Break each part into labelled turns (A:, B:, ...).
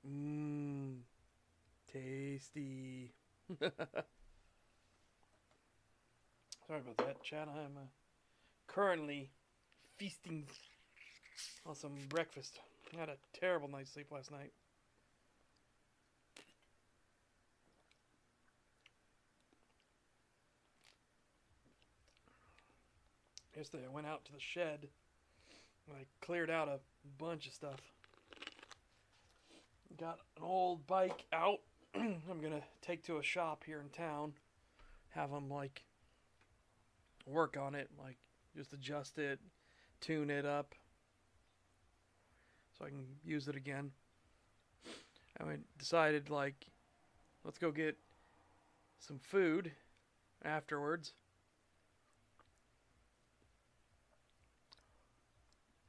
A: Mmm. Tasty. Sorry about that, Chad. I am currently feasting on some breakfast. I had a terrible night's sleep last night. Yesterday I went out to the shed and I cleared out a bunch of stuff. Got an old bike out. I'm gonna take to a shop here in town. Have them like work on it, like just adjust it, tune it up, so I can use it again. I decided like, let's go get some food afterwards.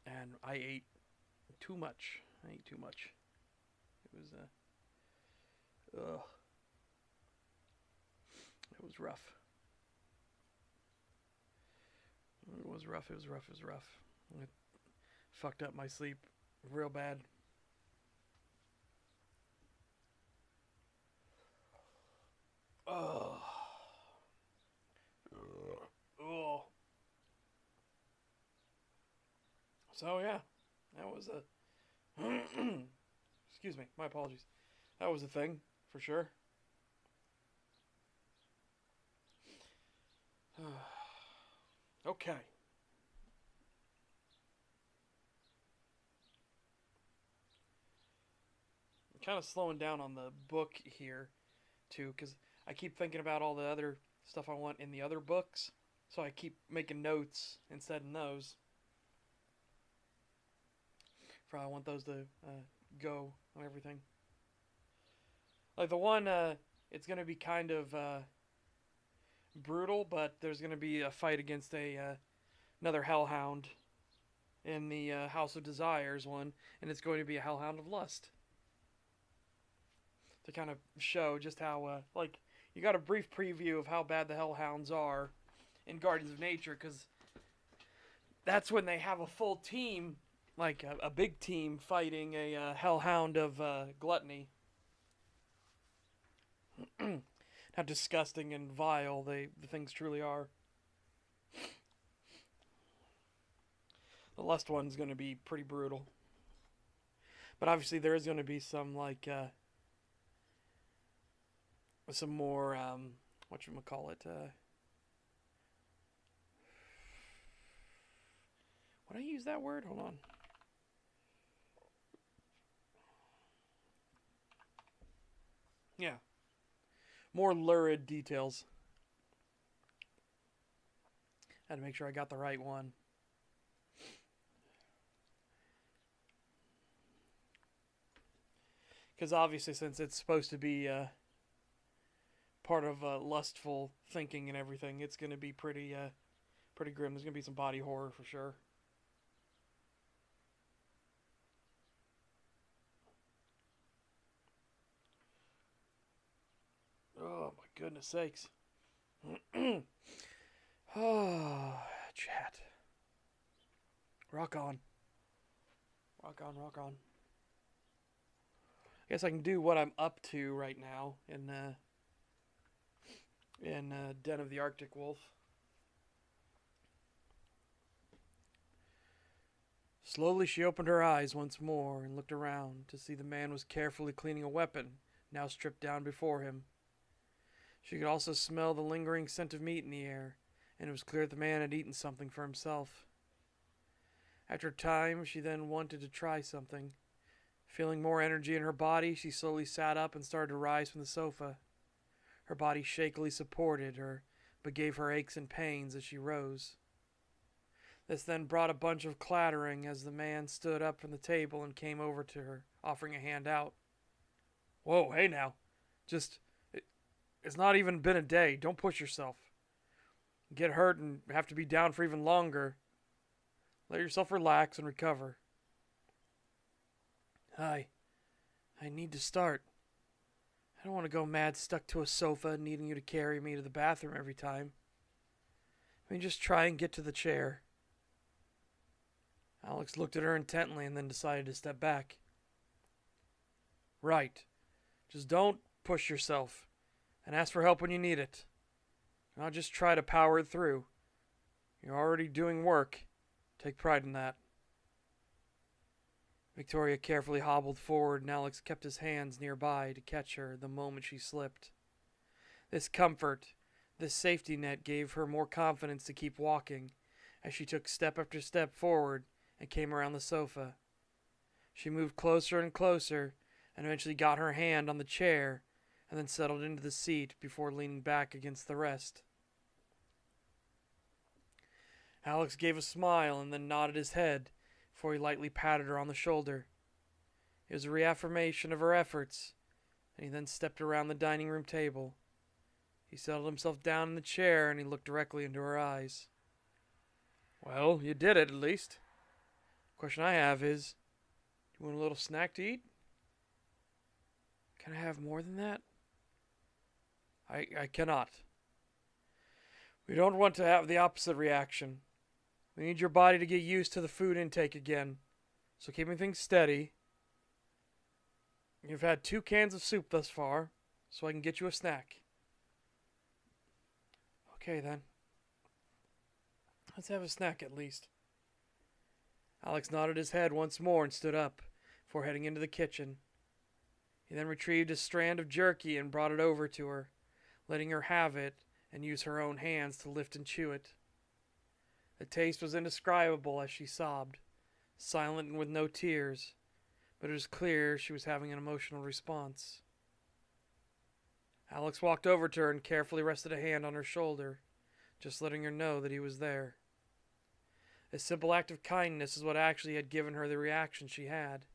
A: And I ate too much. It was ugh. It was rough. It was rough. It fucked up my sleep real bad. Oh. Oh. So yeah, that was a. Excuse me, my apologies. That was a thing for sure. Okay. I'm kind of slowing down on the book here too, because I keep thinking about all the other stuff I want in the other books, so I keep making notes instead in those. For I want those to go on everything. Like the one, it's gonna be kind of brutal, but there's gonna be a fight against another hellhound in the House of Desires one, and it's going to be a hellhound of lust to kind of show just how like you got a brief preview of how bad the hellhounds are in Guardians of Nature, because that's when they have a full team, like a big team fighting a hellhound of gluttony. How disgusting and vile the things truly are. The lust one's going to be pretty brutal, but obviously there is going to be some like some more what you call it. What did I use that word? Hold on. Yeah, more lurid details. I had to make sure I got the right one. Because obviously, since it's supposed to be part of lustful thinking and everything, it's going to be pretty grim. There's going to be some body horror for sure. Oh my goodness sakes. Oh, chat. Rock on. Rock on, rock on. I guess I can do what I'm up to right now in Den of the Arctic Wolf. Slowly she opened her eyes once more and looked around to see the man was carefully cleaning a weapon, now stripped down before him. She could also smell the lingering scent of meat in the air, and it was clear the man had eaten something for himself. After a time, she then wanted to try something. Feeling more energy in her body, she slowly sat up and started to rise from the sofa. Her body shakily supported her, but gave her aches and pains as she rose. This then brought a bunch of clattering as the man stood up from the table and came over to her, offering a hand out. Whoa, hey now. It's not even been a day. Don't push yourself. Get hurt and have to be down for even longer. Let yourself relax and recover. I need to start. I don't want to go mad stuck to a sofa needing you to carry me to the bathroom every time. Just try and get to the chair. Alex looked at her intently and then decided to step back. Right. Just don't push yourself, and ask for help when you need it. Not just try to power it through. You're already doing work. Take pride in that. Victoria carefully hobbled forward, and Alex kept his hands nearby to catch her the moment she slipped. This comfort, this safety net gave her more confidence to keep walking as she took step after step forward and came around the sofa. She moved closer and closer and eventually got her hand on the chair and then settled into the seat before leaning back against the rest. Alex gave a smile and then nodded his head before he lightly patted her on the shoulder. It was a reaffirmation of her efforts, and he then stepped around the dining room table. He settled himself down in the chair and he looked directly into her eyes. Well, you did it at least. The question I have is, do you want a little snack to eat? Can I have more than that? I cannot. We don't want to have the opposite reaction. We need your body to get used to the food intake again. So keeping things steady. You've had 2 cans of soup thus far, so I can get you a snack. Okay then. Let's have a snack at least. Alex nodded his head once more and stood up before heading into the kitchen. He then retrieved a strand of jerky and brought it over to her, letting her have it and use her own hands to lift and chew it. The taste was indescribable as she sobbed, silent and with no tears, but it was clear she was having an emotional response. Alex walked over to her and carefully rested a hand on her shoulder, just letting her know that he was there. This simple act of kindness is what actually had given her the reaction she had.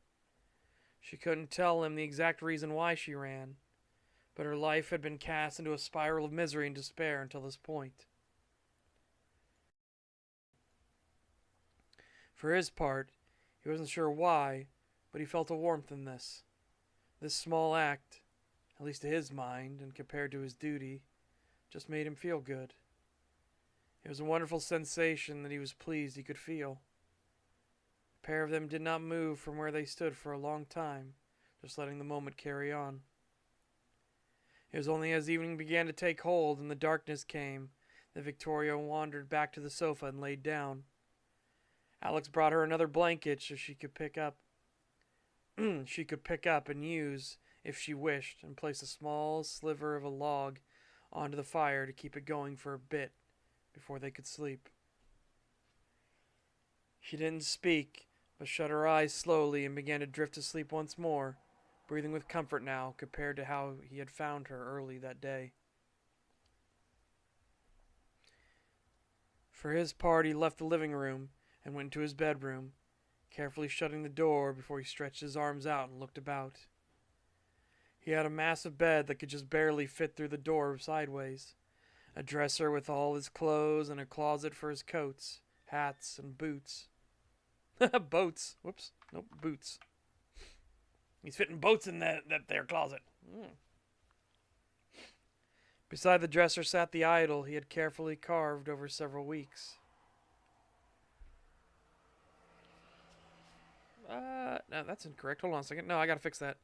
A: She couldn't tell him the exact reason why she ran, but her life had been cast into a spiral of misery and despair until this point. For his part, he wasn't sure why, but he felt a warmth in this. This small act, at least to his mind and compared to his duty, just made him feel good. It was a wonderful sensation that he was pleased he could feel. The pair of them did not move from where they stood for a long time, just letting the moment carry on. It was only as evening began to take hold and the darkness came that Victoria wandered back to the sofa and laid down. Alex brought her another blanket so she could pick up and use if she wished, and place a small sliver of a log onto the fire to keep it going for a bit before they could sleep. She didn't speak, but shut her eyes slowly and began to drift to sleep once more, breathing with comfort now compared to how he had found her early that day. For his part, he left the living room and went into his bedroom, carefully shutting the door before he stretched his arms out and looked about. He had a massive bed that could just barely fit through the door sideways, a dresser with all his clothes, and a closet for his coats, hats, and boots. Boats. Whoops. Nope, boots. He's fitting boats in that there closet. Beside the dresser sat the idol he had carefully carved over several weeks. No, that's incorrect. Hold on a second. No, I gotta fix that.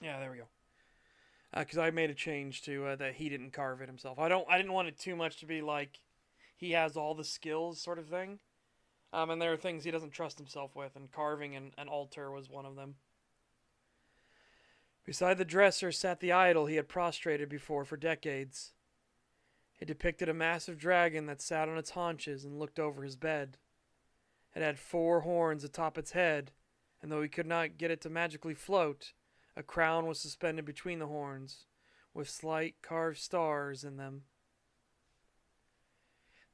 A: Yeah, there we go. Because I made a change to that he didn't carve it himself. I didn't want it too much to be like he has all the skills sort of thing. And there are things he doesn't trust himself with, and carving an altar was one of them. Beside the dresser sat the idol he had prostrated before for decades. It depicted a massive dragon that sat on its haunches and looked over his bed. It had 4 horns atop its head, and though he could not get it to magically float, a crown was suspended between the horns, with slight carved stars in them.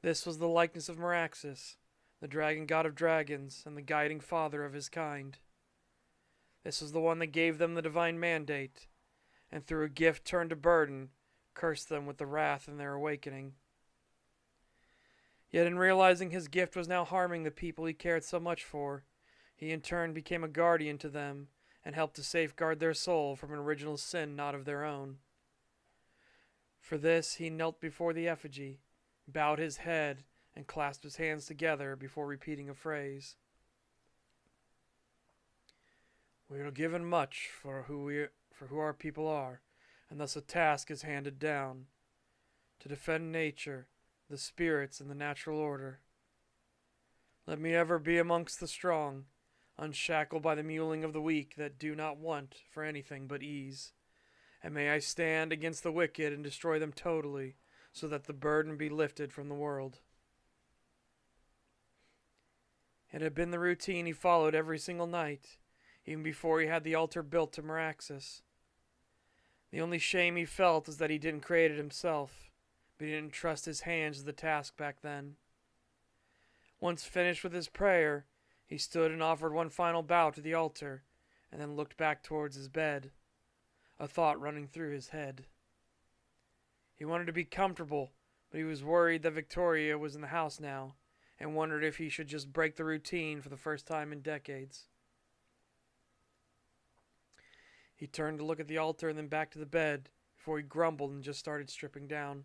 A: This was the likeness of Meraxus, the dragon god of dragons, and the guiding father of his kind. This was the one that gave them the divine mandate, and through a gift turned to burden, cursed them with the wrath in their awakening. Yet in realizing his gift was now harming the people he cared so much for, he in turn became a guardian to them and helped to safeguard their soul from an original sin not of their own. For this he knelt before the effigy, bowed his head, and clasped his hands together before repeating a phrase. We are given much for who our people are, and thus a task is handed down, to defend nature, the spirits, and the natural order. Let me ever be amongst the strong, unshackled by the muling of the weak that do not want for anything but ease. And may I stand against the wicked and destroy them totally, so that the burden be lifted from the world. It had been the routine he followed every single night, even before he had the altar built to Meraxus. The only shame he felt is that he didn't create it himself, but he didn't trust his hands to the task back then. Once finished with his prayer, he stood and offered one final bow to the altar, and then looked back towards his bed, a thought running through his head. He wanted to be comfortable, but he was worried that Victoria was in the house now, and wondered if he should just break the routine for the first time in decades. He turned to look at the altar and then back to the bed before he grumbled and just started stripping down.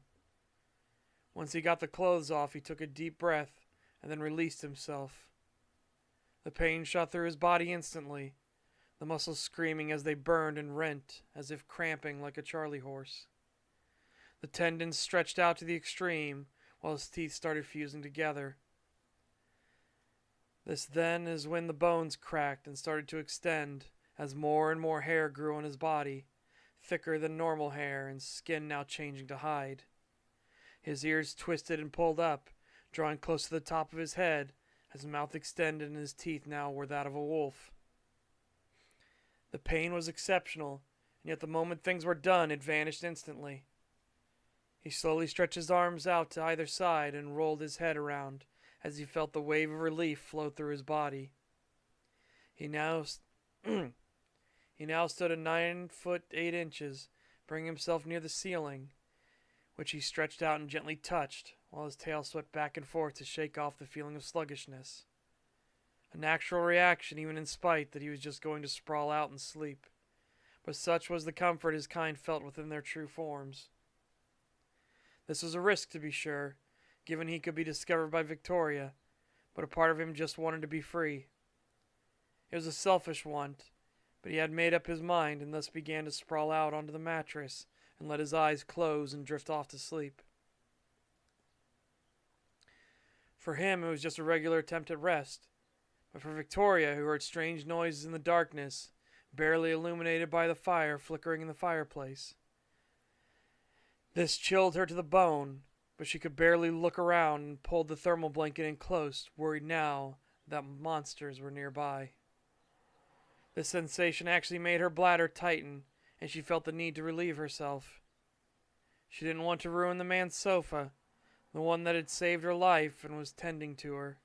A: Once he got the clothes off, he took a deep breath and then released himself. The pain shot through his body instantly, the muscles screaming as they burned and rent, as if cramping like a Charlie horse. The tendons stretched out to the extreme, while his teeth started fusing together. This then is when the bones cracked and started to extend, as more and more hair grew on his body, thicker than normal hair and skin now changing to hide. His ears twisted and pulled up, drawing close to the top of his head, his mouth extended and his teeth now were that of a wolf. The pain was exceptional, and yet the moment things were done, it vanished instantly. He slowly stretched his arms out to either side and rolled his head around as he felt the wave of relief flow through his body. He now stood at 9 foot 8 inches, bringing himself near the ceiling, which he stretched out and gently touched, while his tail swept back and forth to shake off the feeling of sluggishness. A natural reaction, even in spite that he was just going to sprawl out and sleep. But such was the comfort his kind felt within their true forms. This was a risk, to be sure, given he could be discovered by Victoria, but a part of him just wanted to be free. It was a selfish want, but he had made up his mind and thus began to sprawl out onto the mattress and let his eyes close and drift off to sleep. For him, it was just a regular attempt at rest, but for Victoria, who heard strange noises in the darkness, barely illuminated by the fire flickering in the fireplace, this chilled her to the bone, but she could barely look around and pulled the thermal blanket in close, worried now that monsters were nearby. This sensation actually made her bladder tighten, and she felt the need to relieve herself. She didn't want to ruin the man's sofa, the one that had saved her life and was tending to her.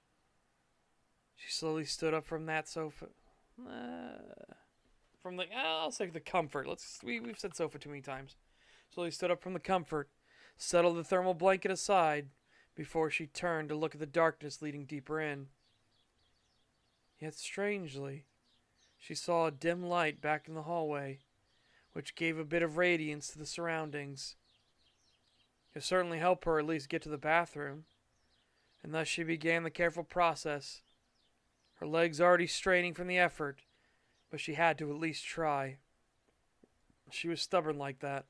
A: She slowly stood up from that sofa. I'll say the comfort. We've said sofa too many times. Slowly stood up from the comfort, settled the thermal blanket aside before she turned to look at the darkness leading deeper in. Yet strangely, she saw a dim light back in the hallway, which gave a bit of radiance to the surroundings. It certainly helped her at least get to the bathroom, and thus she began the careful process, her legs already straining from the effort, but she had to at least try. She was stubborn like that.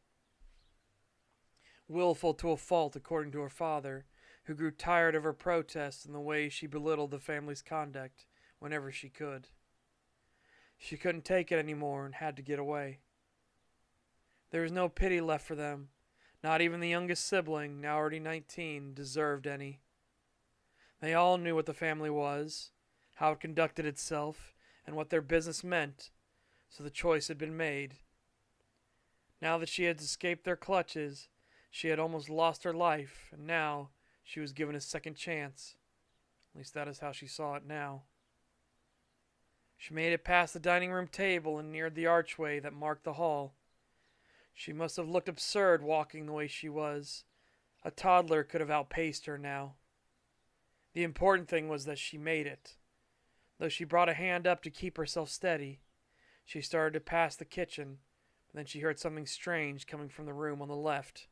A: Willful to a fault according to her father, who grew tired of her protests and the way she belittled the family's conduct whenever she could. She couldn't take it anymore and had to get away. There was no pity left for them. Not even the youngest sibling, now already 19, deserved any. They all knew what the family was, how it conducted itself, and what their business meant, so the choice had been made. Now that she had escaped their clutches, she had almost lost her life, and now she was given a second chance. At least that is how she saw it now. She made it past the dining room table and neared the archway that marked the hall. She must have looked absurd walking the way she was. A toddler could have outpaced her now. The important thing was that she made it. Though she brought a hand up to keep herself steady, she started to pass the kitchen, but then she heard something strange coming from the room on the left.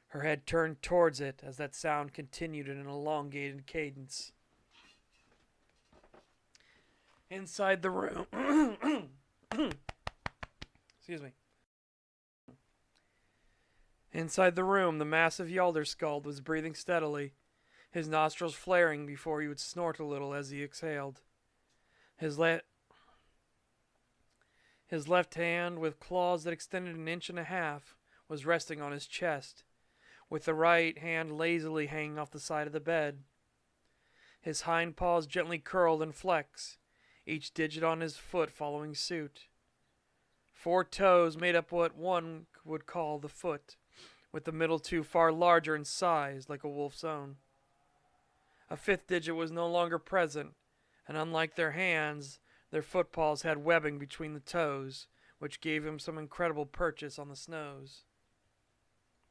A: Her head turned towards it as that sound continued in an elongated cadence. Inside the room. Excuse me. Inside the room, the massive Yalderskald was breathing steadily, his nostrils flaring before he would snort a little as he exhaled. His left hand, with claws that extended an inch and a half, was resting on his chest, with the right hand lazily hanging off the side of the bed. His hind paws gently curled and flexed, each digit on his foot following suit. 4 toes made up what one would call the foot, with the middle 2 far larger in size, like a wolf's own. A 5th digit was no longer present, and unlike their hands, their footpaws had webbing between the toes, which gave him some incredible purchase on the snows.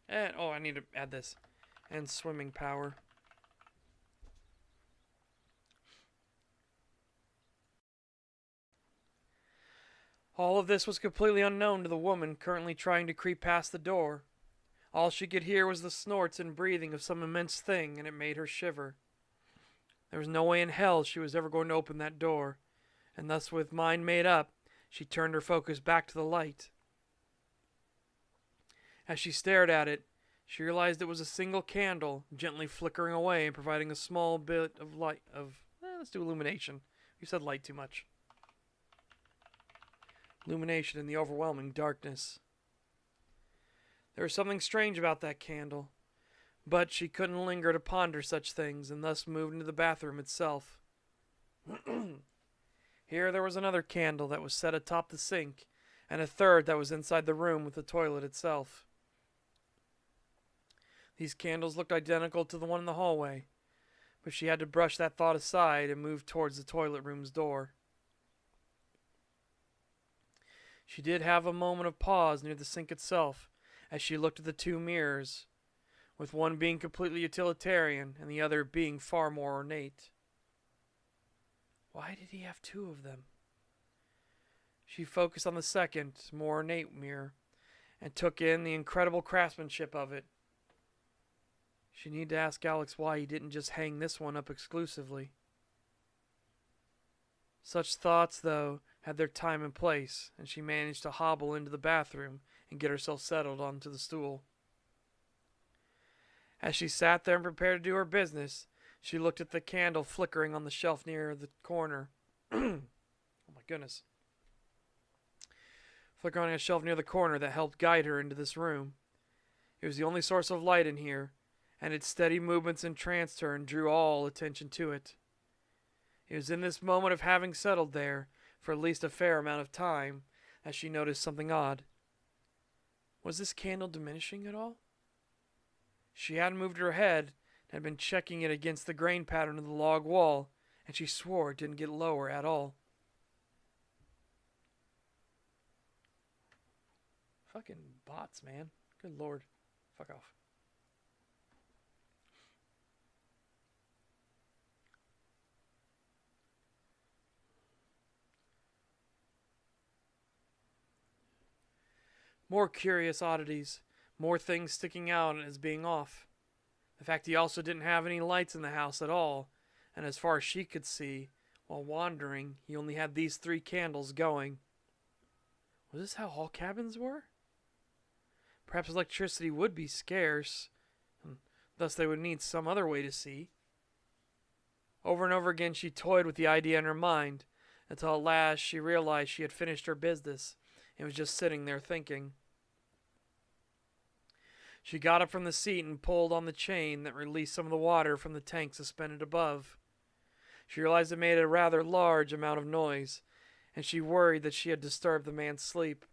A: And, I need to add this. And swimming power. All of this was completely unknown to the woman currently trying to creep past the door. All she could hear was the snorts and breathing of some immense thing, and it made her shiver. There was no way in hell she was ever going to open that door, and thus with mind made up, she turned her focus back to the light. As she stared at it, she realized it was a single candle, gently flickering away and providing a small bit of light let's do illumination. You said light too much. Illumination in the overwhelming darkness. There was something strange about that candle, but she couldn't linger to ponder such things, and thus moved into the bathroom itself. Here there was another candle that was set atop the sink, and a third that was inside the room with the toilet itself. These candles looked identical to the one in the hallway, but she had to brush that thought aside and move towards the toilet room's door. She did have a moment of pause near the sink itself as she looked at the 2 mirrors, with one being completely utilitarian and the other being far more ornate. Why did he have 2 of them? She focused on the second, more ornate mirror and took in the incredible craftsmanship of it. She needed to ask Alex why he didn't just hang this one up exclusively. Such thoughts, though, had their time and place, and she managed to hobble into the bathroom and get herself settled onto the stool. As she sat there and prepared to do her business, she looked at the candle flickering on the shelf near the corner. Oh my goodness. Flickering on a shelf near the corner that helped guide her into this room. It was the only source of light in here, and its steady movements entranced her and drew all attention to it. It was in this moment of having settled there for at least a fair amount of time that she noticed something odd. Was this candle diminishing at all? She hadn't moved her head and had been checking it against the grain pattern of the log wall, and she swore it didn't get lower at all. Fucking bots, man. Good lord. Fuck off. More curious oddities, more things sticking out as being off. The fact he also didn't have any lights in the house at all, and as far as she could see, while wandering, he only had these 3 candles going. Was this how all cabins were? Perhaps electricity would be scarce, and thus they would need some other way to see. Over and over again she toyed with the idea in her mind, until at last she realized she had finished her business and was just sitting there thinking. She got up from the seat and pulled on the chain that released some of the water from the tank suspended above. She realized it made a rather large amount of noise, and she worried that she had disturbed the man's sleep.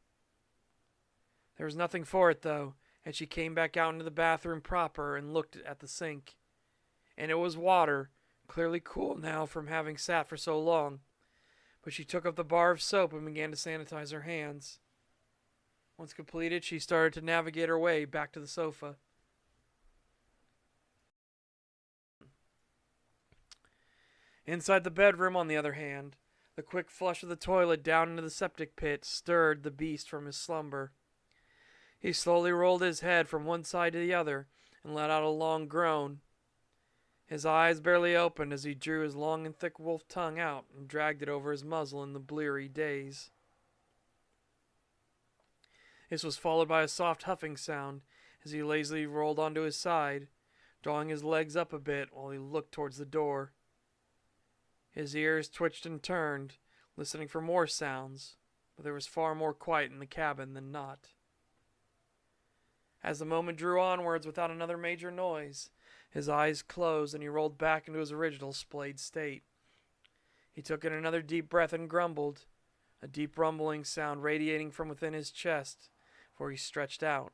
A: There was nothing for it, though, and she came back out into the bathroom proper and looked at the sink. And it was water, clearly cool now from having sat for so long. But she took up the bar of soap and began to sanitize her hands. Once completed, she started to navigate her way back to the sofa. Inside the bedroom, on the other hand, the quick flush of the toilet down into the septic pit stirred the beast from his slumber. He slowly rolled his head from one side to the other and let out a long groan. His eyes barely opened as he drew his long and thick wolf tongue out and dragged it over his muzzle in the bleary daze. This was followed by a soft huffing sound as he lazily rolled onto his side, drawing his legs up a bit while he looked towards the door. His ears twitched and turned, listening for more sounds, but there was far more quiet in the cabin than not. As the moment drew onwards without another major noise, his eyes closed and he rolled back into his original splayed state. He took in another deep breath and grumbled, a deep rumbling sound radiating from within his chest, for he stretched out.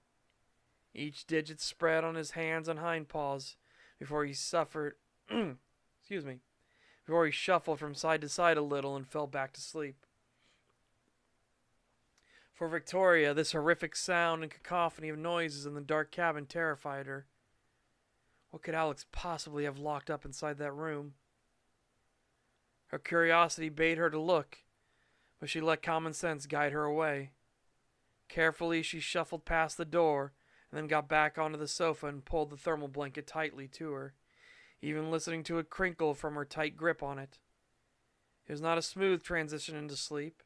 A: Each digit spread on his hands and hind paws before he suffered before he shuffled from side to side a little and fell back to sleep. For Victoria, this horrific sound and cacophony of noises in the dark cabin terrified her. What could Alex possibly have locked up inside that room? Her curiosity bade her to look, but she let common sense guide her away. Carefully, she shuffled past the door and then got back onto the sofa and pulled the thermal blanket tightly to her, even listening to it crinkle from her tight grip on it. It was not a smooth transition into sleep,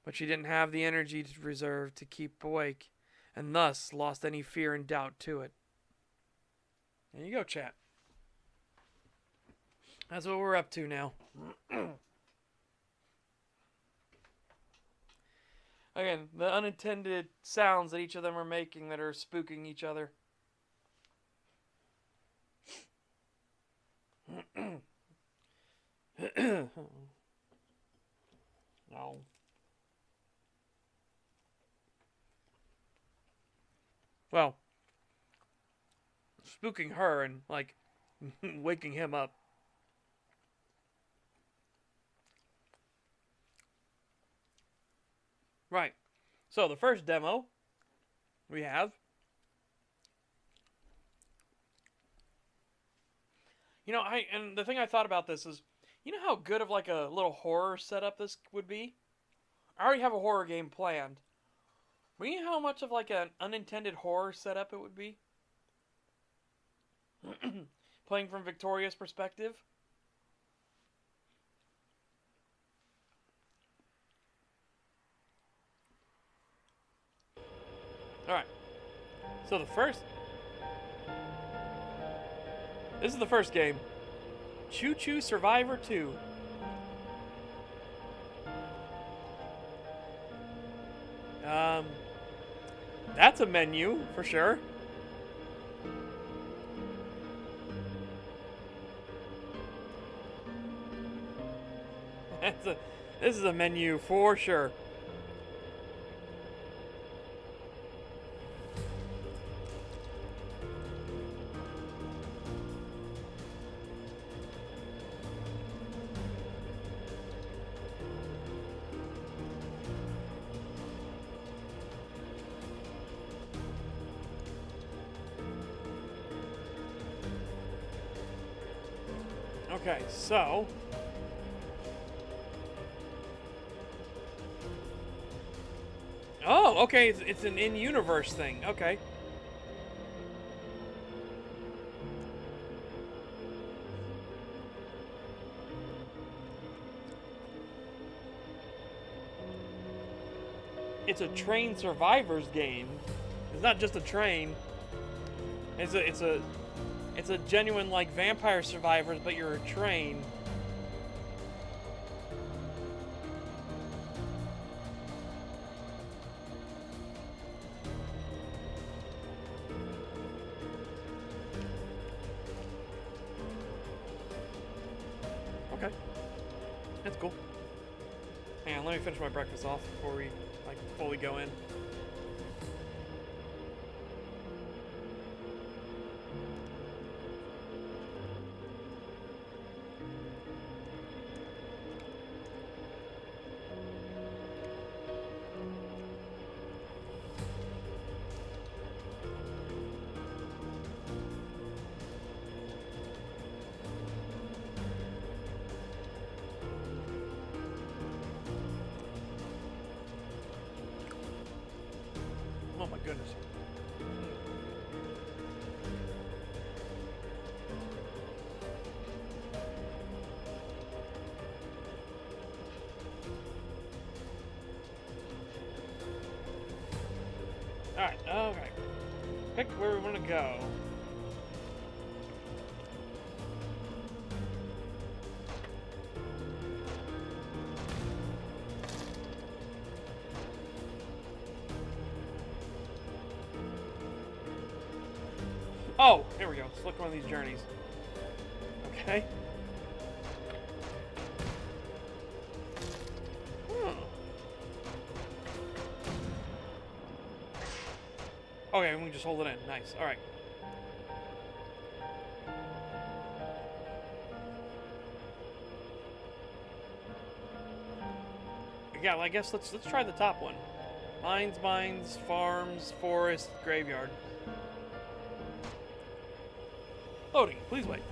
A: but she didn't have the energy to reserve to keep awake, and thus lost any fear and doubt to it. There you go, chat. That's what we're up to now. Again, the unintended sounds that each of them are making that are spooking each other. No. Well, spooking her and, like, waking him up. Right. So, the first demo we have. You know, and the thing I thought about this is, you know how good of, like, a little horror setup this would be? I already have a horror game planned. But you know how much of, like, an unintended horror setup it would be? Playing from Victoria's perspective. Alright. So this is the first game. Choo Choo Survivor 2. That's a menu, for sure. This is a menu for sure. Okay, so oh, okay, it's an in-universe thing. Okay. It's a train survivors game. It's not just a train. It's a genuine, like, Vampire Survivors, but you're a train. Okay. That's cool. Hang on, let me finish my breakfast off before we, like, fully go in. goodness. Alright, okay. Pick where we want to go. Oh, here we go. Let's look at one of these journeys. Okay. Okay, we can just hold it in. Nice. All right. Yeah, well, I guess let's try the top one. Mines, farms, forest, graveyard. Loading. Please wait.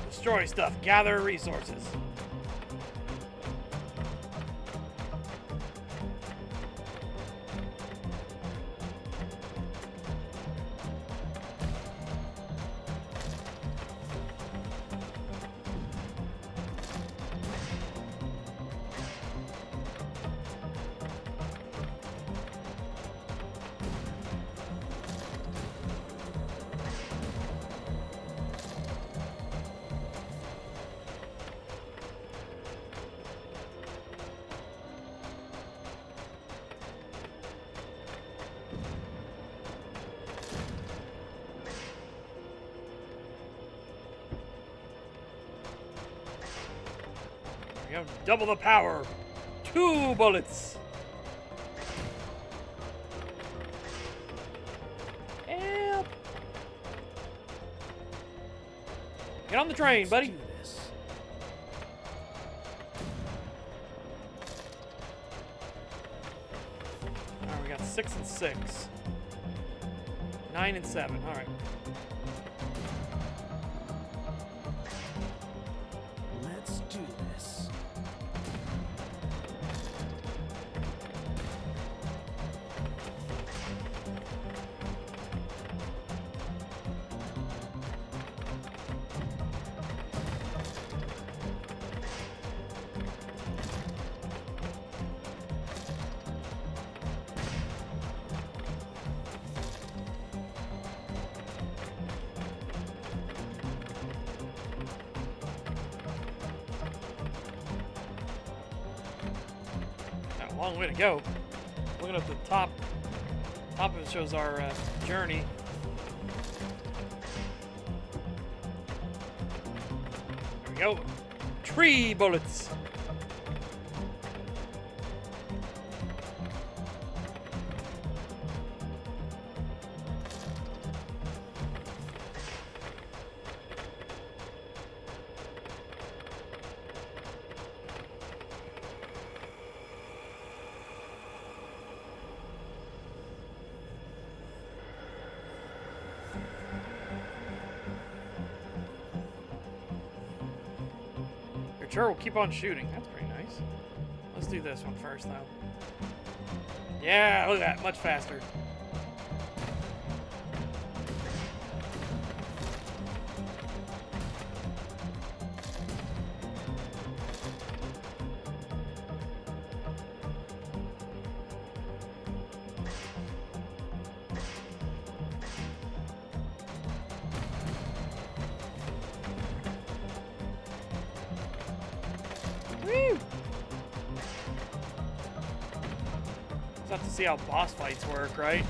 A: Destroy stuff. Gather resources. We have double the power. 2 bullets. Help. Get on the train, buddy. Alright, we got 6 and 6. 9 and 7. Alright.
B: Let's do this.
A: Got a long way to go. Looking at the top of it shows our journey. There we go. 3 bullets. Sure, we'll keep on shooting. That's pretty nice. Let's do this one first, though. Yeah, look at that. Much faster. Woo! Just have to see how boss fights work, right?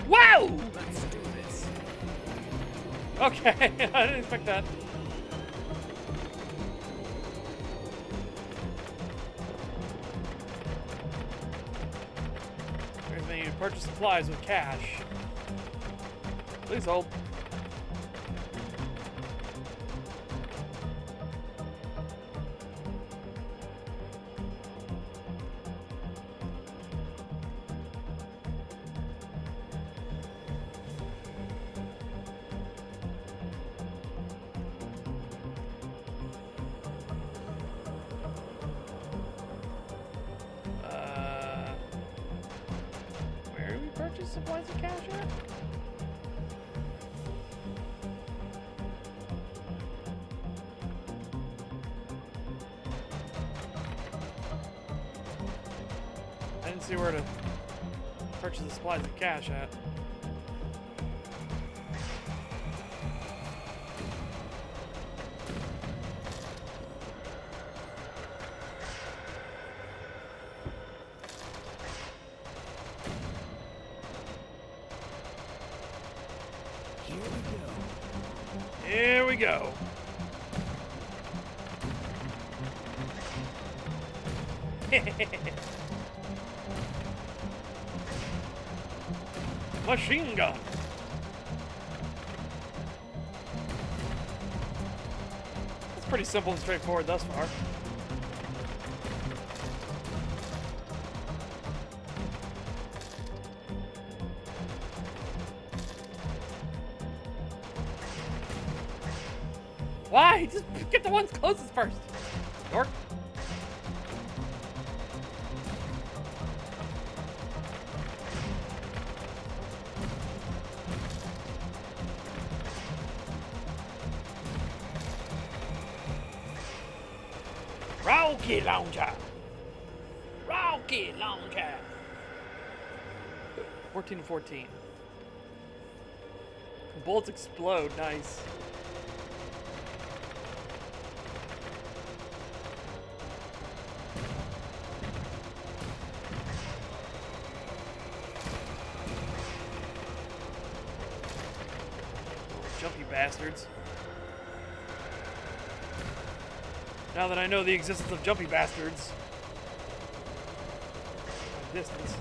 A: Wow!
B: Let's do this.
A: Okay, I didn't expect that. Here's me to purchase supplies with cash. Please hold. Where do we purchase supplies with cash at? I didn't see where to purchase the supplies with cash at.
B: Here we go.
A: Here we go. Machine gun. It's pretty simple and straightforward thus far. Why? Just get the ones closest first. Dork. Rocky Launcher. Rocky Launcher. 14 to 14. Bullets explode. Nice. Jumpy bastards. Now that I know the existence of jumpy bastards. Distance.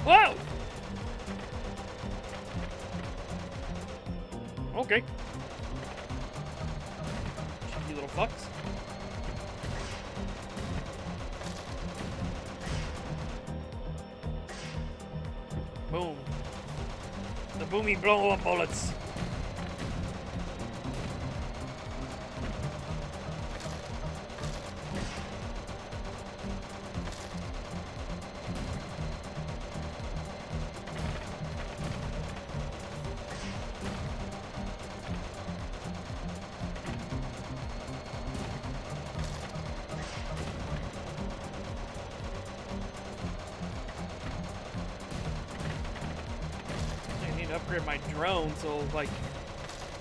A: Whoa! Okay. Cheeky little fucks. Boom. The boomy blow up bullets. I need to upgrade my drone so it'll, like,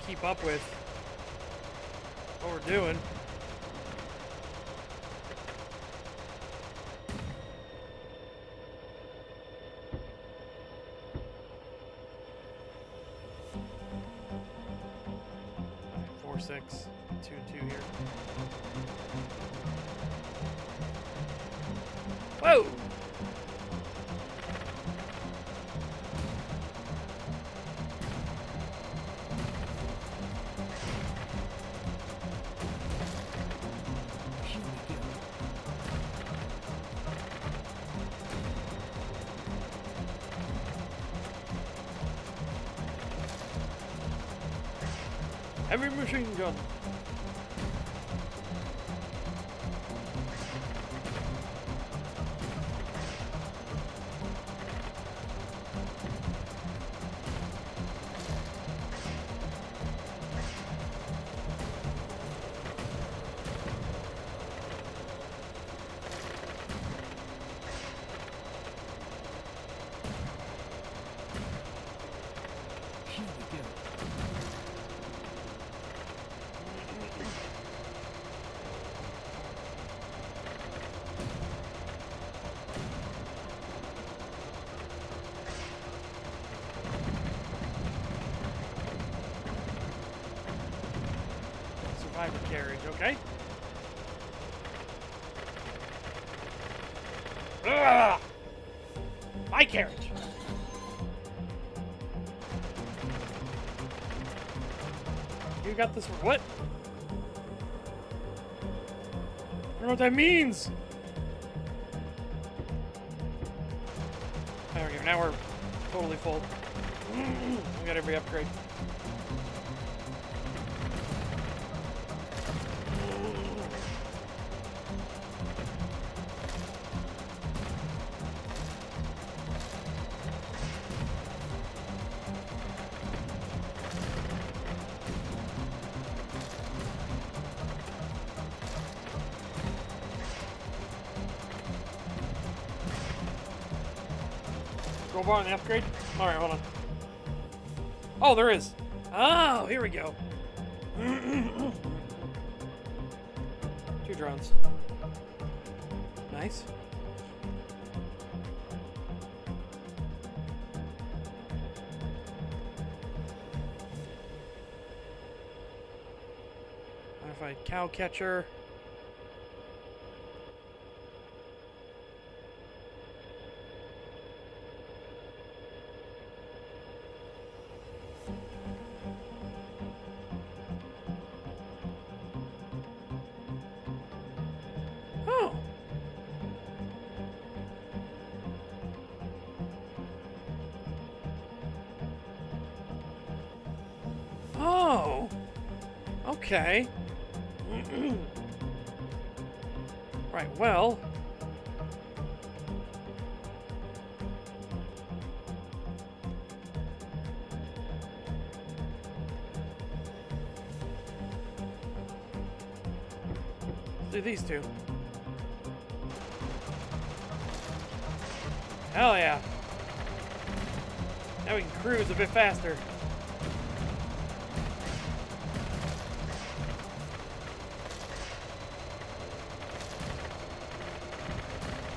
A: keep up with what we're doing. All right, 4-6, 2-2 here. Whoa!
B: Here we go.
A: Heavy machine gun. find the carriage, okay? Ugh! My carriage! You got this one. What? I don't know what that means! There we go, now we're totally full. We got every upgrade. Go bar on the upgrade? Alright, hold on. Oh, there is. Oh, here we go. 2 drones. Nice. Modified cow catcher. Oh. Oh. Okay. Right, well. Let's do these two. Hell yeah. Now we can cruise a bit faster.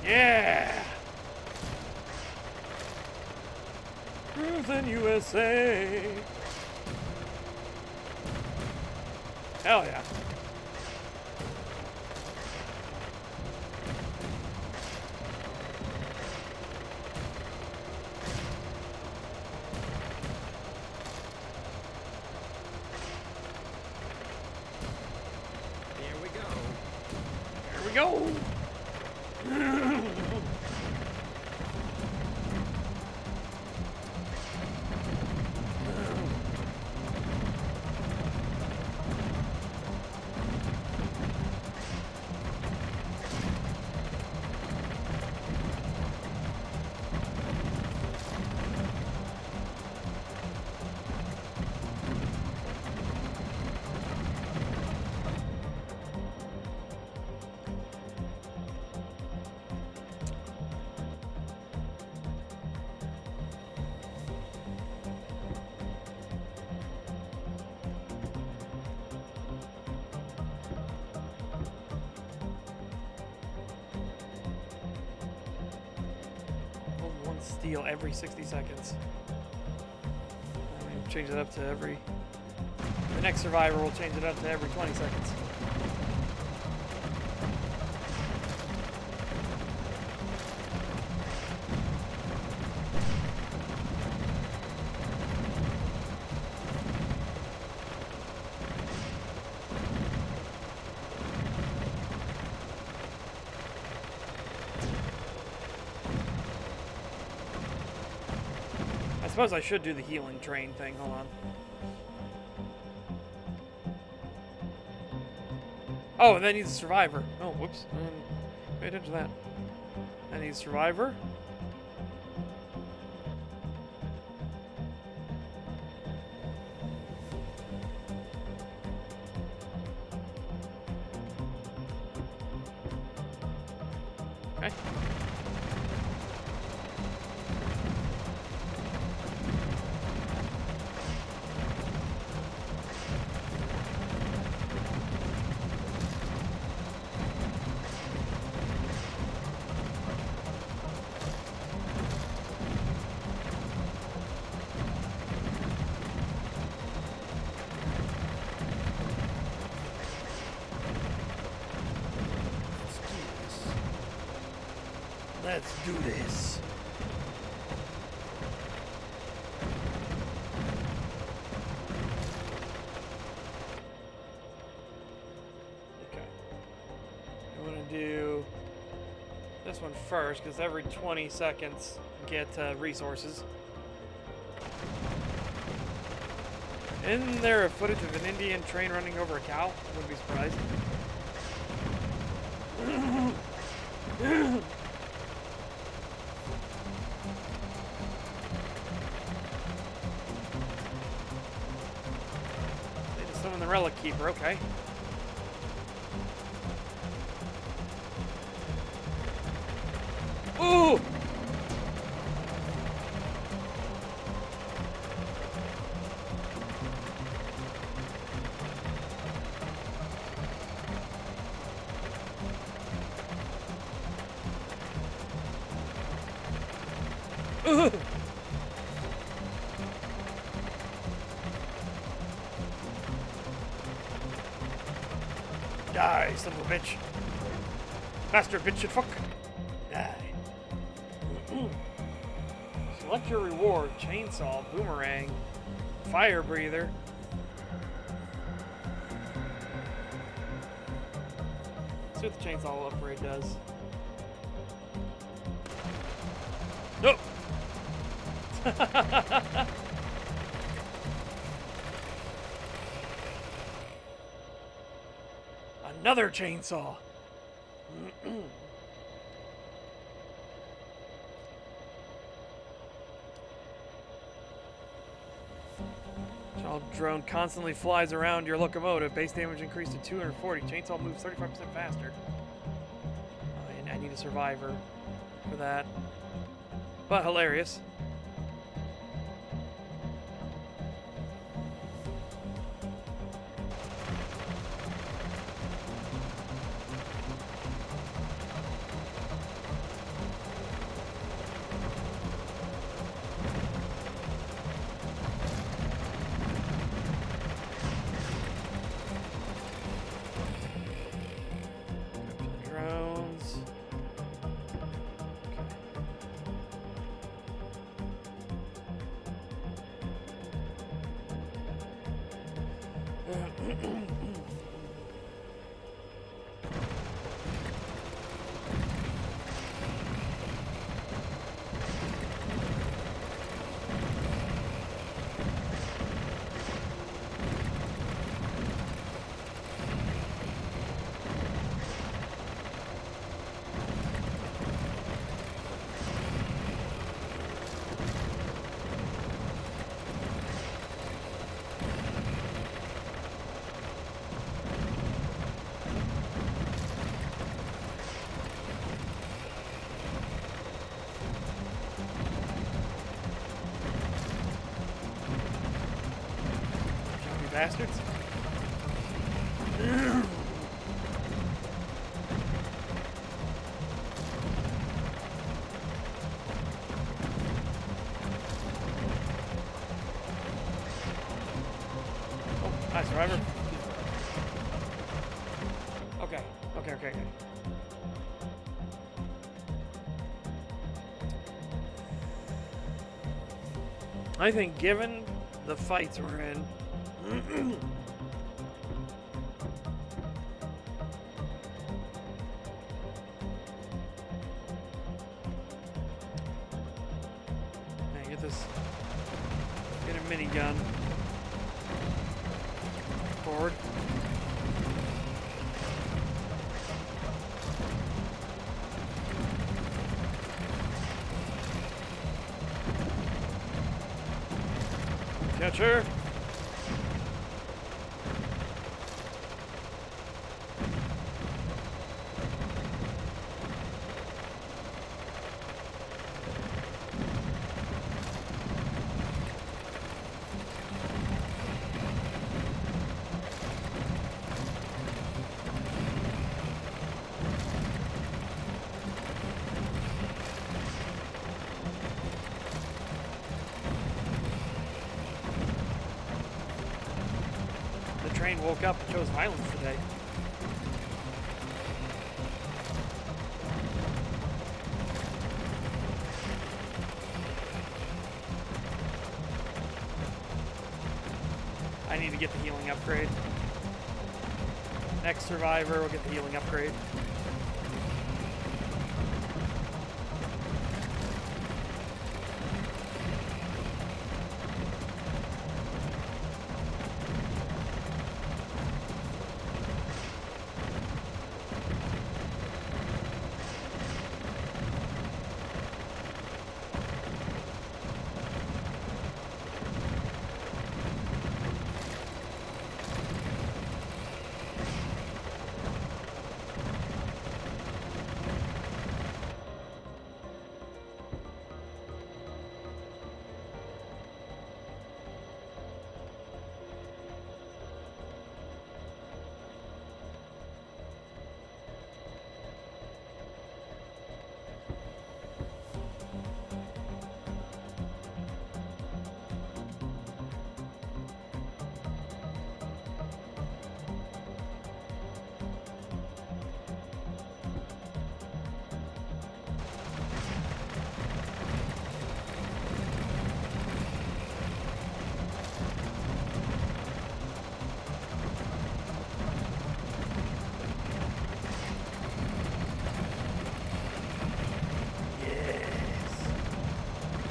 A: Yeah! Cruising USA! Hell yeah.
B: Here we go.
A: Here we go! One steal every 60 seconds. And we change it up to every... The next survivor will change it up to every 20 seconds. I suppose I should do the healing train thing. Hold on. Oh, and that needs a survivor. Oh, whoops. Pay attention to that. That needs a survivor. Okay. Let's do this. Okay. I want to do this one first because every 20 seconds get resources. Isn't there a footage of an Indian train running over a cow? I wouldn't be surprised. They just summon the relic keeper, okay. Ooh! Ugh. Die, son of a bitch. Bastard bitch shit fuck. Die. Select your reward. Chainsaw, boomerang, fire breather. Let's see what the chainsaw upgrade does. Nope. Another chainsaw. Child drone constantly flies around your locomotive. Base damage increased to 240. Chainsaw moves 35% faster. I need a survivor for that. But hilarious. Drones. Bastards. Oh, hi, survivor. Okay. I think given the fights we're in, man, get this. Get a minigun. Forward. Catcher. Train woke up and chose violence today. need to get the healing upgrade. Next survivor will get the healing upgrade.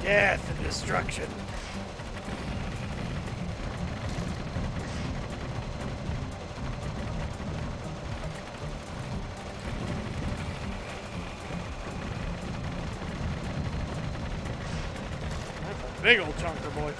A: Death and destruction. That's a big old chunker, boy.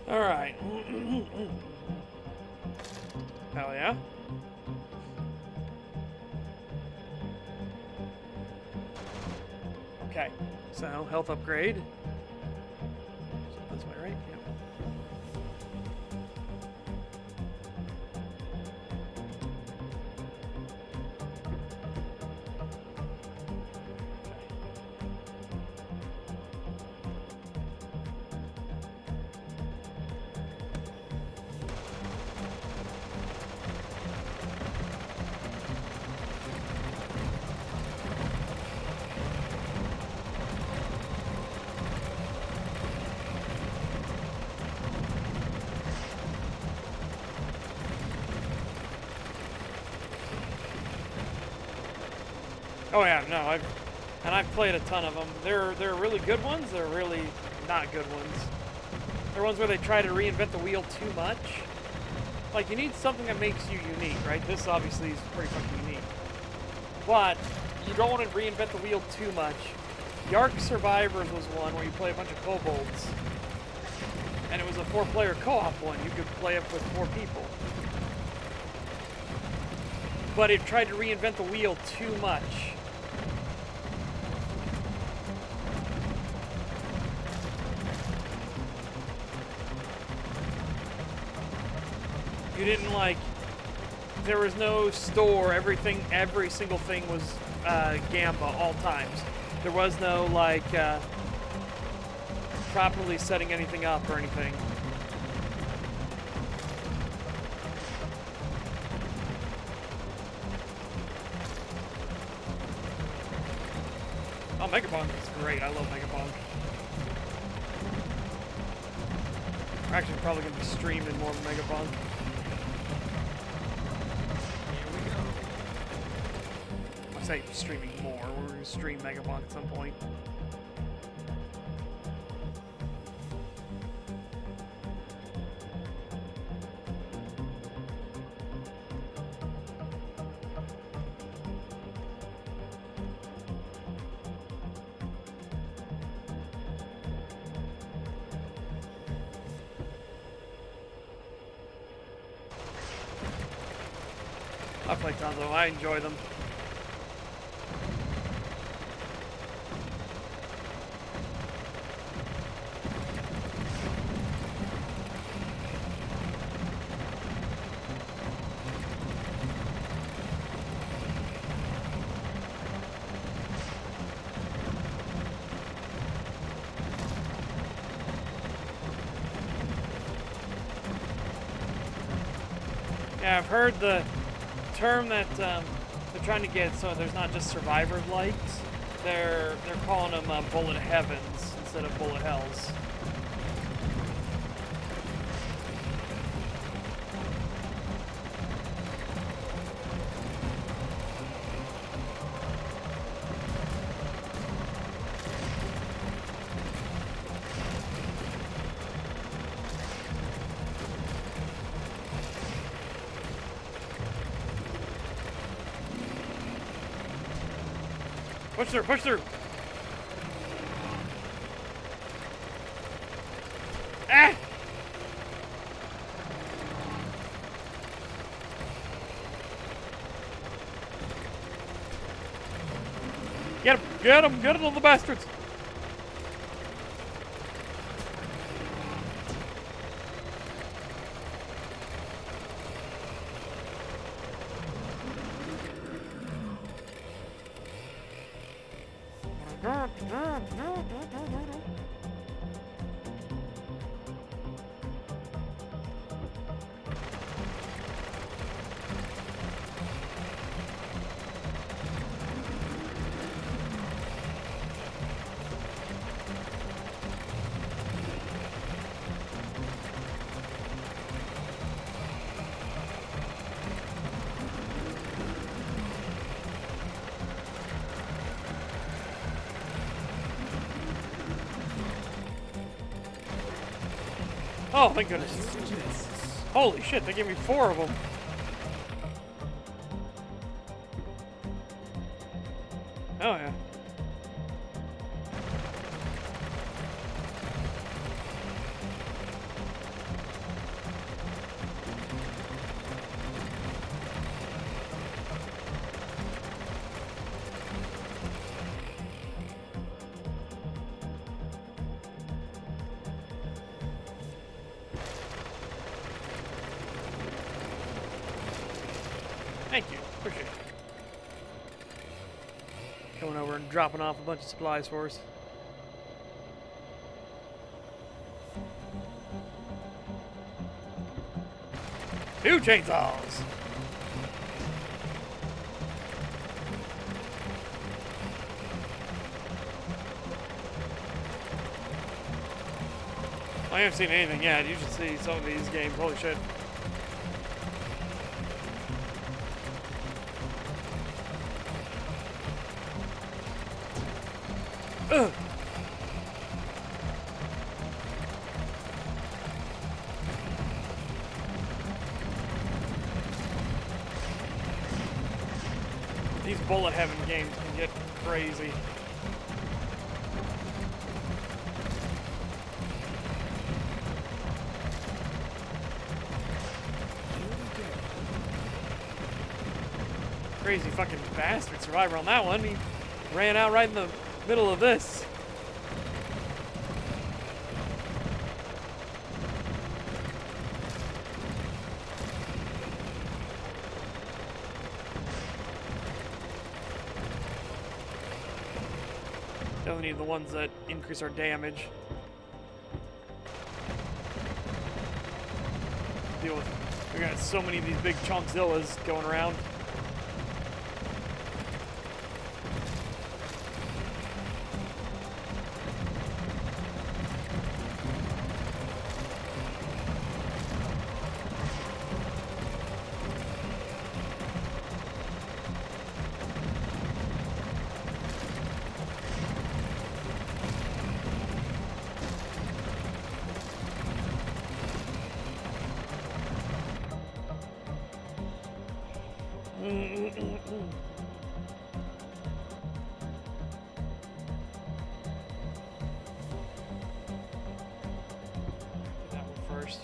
A: All right. Hell yeah. Okay. So, health upgrade. So this way, right? Yep. Oh yeah, no, I've played a ton of them. There are really good ones. There are really not good ones. There are ones where they try to reinvent the wheel too much. Like, you need something that makes you unique, right? This obviously is pretty fucking unique. But you don't want to reinvent the wheel too much. Yark Survivors was one where you play a bunch of kobolds. And it was a 4-player co-op one. You could play up with 4 people. But it tried to reinvent the wheel too much. You didn't, like, there was no store, every single thing was Gamba all times. There was no, like, properly setting anything up or anything. Oh, Megabonk is great. I love Megabonk. We're actually probably going to be streaming more of Megabonk. I say streaming more. We're going to stream Megabonk at some point. I play tons of them. I enjoy them. Yeah, I've heard the term that they're trying to get so there's not just survivor lights. They're calling them bullet heavens instead of bullet hells. Push through, push through. Ah! Get him, get him, little bastards. Oh, thank goodness. Holy shit, they gave me 4 of them. Oh, yeah. Thank you. Appreciate it. Coming over and dropping off a bunch of supplies for us. Two chainsaws! I haven't seen anything yet. You should see some of these games. Holy shit. Ugh. These bullet heaven games can get crazy. Crazy fucking bastard survivor on that one. He ran out right in the middle of this. Don't need the ones that increase our damage. Deal with. We got so many of these big chonkzillas going around. That one first.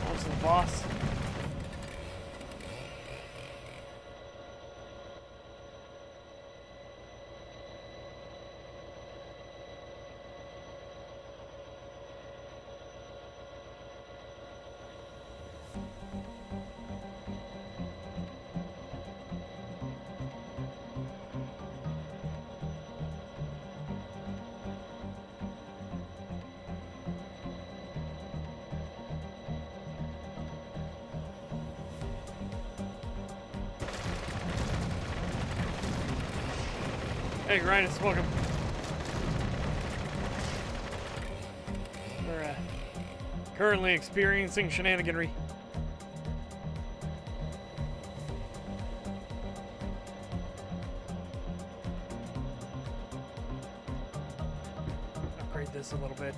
A: What's the boss? Hey, Rhinus, welcome. We're currently experiencing shenaniganry. Upgrade this a little bit.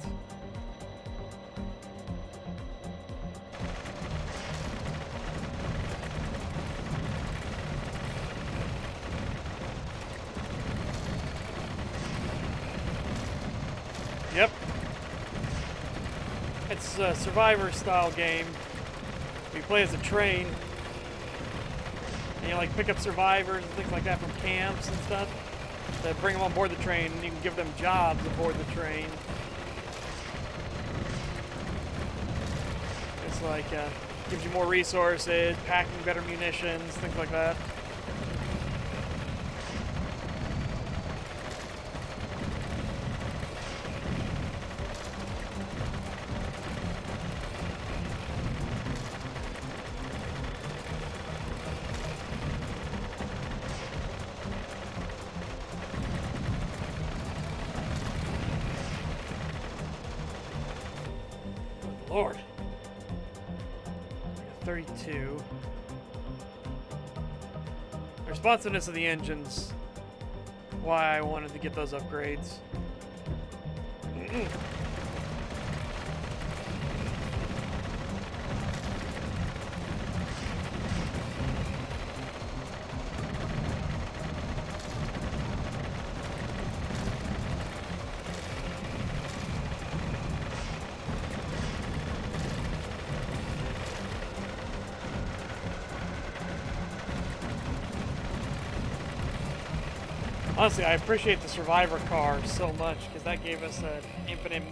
A: Yep. It's a survivor style game. You play as a train. And you like pick up survivors and things like that from camps and stuff. To bring them on board the train, and you can give them jobs aboard the train. It's like gives you more resources, packing better munitions, things like that. Lord. 32. The responsiveness of the engines. Why I wanted to get those upgrades. Honestly, I appreciate the survivor car so much because that gave us an infinite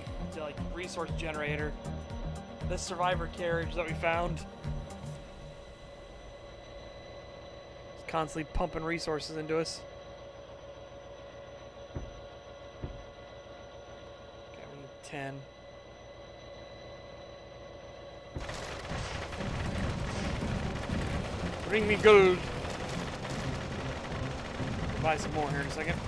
A: like resource generator. This survivor carriage that we found is constantly pumping resources into us. Okay, we need 10. Bring me gold. Buy some more here in a second.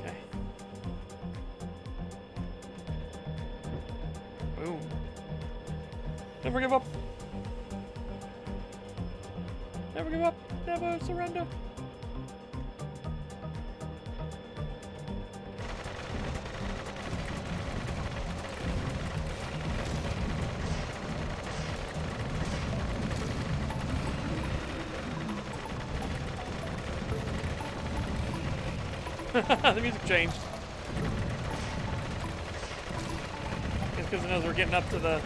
A: Okay. Boom. Never give up. Never give up. Never surrender. The music changed. It's because it knows we're getting up to the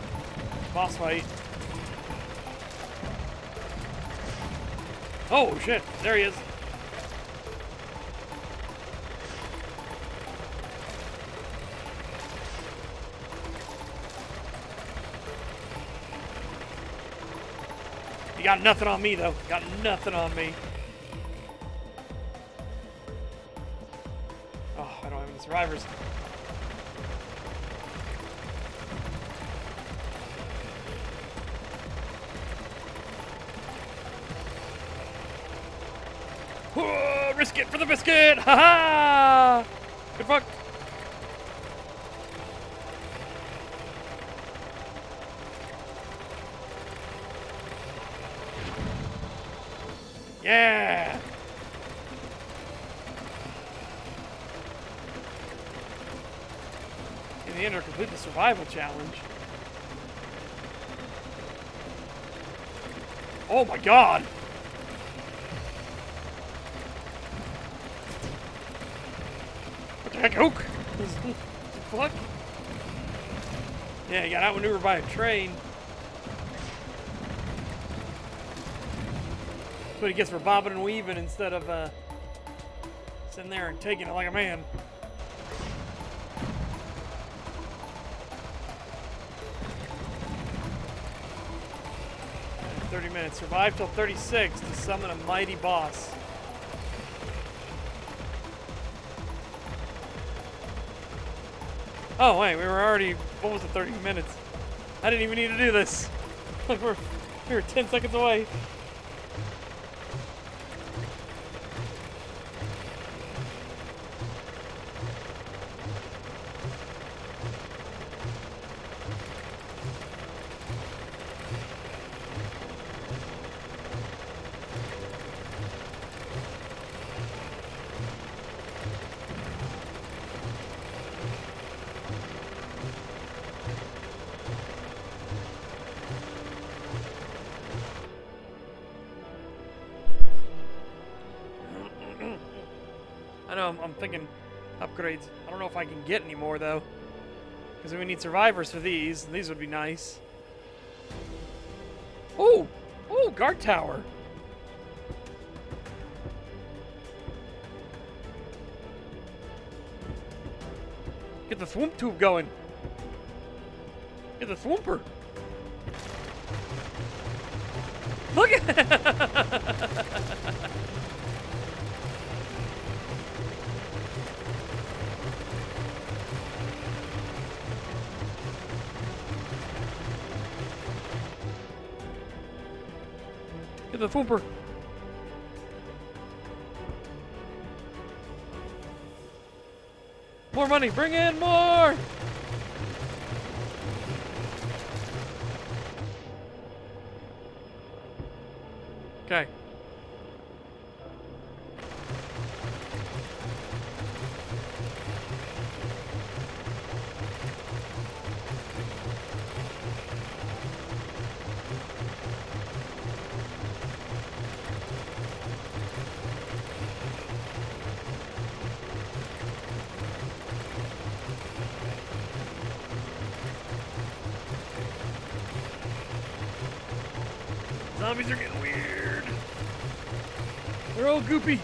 A: boss fight. Oh shit, there he is. You got nothing on me though. Got nothing on me. Oh, I don't have any survivors. Whoa, risk it for the biscuit! Ha ha! Good fuck. Yeah! In the end, or complete the survival challenge. Oh my god! What the heck, Oak? What the fuck? Yeah, you got outmaneuvered by a train. That's what he gets for bobbing and weaving instead of sitting there and taking it like a man. 30 minutes. Survive till 36 to summon a mighty boss. Oh, wait, we were already almost at 30 minutes. I didn't even need to do this. we were 10 seconds away. I know, I'm thinking upgrades. I don't know if I can get any more, though. Because we need survivors for these. These would be nice. Oh! Oh, guard tower. Get the thwomp tube going. Get the thwomper. Look at Get the thwomper. More money. Bring in more. Okay. Zombies are getting weird. They're all goopy.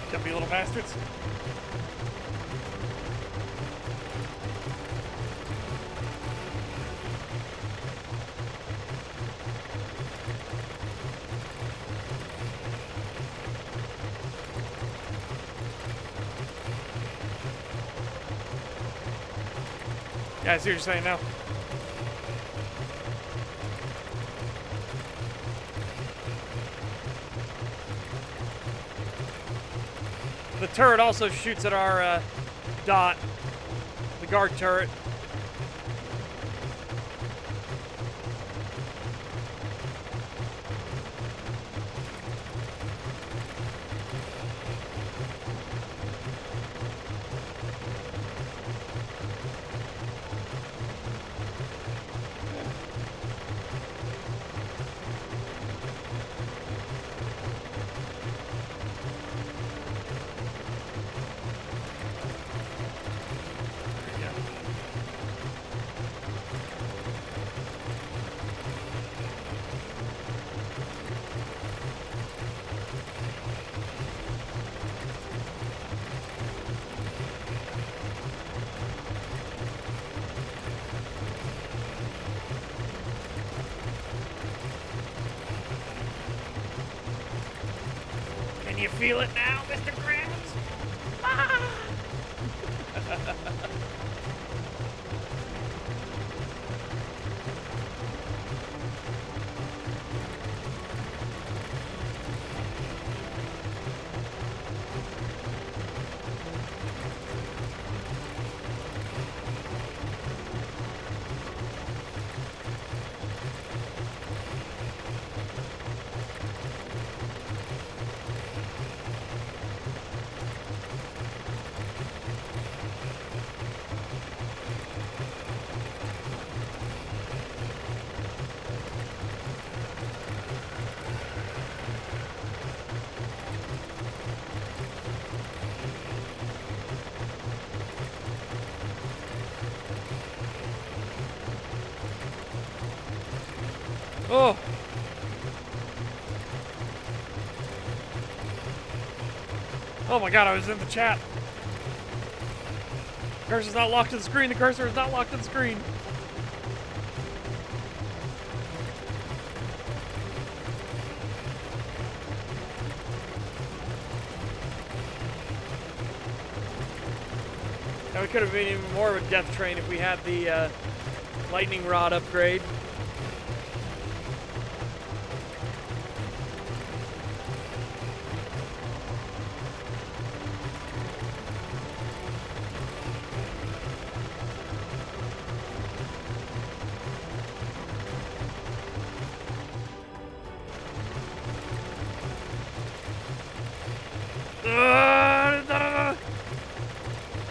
A: Jumpy little bastards. Yeah, I see what you're saying now. The turret also shoots at our dot, the guard turret. Can you feel it now, Mr. Krabs? Ah! Oh! Oh my god, I was in the chat. Cursor's not locked to the screen. The cursor is not locked to the screen. Now we could have been even more of a death train if we had the lightning rod upgrade.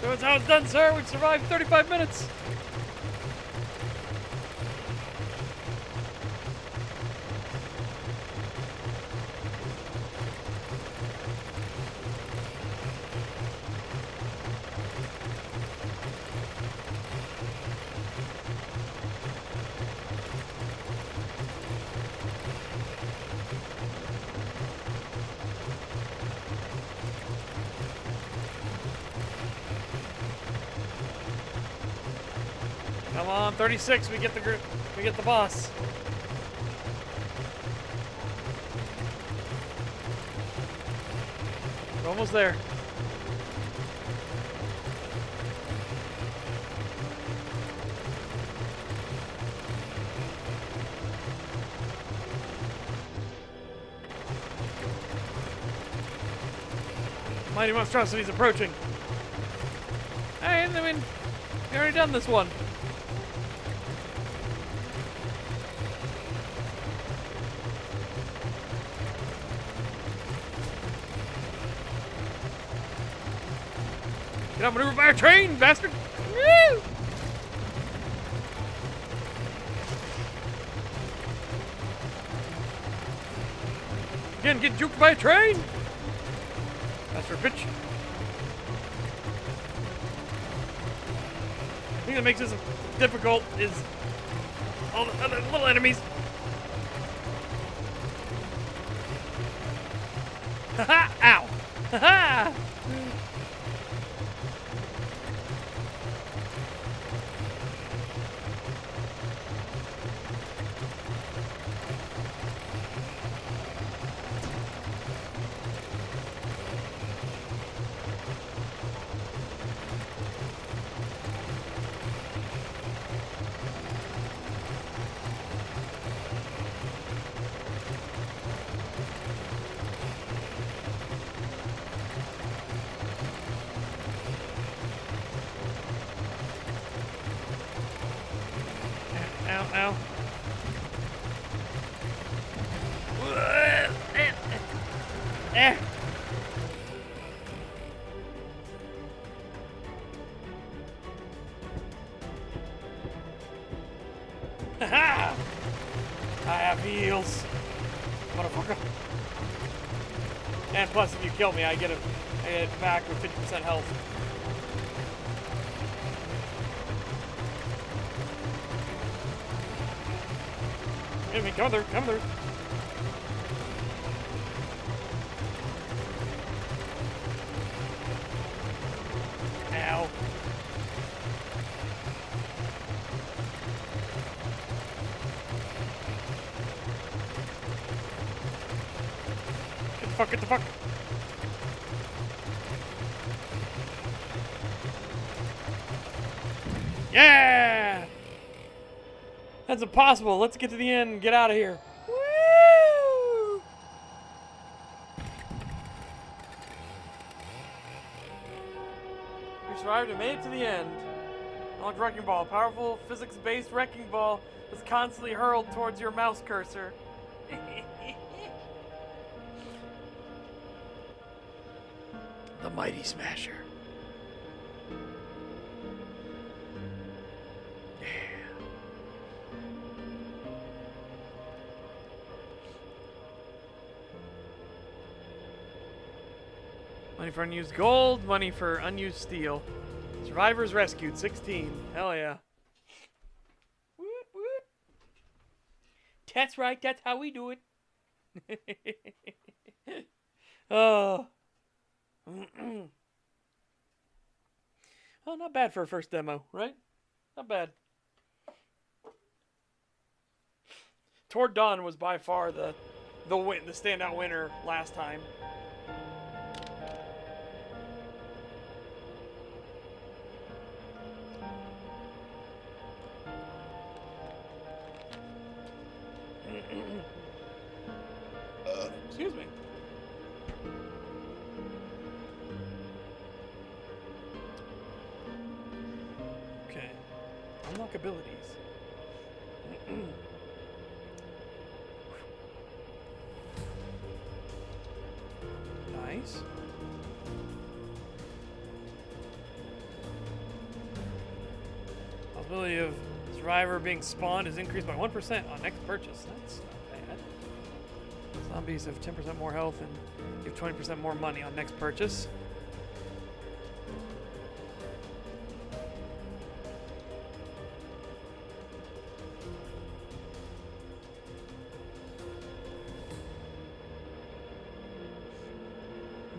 A: That's how it's done, sir. We've survived 35 minutes. Come on, 36. We get the boss. We're almost there. Mighty monstrosity's approaching. Hey, I mean, we already done this one. Get outmaneuvered by a train, bastard! Woo! Again, get juked by a train! Bastard bitch. The thing that makes this difficult is all the other little enemies. Haha! Ow! Haha! Ow, ow. Eh. Ha! I have heals, motherfucker. And plus, if you kill me, I get it back with 50% health. Enemy, come through, come through. Ow. Get the fuck. Yeah! That's impossible. Let's get to the end and get out of here. Woo! We survived and made it to the end. Unlocked Wrecking Ball. A powerful physics-based wrecking ball is constantly hurled towards your mouse cursor. The Mighty Smasher. Money for unused gold, money for unused steel. Survivors rescued, 16. Hell yeah. Woot woot. That's right. That's how we do it. Oh. Oh, not bad for a first demo, right? Not bad. Toward Dawn was by far the standout winner last time. Excuse me. Okay. Unlock abilities. Nice. Possibility of survivor being spawned is increased by 1% on next purchase. That's not bad. Zombies have 10% more health and give 20% more money on next purchase.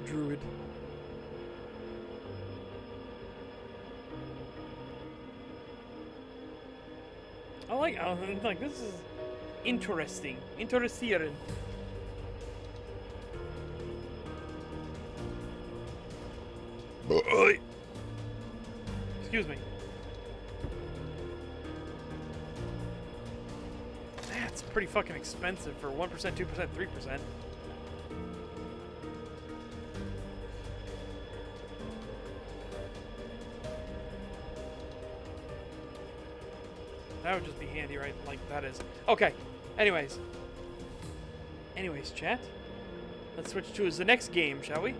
A: Druid. I like this is interesting. Interesting. Excuse me. That's pretty fucking expensive for 1%, 2%, 3%. That would just be handy, right? Like, that is. Okay. Anyways, chat. Let's switch to the next game, shall we?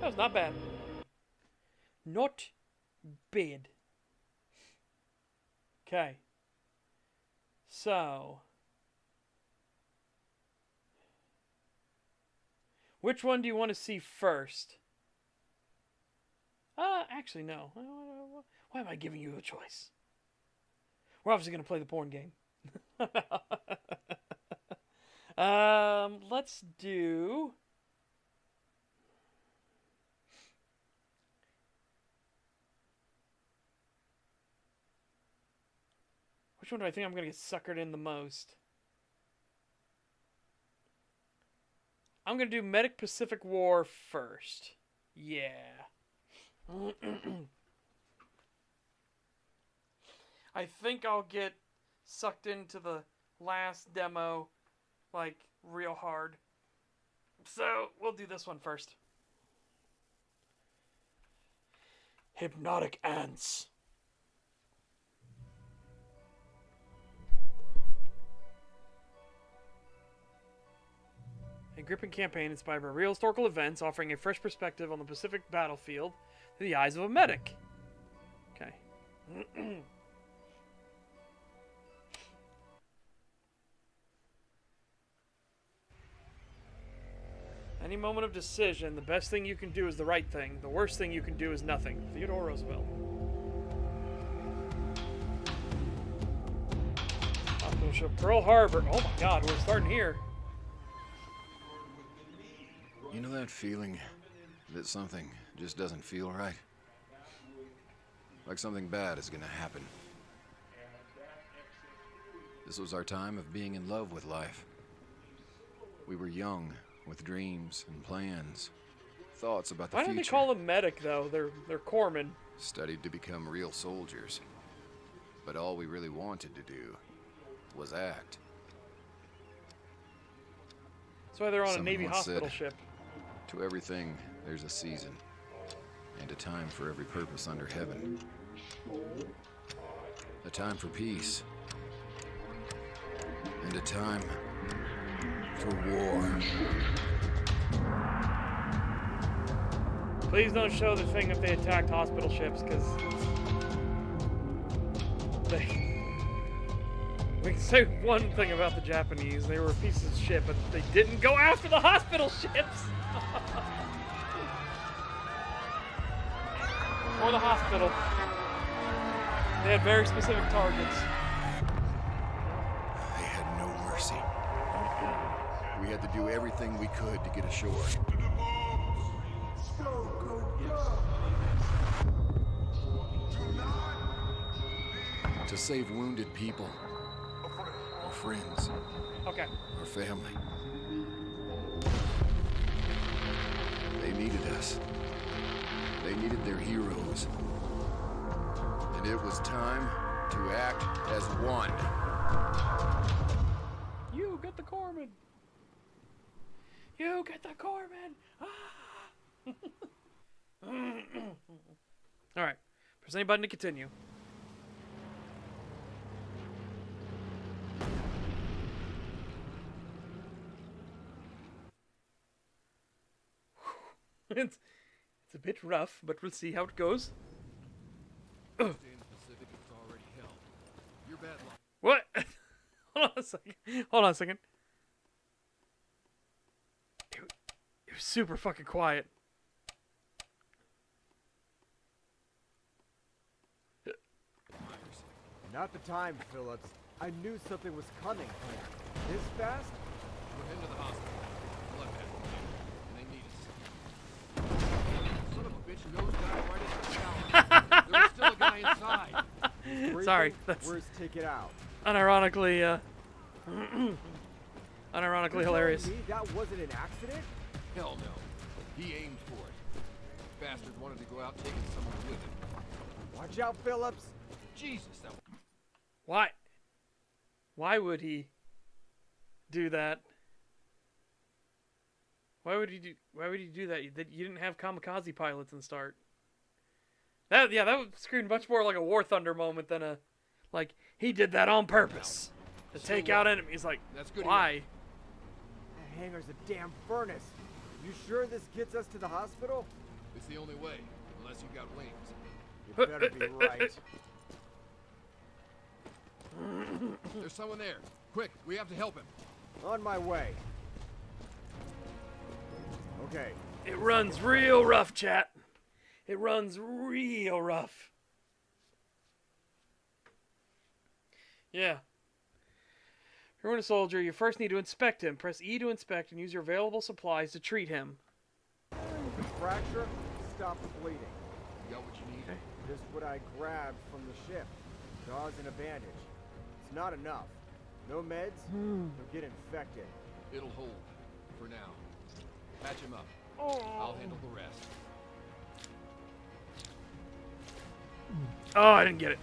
A: That was not bad. Not bad. Okay. So. Which one do you want to see first? Actually, no. Why am I giving you a choice? We're obviously going to play the porn game. Let's do... Which one do I think I'm going to get suckered in the most? I'm going to do Medic Pacific War first. Yeah. I think I'll get sucked into the last demo, like, real hard. So, we'll do this one first. Hypnotic Ants. A gripping campaign inspired by real historical events, offering a fresh perspective on the Pacific battlefield through the eyes of a medic. Okay. Any moment of decision, the best thing you can do is the right thing. The worst thing you can do is nothing. Theodore Roosevelt. Hospital ship Pearl Harbor. Oh my god, we're starting here.
C: You know that feeling that something just doesn't feel right? Like something bad is gonna happen. This was our time of being in love with life. We were young, with dreams and plans, thoughts about the future.
A: Why don't they call them medic, though? They're corpsmen.
C: Studied to become real soldiers. But all we really wanted to do was act.
A: That's why they're on a
C: Someone
A: Navy
C: once
A: hospital
C: said,
A: ship.
C: To everything, there's a season. And a time for every purpose under heaven. A time for peace. And a time for war.
A: Please don't show the thing if they attacked hospital ships, because we can say one thing about the Japanese: they were pieces of shit, but they didn't go after the hospital ships or the hospital. They had very specific targets.
C: had to do everything we could to get ashore. To save wounded people, our friends,
A: Okay.
C: our family. They needed us. They needed their heroes. And it was time to act as one.
A: You get the corpsman. You get the corpsman. Ah! All right. Press any button to continue. it's a bit rough, but we'll see how it goes.
C: Stay in the Pacific, it's already hell. You're bad luck.
A: What? Hold on a second. Hold on a second. It was super fucking quiet.
D: Not the time, Phillips. I knew something was coming. This fast?
C: We're heading to the hospital. Bloodbath. And they need us. Son of a bitch nose dive right into the shower. There was still a guy inside.
A: Sorry,
D: Breathing?
A: that's
D: Where's Take It Out?
A: unironically, unironically
D: You're
A: hilarious.
D: telling me that wasn't an accident?
C: Hell no. He aimed for it. Bastard wanted to go out taking someone with him.
D: Watch out, Phillips.
C: Jesus, that
A: Why? Why would he do that? Why would he do that? You didn't have kamikaze pilots in the start. That would scream much more like a War Thunder moment than a like he did that on purpose to take out enemies. Like,
C: That's good
A: why?
C: enough.
D: That hangar's a damn furnace. You sure this gets us to the hospital?
C: It's the only way, unless you got wings.
D: You better be right.
C: There's someone there. Quick, we have to help him.
D: On my way. Okay.
A: It runs real rough, chat. It runs real rough. Yeah. If you're a soldier, you first need to inspect him. Press E to inspect and use your available supplies to treat him.
D: The fracture, stop the bleeding.
C: You got what you need?
A: Okay.
D: Just what I grabbed from the ship. Gauze and a bandage. It's not enough. No meds, he'll get infected.
C: It'll hold. For now. Patch him up. I'll handle the rest.
A: Oh, I didn't get it.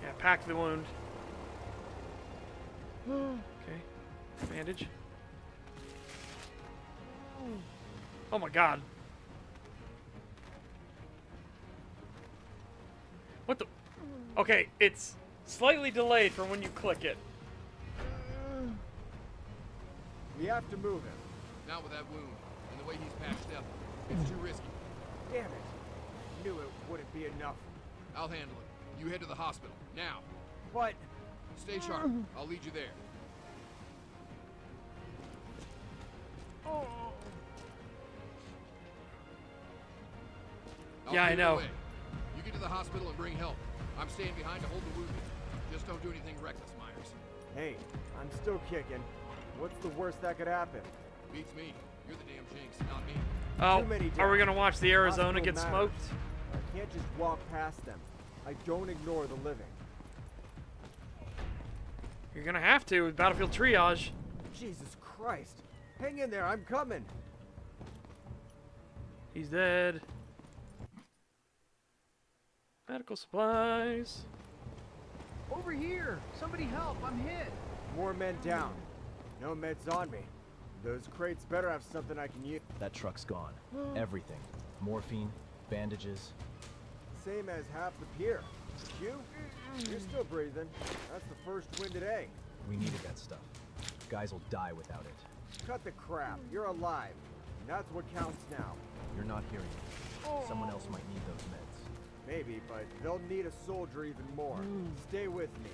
A: Yeah, pack the wound. Okay. Bandage. Oh my god. What the? Okay, it's slightly delayed from when you click it.
D: We have to move him.
C: Not with that wound, and the way he's patched up. It's too risky.
D: Damn it. I knew it wouldn't be enough.
C: I'll handle it. You head to the hospital. Now.
D: But
C: Stay sharp. I'll lead you there. I'll
A: Yeah, I
C: clear the
A: know.
C: way. You get to the hospital and bring help. I'm staying behind to hold the wounded. Just don't do anything reckless, Myers.
D: hey, I'm still kicking. What's the worst that could happen?
C: Beats me. You're the damn jinx, not me.
A: Oh,
D: Too many
A: are we
D: deaths.
A: gonna watch the Arizona
D: Hospital
A: get
D: matters.
A: smoked?
D: I can't just walk past them. I don't ignore the living.
A: You're gonna have to with Battlefield Triage.
D: Jesus Christ. Hang in there, I'm coming.
A: He's dead. Medical supplies.
B: Over here! Somebody help! I'm hit!
D: More men down. No meds on me. Those crates better have something I can use.
E: That truck's gone. Everything. Morphine, bandages.
D: Same as half the pier. Q? You're still breathing. That's the first win today.
E: We needed that stuff. Guys will die without it.
D: Cut the crap. You're alive. And that's what counts now.
E: You're not hearing me. Someone else might need those meds.
D: Maybe, but they'll need a soldier even more. Stay with me.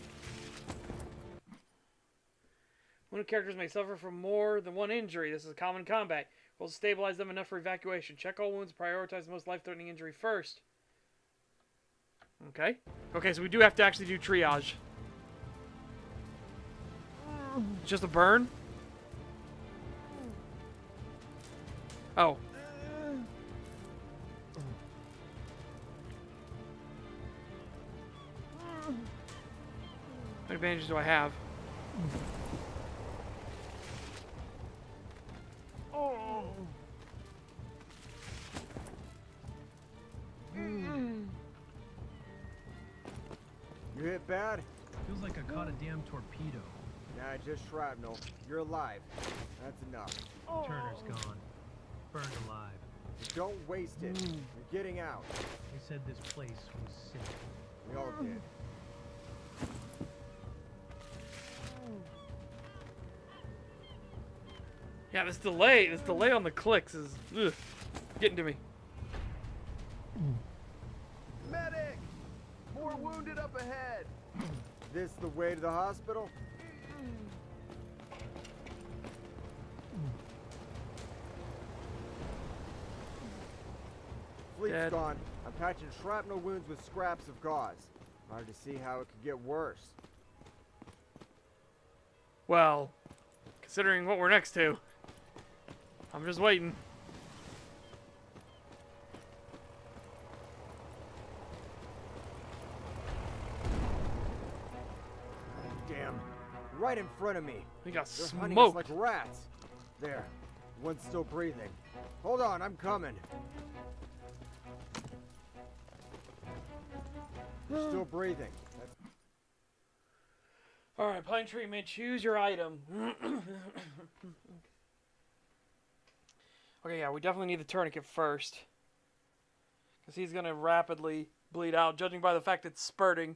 A: Wounded characters may suffer from more than one injury. This is common combat. We'll stabilize them enough for evacuation. Check all wounds. Prioritize the most life-threatening injury first. Okay. Okay, so we do have to actually do triage. Just a burn? Oh. What advantages do I have?
D: You hit bad?
B: Feels like I caught a damn torpedo.
D: Nah, just shrapnel. You're alive. That's enough.
B: Turner's gone. Burned alive.
D: Don't waste it. You're getting out.
B: They said this place was sick.
D: We all did.
A: Yeah, this delay on the clicks is getting to me.
D: Medic! More wounded up ahead. This the way to the hospital? Fleet's
A: Dead.
D: gone. I'm patching shrapnel wounds with scraps of gauze. Hard to see how it could get worse.
A: Well, considering what we're next to, I'm just waiting.
D: Damn. Right in front of me.
A: We got
D: They're hunting us
A: smoked.
D: like rats. There. One's still breathing. Hold on, I'm coming. They're still breathing. That's
A: All right, pine treatment. Choose your item. Okay, yeah, we definitely need the tourniquet first, because he's gonna rapidly bleed out, judging by the fact it's spurting.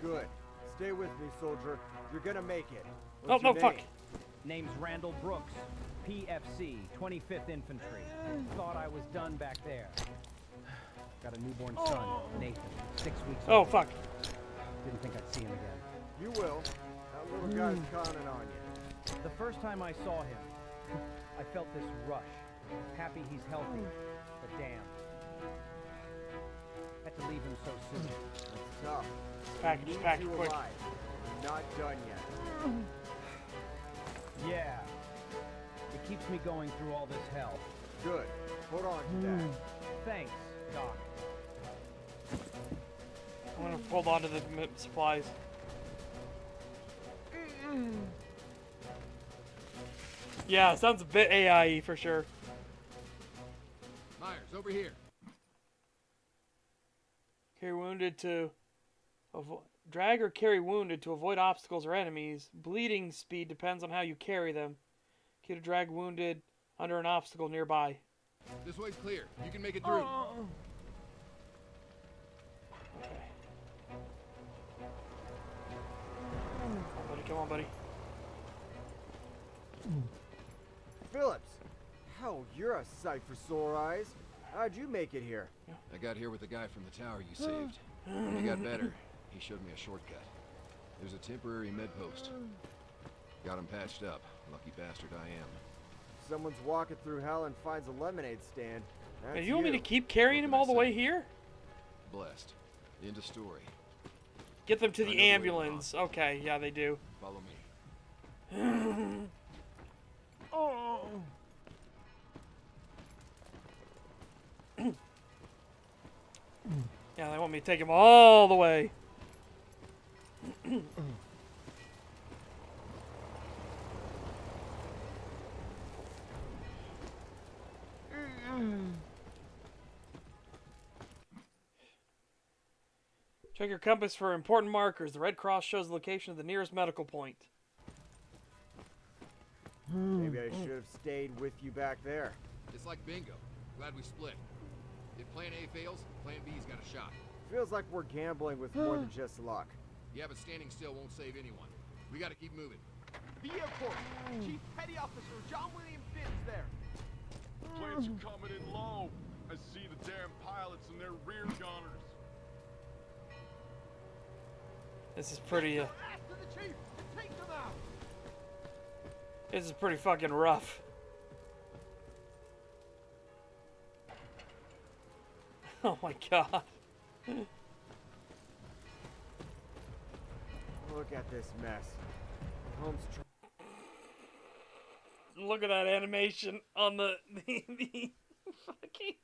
D: good. Stay with me, soldier. You're gonna make it.
A: Oh,
D: What's
A: no,
D: your
A: fuck.
D: name?
F: Name's Randall Brooks, PFC, 25th Infantry. Thought I was done back there. Got a newborn son, Nathan, 6 weeks
A: Oh,
F: old.
A: fuck.
F: Didn't think I'd see him again.
D: You will. That little guy's counting on you.
F: The first time I saw him, I felt this rush. Happy he's healthy, but damn. Had to leave him so soon.
D: That's tough.
A: Package,
D: Need
A: package,
D: you
A: quick.
D: alive. Not done yet.
F: Yeah. It keeps me going through all this hell.
D: Good. Hold on to that.
F: Thanks, Doc.
A: I'm gonna hold on to the supplies. Yeah, sounds a bit AIE for sure.
C: Myers, over here.
A: Carry wounded to drag or carry wounded to avoid obstacles or enemies. Bleeding speed depends on how you carry them. Key to drag wounded under an obstacle nearby.
C: This way's clear. You can make it through.
A: Okay. Come on, buddy.
D: Phillips! Hell, you're a sight for sore eyes. How'd you make it here?
C: I got here with the guy from the tower you saved. When he got better, he showed me a shortcut. There's a temporary med post. Got him patched up. Lucky bastard I am.
D: Someone's walking through hell and finds a lemonade stand. That's
A: Hey, you want me to keep carrying him all the way here?
C: Blessed. End of story.
A: Get them to
C: I know
A: the
C: the way
A: ambulance. Okay, yeah, they do.
C: Follow me.
A: Yeah, they want me to take him all the way. Check your compass for important markers. The red cross shows the location of the nearest medical point.
D: Maybe I should have stayed with you back there.
C: It's like bingo. Glad we split. If plan A fails, plan B's got a shot.
D: Feels like we're gambling with more than just luck.
C: Yeah, but standing still won't save anyone. We gotta keep moving.
G: The airport. Chief Petty Officer John William Finn's there.
H: Planes are coming in low. I see the damn pilots and their rear gunners.
A: This is pretty.
G: After the chief and take them out.
A: This is pretty fucking rough. Oh my god.
D: Look at this mess. Holmes
A: Look at that animation on the fucking.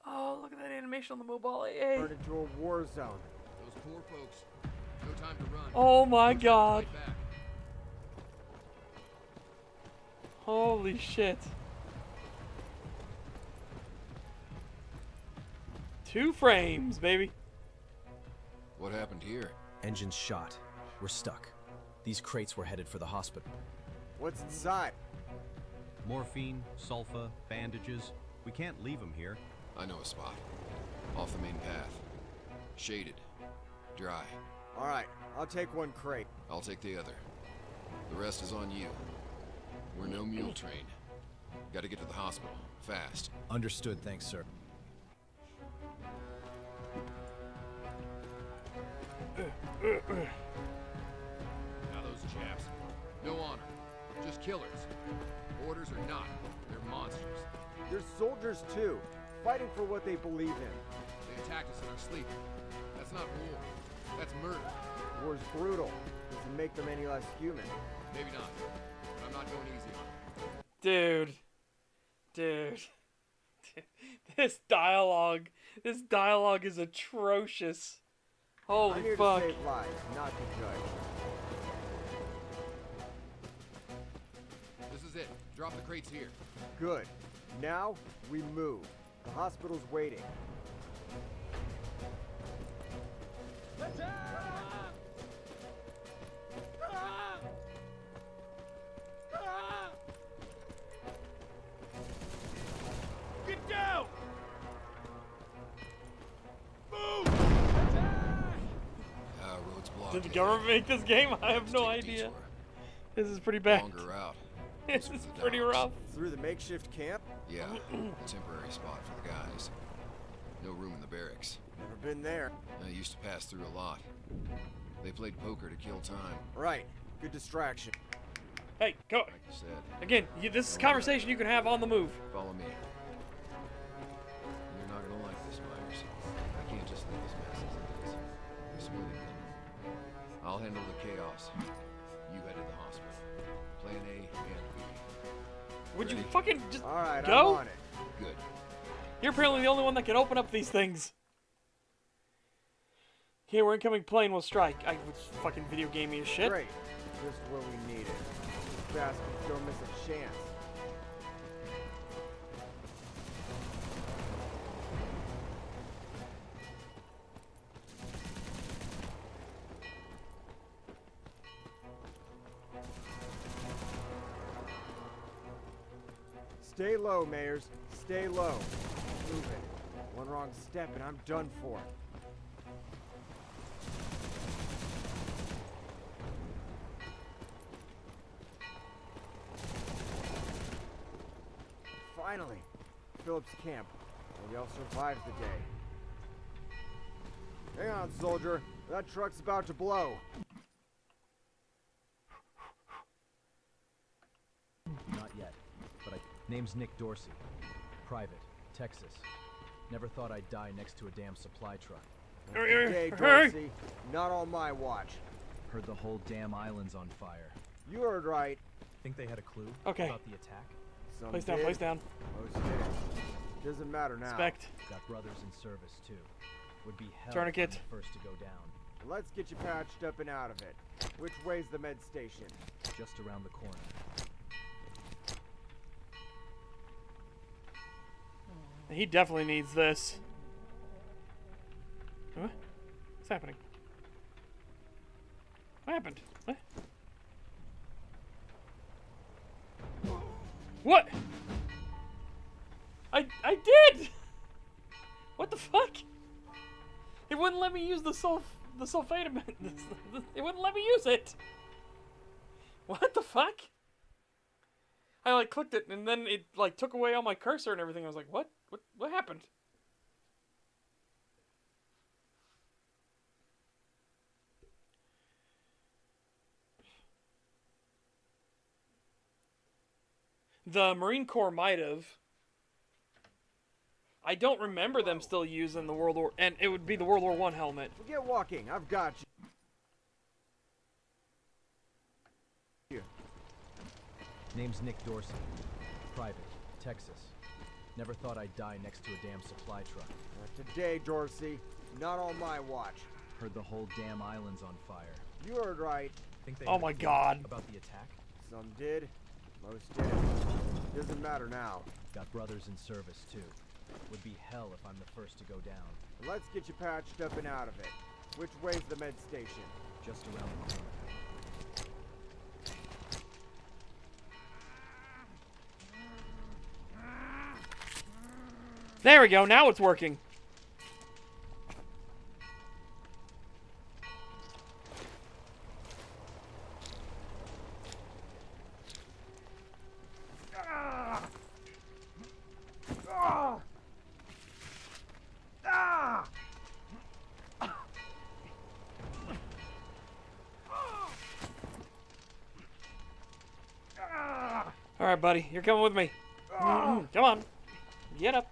A: Oh, look at that animation on the mobile AA.
D: turned into a war zone.
C: Those poor folks. No time to run.
A: Oh my
C: No time to
A: god.
C: fight back.
A: Holy shit. 2 frames, baby.
C: What happened here?
E: Engine's shot. We're stuck. These crates were headed for the hospital.
D: What's inside?
I: Morphine, sulfa, bandages. We can't leave them here.
C: I know a spot. Off the main path. Shaded. Dry.
D: All right, I'll take one crate.
C: I'll take the other. The rest is on you. We're no mule train. Gotta get to the hospital. Fast.
E: Understood, thanks, sir.
C: Now those chaps. No honor. Just killers. Orders or not, they're monsters.
D: They're soldiers too, fighting for what they believe in.
C: They attacked us in our sleep. That's not war. That's murder.
D: War's brutal. Doesn't make them any less human.
C: Maybe not. But I'm not going easy on them.
A: Dude. Dude. This dialogue is atrocious. Holy
D: I'm here
A: fuck.
D: to save lives, not to judge.
C: This is it. Drop the crates here.
D: Good. Now, we move. The hospital's waiting.
H: Get down!
C: Road's blocked.
A: Did the government make this game? I have no
C: Let's take a
A: idea.
C: detour.
A: This is pretty bad.
C: Longer route.
A: This
C: Closer
A: is
C: to the
A: pretty
C: docks.
A: rough.
D: Through the makeshift camp?
C: Yeah, a temporary spot for the guys. No room in the barracks.
D: Never been there.
C: I used to pass through a lot. They played poker to kill time,
D: Right. Good distraction.
A: Hey, go.
C: like you said.
A: Again, this is a conversation you can have on the move.
C: Follow me. You're not gonna like this, Myers. I can't just leave this mess as it is. I swear to you. I'll handle the chaos. You head to the hospital. Plan A and B.
A: Would you
C: Ready?
A: fucking just
D: All right,
A: go?
D: I'm on it.
C: Good.
A: You're apparently the only one that can open up these things. Okay, we're incoming plane will strike. I was fucking video gaming as shit.
D: Great. Just where we need it. Bastards don't miss a chance. Stay low, Mayers. Stay low. Move it. One wrong step and I'm done for. Finally, Phillips camp. Maybe I'll survive the day. Hang on, soldier. That truck's about to blow.
E: Not yet, but name's Nick Dorsey. Private, Texas. Never thought I'd die next to a damn supply truck.
D: Hey, Dorsey. Not on my watch.
E: Heard the whole damn island's on fire.
D: You heard right.
E: Think they had a clue
A: Okay.
E: about the attack?
D: Some
A: Place down,
D: did,
A: place down.
D: most didn't. Doesn't matter now.
A: Respect.
E: Got brothers in service too. Would be hell
A: Tourniquet.
E: if I'm the first to go down.
D: Let's get you patched up and out of it. Which way's the med station?
E: Just around the corner.
A: He definitely needs this. Huh? What's happening? What happened? What? What? I did! What the fuck? It wouldn't let me use the sulfatamine. It wouldn't let me use it. What the fuck? I like clicked it and then it like took away all my cursor and everything. I was like, what? What happened? The Marine Corps might have. I don't remember them still using the World War... And it would be the World War I helmet.
D: Forget walking. I've got you.
E: Name's Nick Dorsey. Private, Texas. Never thought I'd die next to a damn supply truck.
D: Not today, Dorsey. Not on my watch.
E: Heard the whole damn island's on fire.
D: You heard right.
E: Think they
A: Oh
E: had a
A: my
E: clue
A: God.
E: about the attack?
D: Some did. Most didn't. Doesn't matter now.
E: Got brothers in service too. Would be hell if I'm the first to go down.
D: Let's get you patched up and out of it. Which way's the med station?
E: Just around the corner.
A: There we go, now it's working. All right, buddy, you're coming with me. Come on, get up.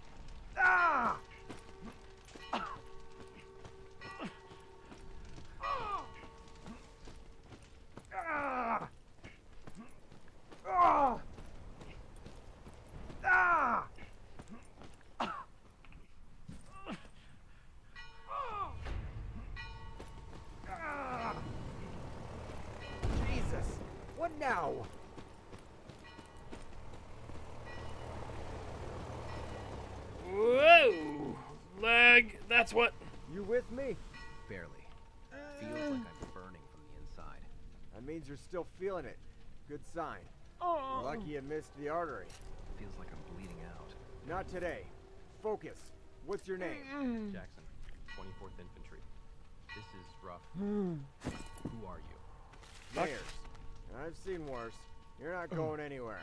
D: Jesus! What now?
A: Whoa! Leg, that's what.
D: You with me?
F: Barely. Feels like I'm burning from the inside.
D: That means you're still feeling it. Good sign. You're lucky you missed the artery.
F: Feels like I'm bleeding out.
D: Not today. Focus. What's your name?
F: Jackson, 24th Infantry. This is rough. Who are you?
D: Myers. I've seen worse. You're not going anywhere.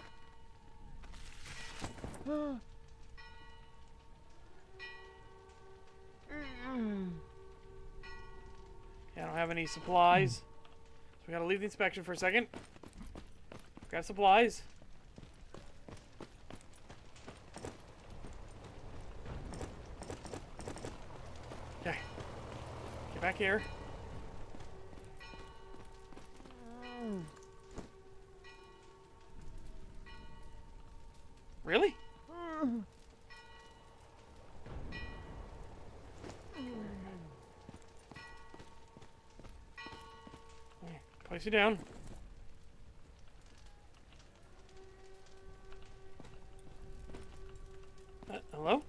A: I don't have any supplies. So we gotta leave the inspection for a second. Grab supplies. Okay. Get back here. Really? Place you down. Hello?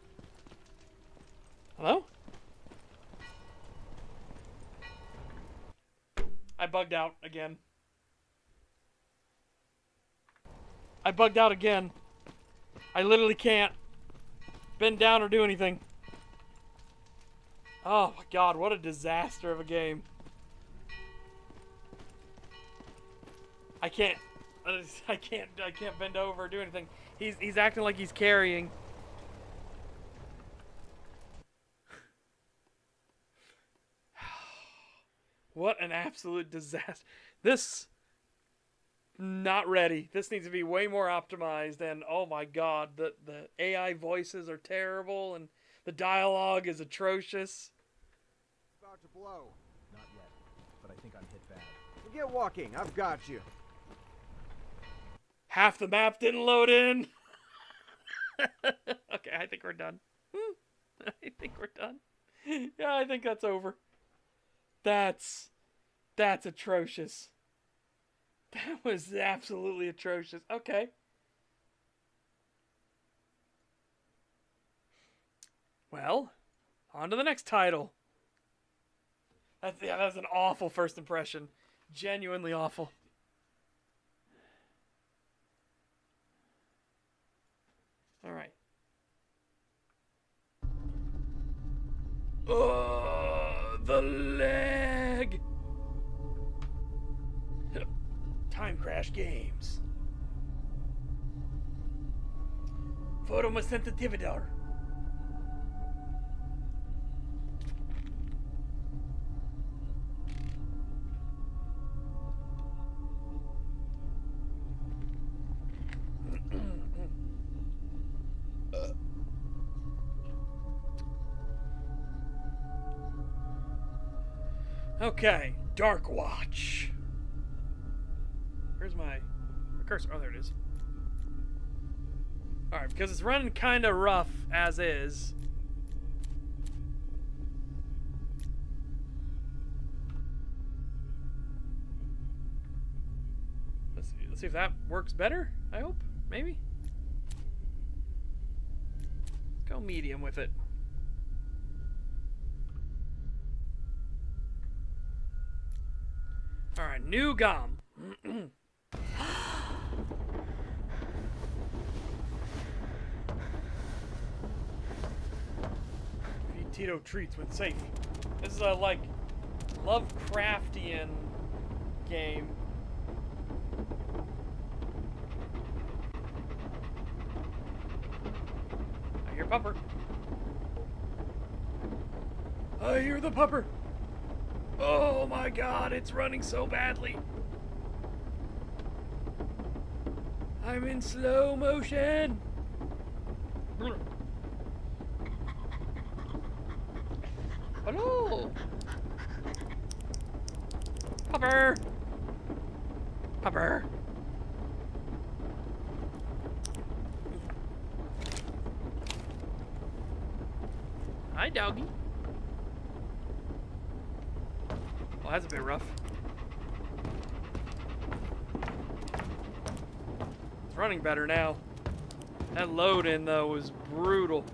A: Hello? I bugged out again. I bugged out again. I literally can't bend down or do anything. Oh my god, what a disaster of a game. I can't bend over or do anything. He's acting like he's carrying. What an absolute disaster. This, not ready. This needs to be way more optimized, and oh my god, the AI voices are terrible, and the dialogue is atrocious.
D: About to blow.
E: Not yet, but I think I'm hit bad.
D: Forget walking. I've got you.
A: Half the map didn't load in. Okay, I think we're done. I think we're done. Yeah, I think that's over. That's atrocious. That was absolutely atrocious. Okay. Well, on to the next title. That's an awful first impression. Genuinely awful. All right. Oh, the leg. Time Crash Games. Photosensitivity. Okay, Dark Watch. Where's my cursor? Oh, there it is. Alright, because it's running kind of rough as is. Let's see if that works better, I hope. Maybe? Let's go medium with it. Alright, new GOM. Feed Tito treats when safe. This is a, like, Lovecraftian game. I hear Pupper. I hear the Pupper. Oh my god, it's running so badly. I'm in slow motion. Hello. Pupper. Pupper. Hi, doggy. Well, that's a bit rough. It's running better now. That load in, though, was brutal.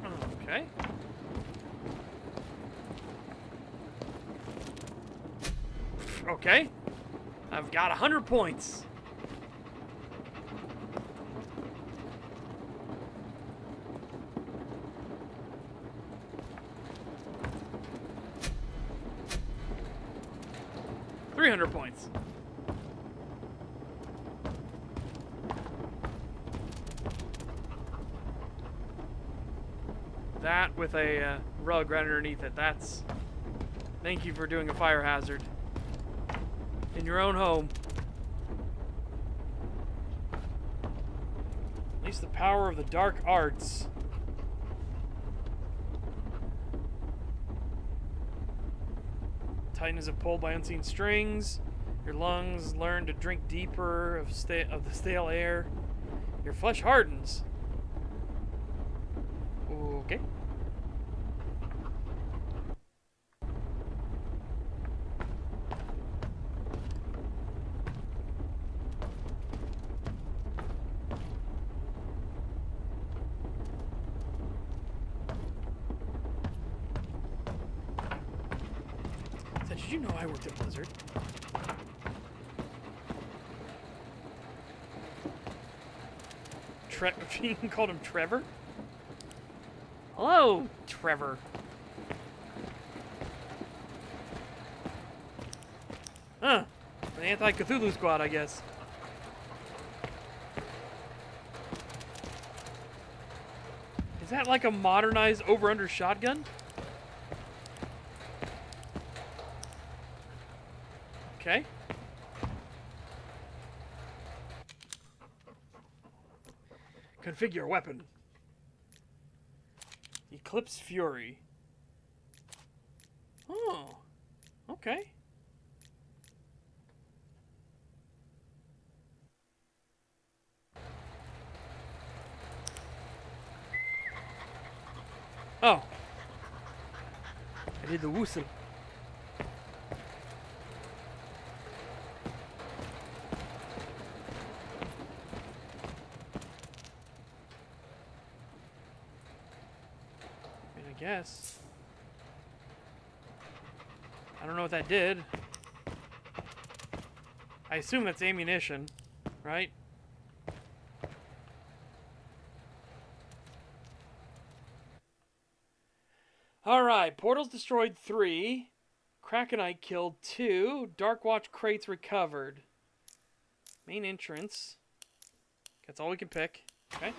A: Huh? Okay. Okay. I've got 100 points. $300 points. That with a rug right underneath it. That's... Thank you for doing a fire hazard. In your own home. At least the power of the dark arts. Tighten as if pulled by unseen strings. Your lungs learn to drink deeper of the stale air. Your flesh hardens. Okay. Did you know I worked at Blizzard? You called him Trevor? Hello, Trevor. Huh. The anti-Cthulhu squad, I guess. Is that like a modernized over-under shotgun? Okay. Configure weapon. Eclipse Fury. Oh. Okay. Oh. I did the whistle. Guess. I don't know what that did. I assume that's ammunition, right? Alright, portals destroyed 3. Krakenite killed 2. Darkwatch crates recovered. Main entrance. That's all we can pick. Okay.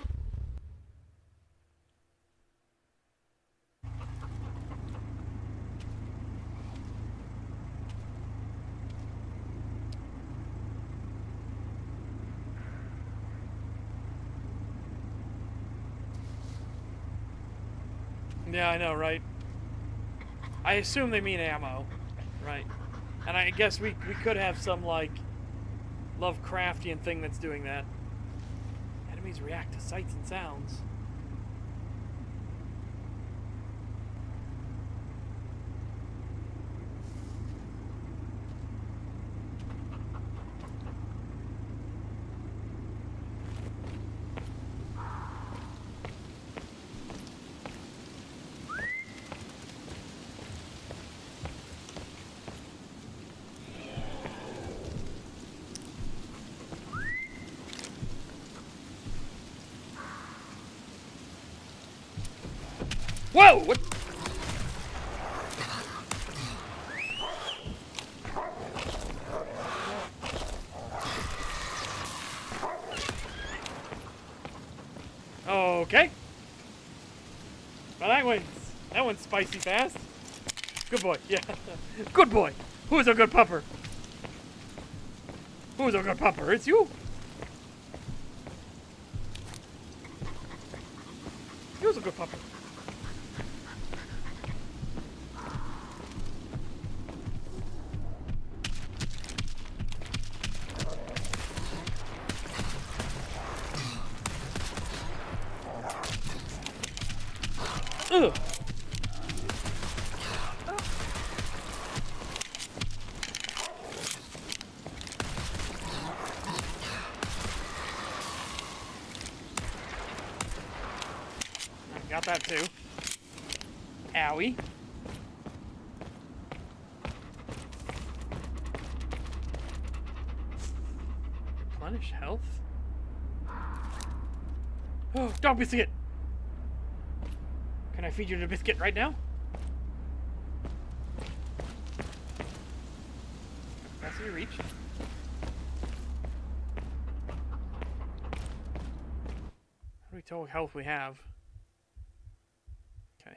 A: Yeah, I know, right? I assume they mean ammo, right? And I guess we could have some, like, Lovecraftian thing that's doing that. Enemies react to sights and sounds. Whoa! What? Okay. Well, that went spicy fast. Good boy. Yeah. Good boy. Who's a good pupper? Who's a good pupper? It's you. Who's a good pupper? Ugh. Got that too. Owie. Replenish health? Oh, dog biscuit! Can I feed you the biscuit right now? Capacity reach. How do we tell what health we have? Okay.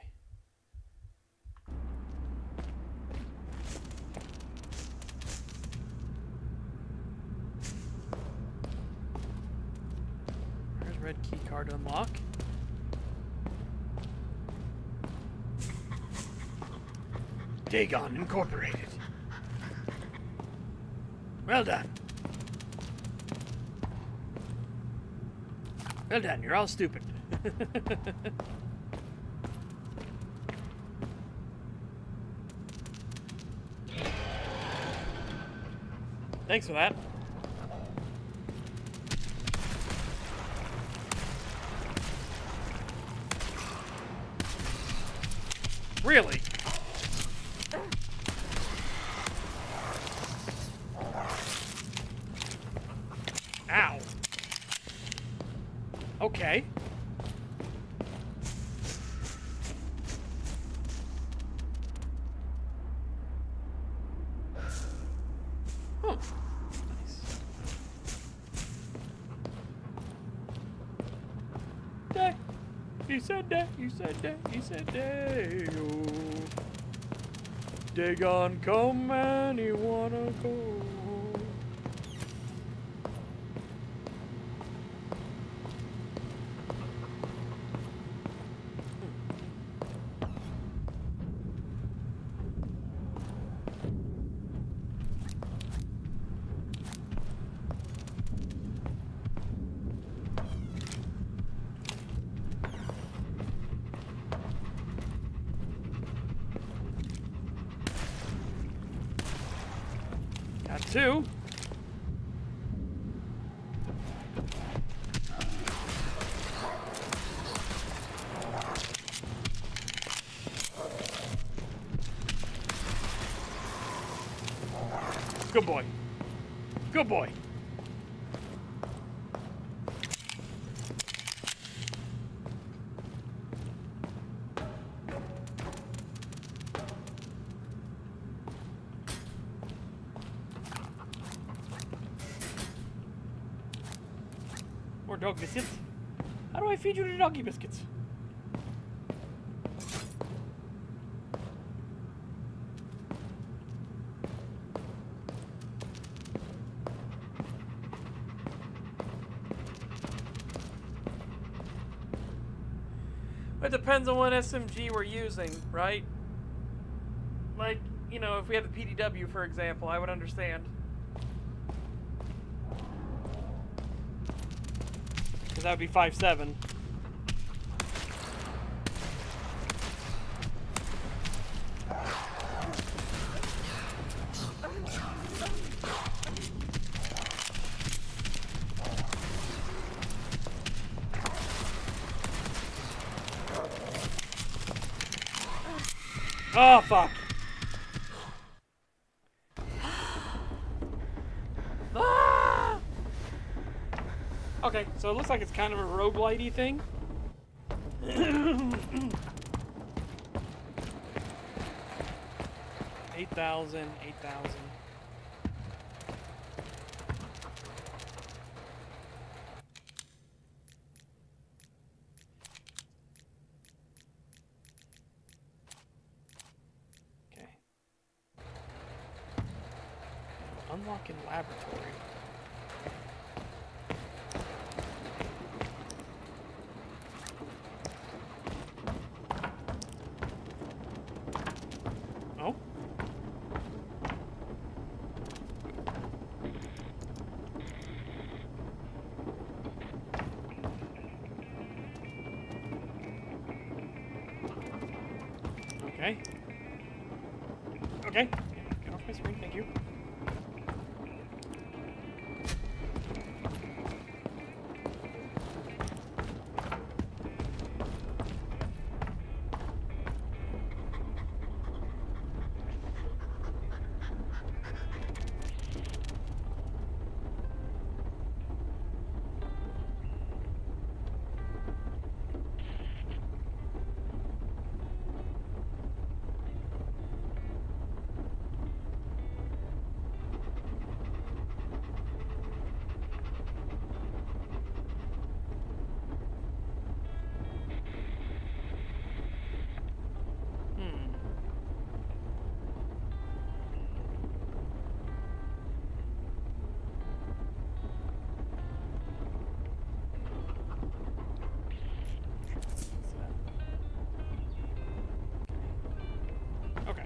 A: There's red key card to unlock. Dagon Incorporated. Well done. Well done, you're all stupid. Thanks for that. Really? Ow. Okay. Huh. Nice. Day. You said day. You said day. You said day. Oh. Dagon come and you wanna go. Got two. Good boy. Good boy. More dog biscuits. How do I feed you the doggy biscuits? it depends on what SMG we're using, right? Like, you know, if we had the PDW, for example, I would understand. Because that would be 5.7. Oh, fuck. Ah! Okay, so it looks like it's kind of a roguelite-y thing. 8,000, 8,000. Okay. Unlocking laboratory. Oh. Okay. Okay. Get off my screen, thank you. Okay.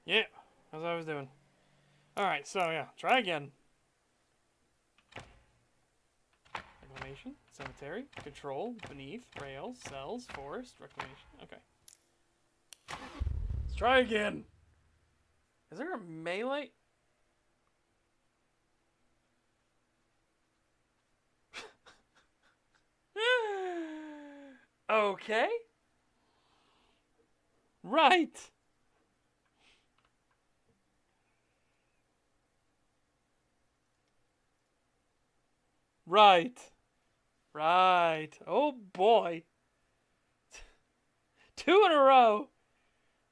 A: Yeah, as I was doing. Alright, so yeah, try again. Reclamation, cemetery, control, beneath, rails, cells, forest, reclamation. Okay. Let's try again. Is there a melee? Okay. Right. Right. Right. Oh boy. 2 in a row.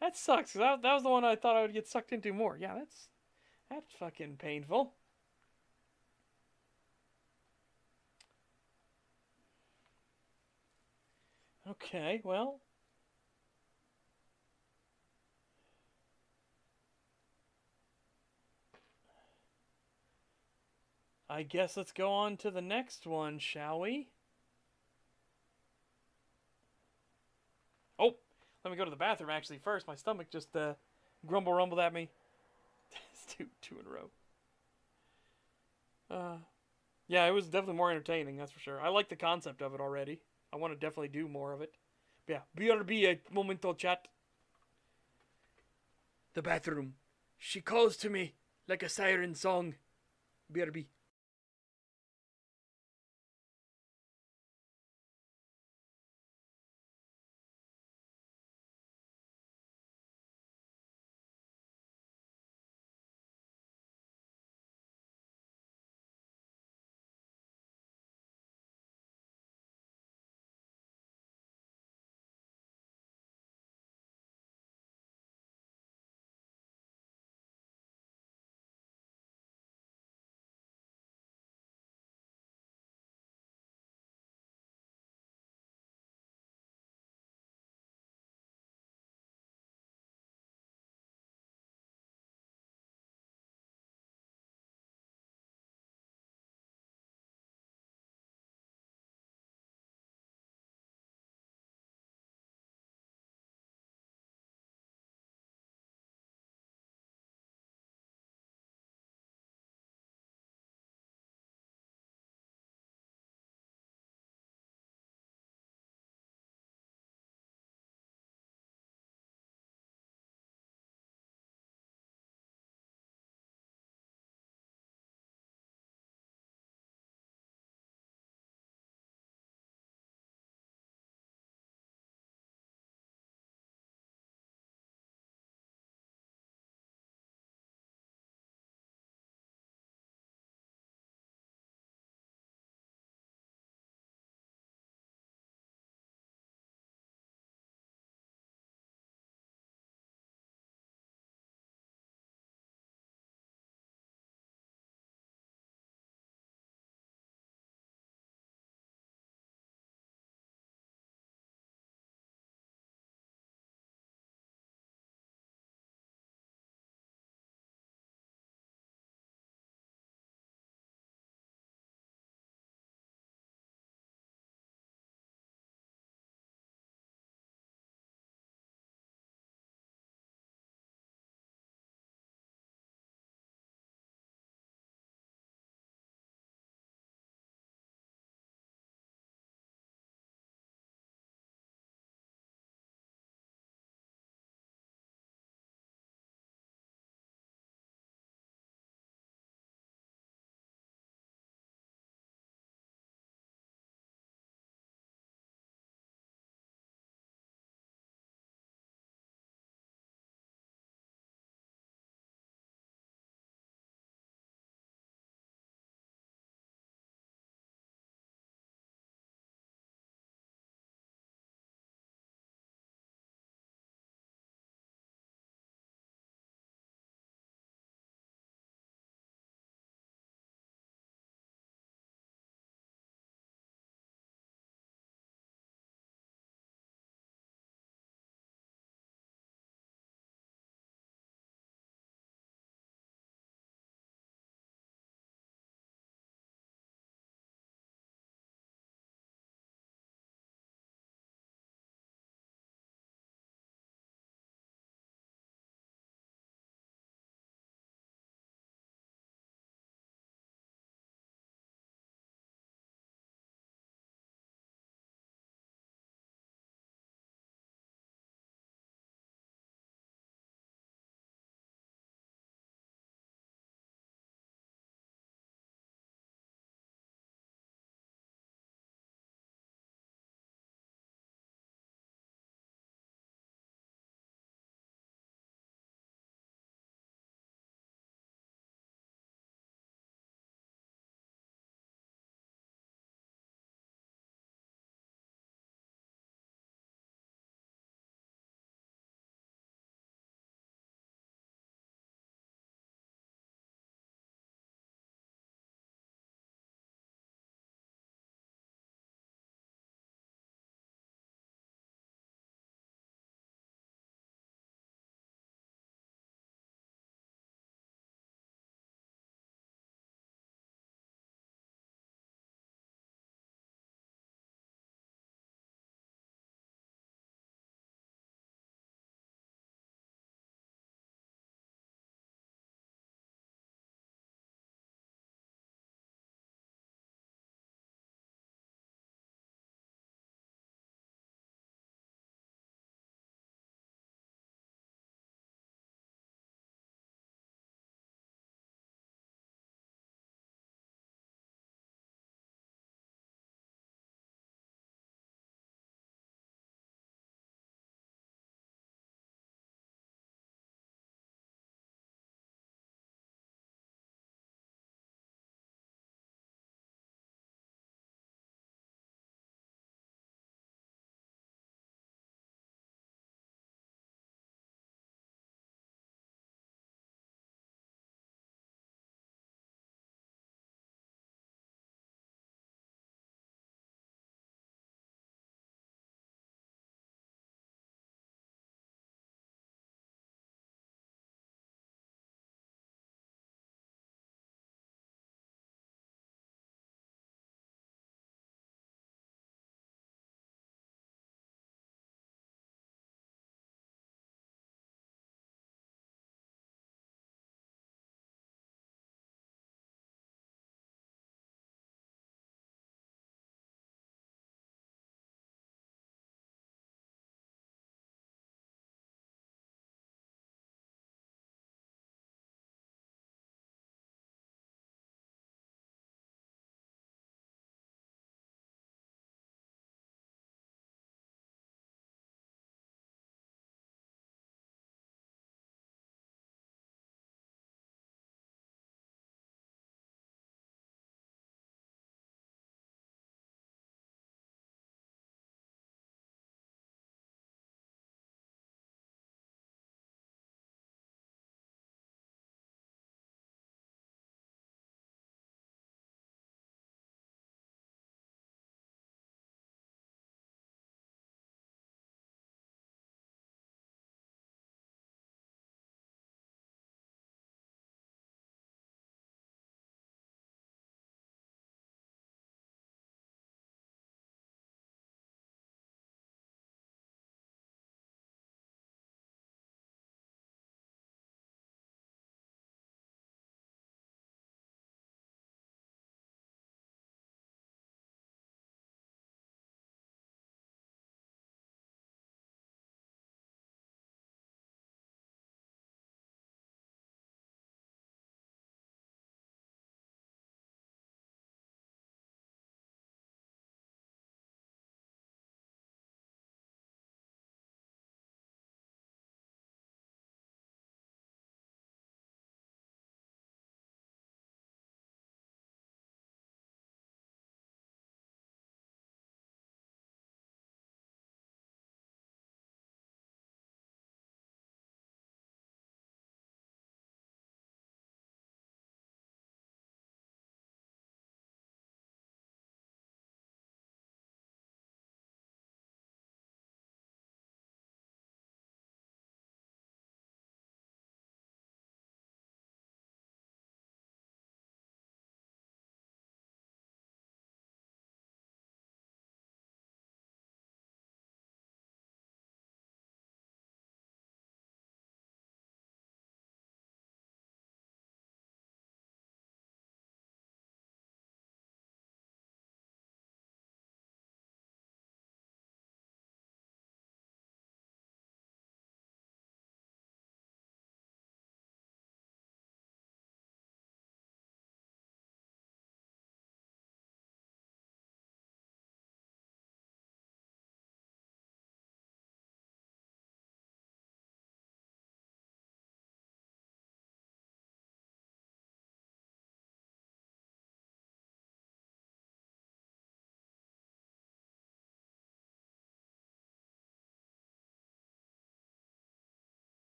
A: That sucks. 'Cause that was the one I thought I would get sucked into more. Yeah, that's fucking painful. Okay, well. I guess let's go on to the next one, shall we? Oh, let me go to the bathroom actually first. My stomach just rumbled at me. It's two in a row. Yeah, it was definitely more entertaining, that's for sure. I like the concept of it already. I want to definitely do more of it. But yeah, BRB, a momento chat. The bathroom. She calls to me like a siren song. BRB.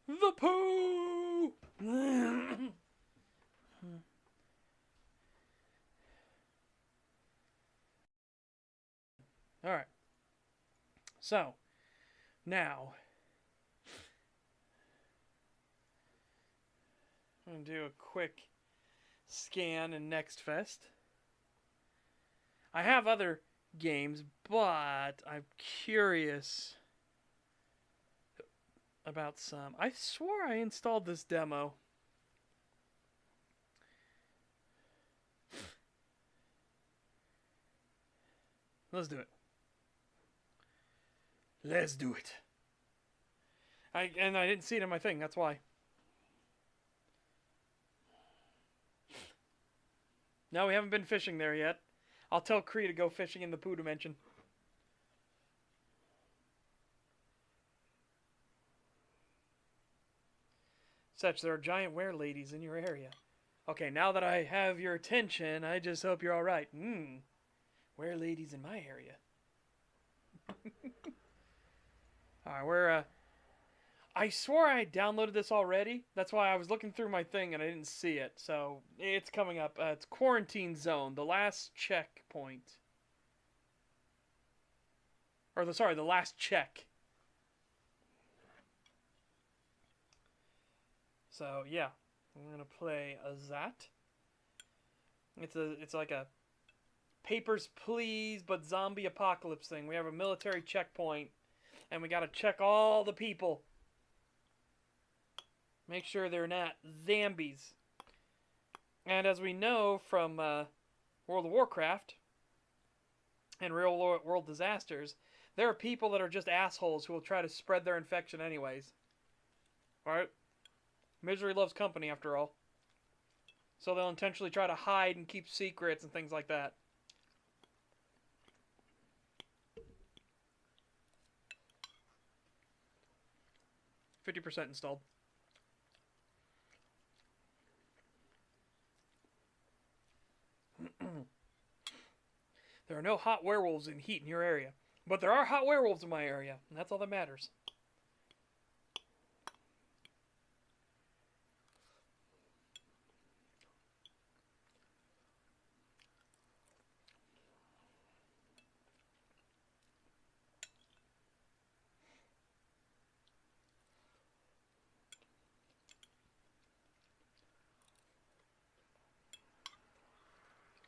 A: The poo! Alright. So, now, I'm going to do a quick scan in Nextfest. I have other games, but I'm curious about some. I swore I installed this demo. Let's do it. Let's do it. I didn't see it in my thing, that's why. No, we haven't been fishing there yet. I'll tell Cree to go fishing in the poo dimension. Such, there are giant were ladies in your area. Okay, now that I have your attention, I just hope you're alright. Were ladies in my area. Alright, I swore I downloaded this already. That's why I was looking through my thing and I didn't see it. So, it's coming up. It's Quarantine Zone, the last checkpoint. Or, the last check. So, yeah. I'm gonna play that. It's like a Papers, Please, but zombie apocalypse thing. We have a military checkpoint, and we gotta check all the people. Make sure they're not zombies. And as we know from World of Warcraft and real world disasters, there are people that are just assholes who will try to spread their infection anyways. Alright? Misery loves company, after all. So they'll intentionally try to hide and keep secrets and things like that. %50 installed. There are no hot werewolves in heat in your area. But there are hot werewolves in my area, and that's all that matters.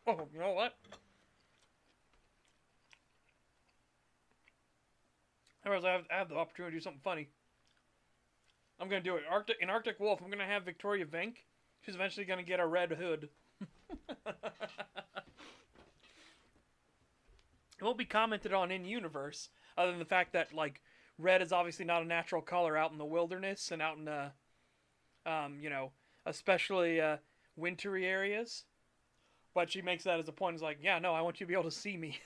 A: Oh, you know what? Otherwise, I have the opportunity to do something funny. I'm going to do it. In Arctic Wolf, I'm going to have Victoria Venk. She's eventually going to get a red hood. It won't be commented on in universe, other than the fact that, like, red is obviously not a natural color out in the wilderness and out in, you know, especially wintry areas. But she makes that as a point. It's like, yeah, no, I want you to be able to see me,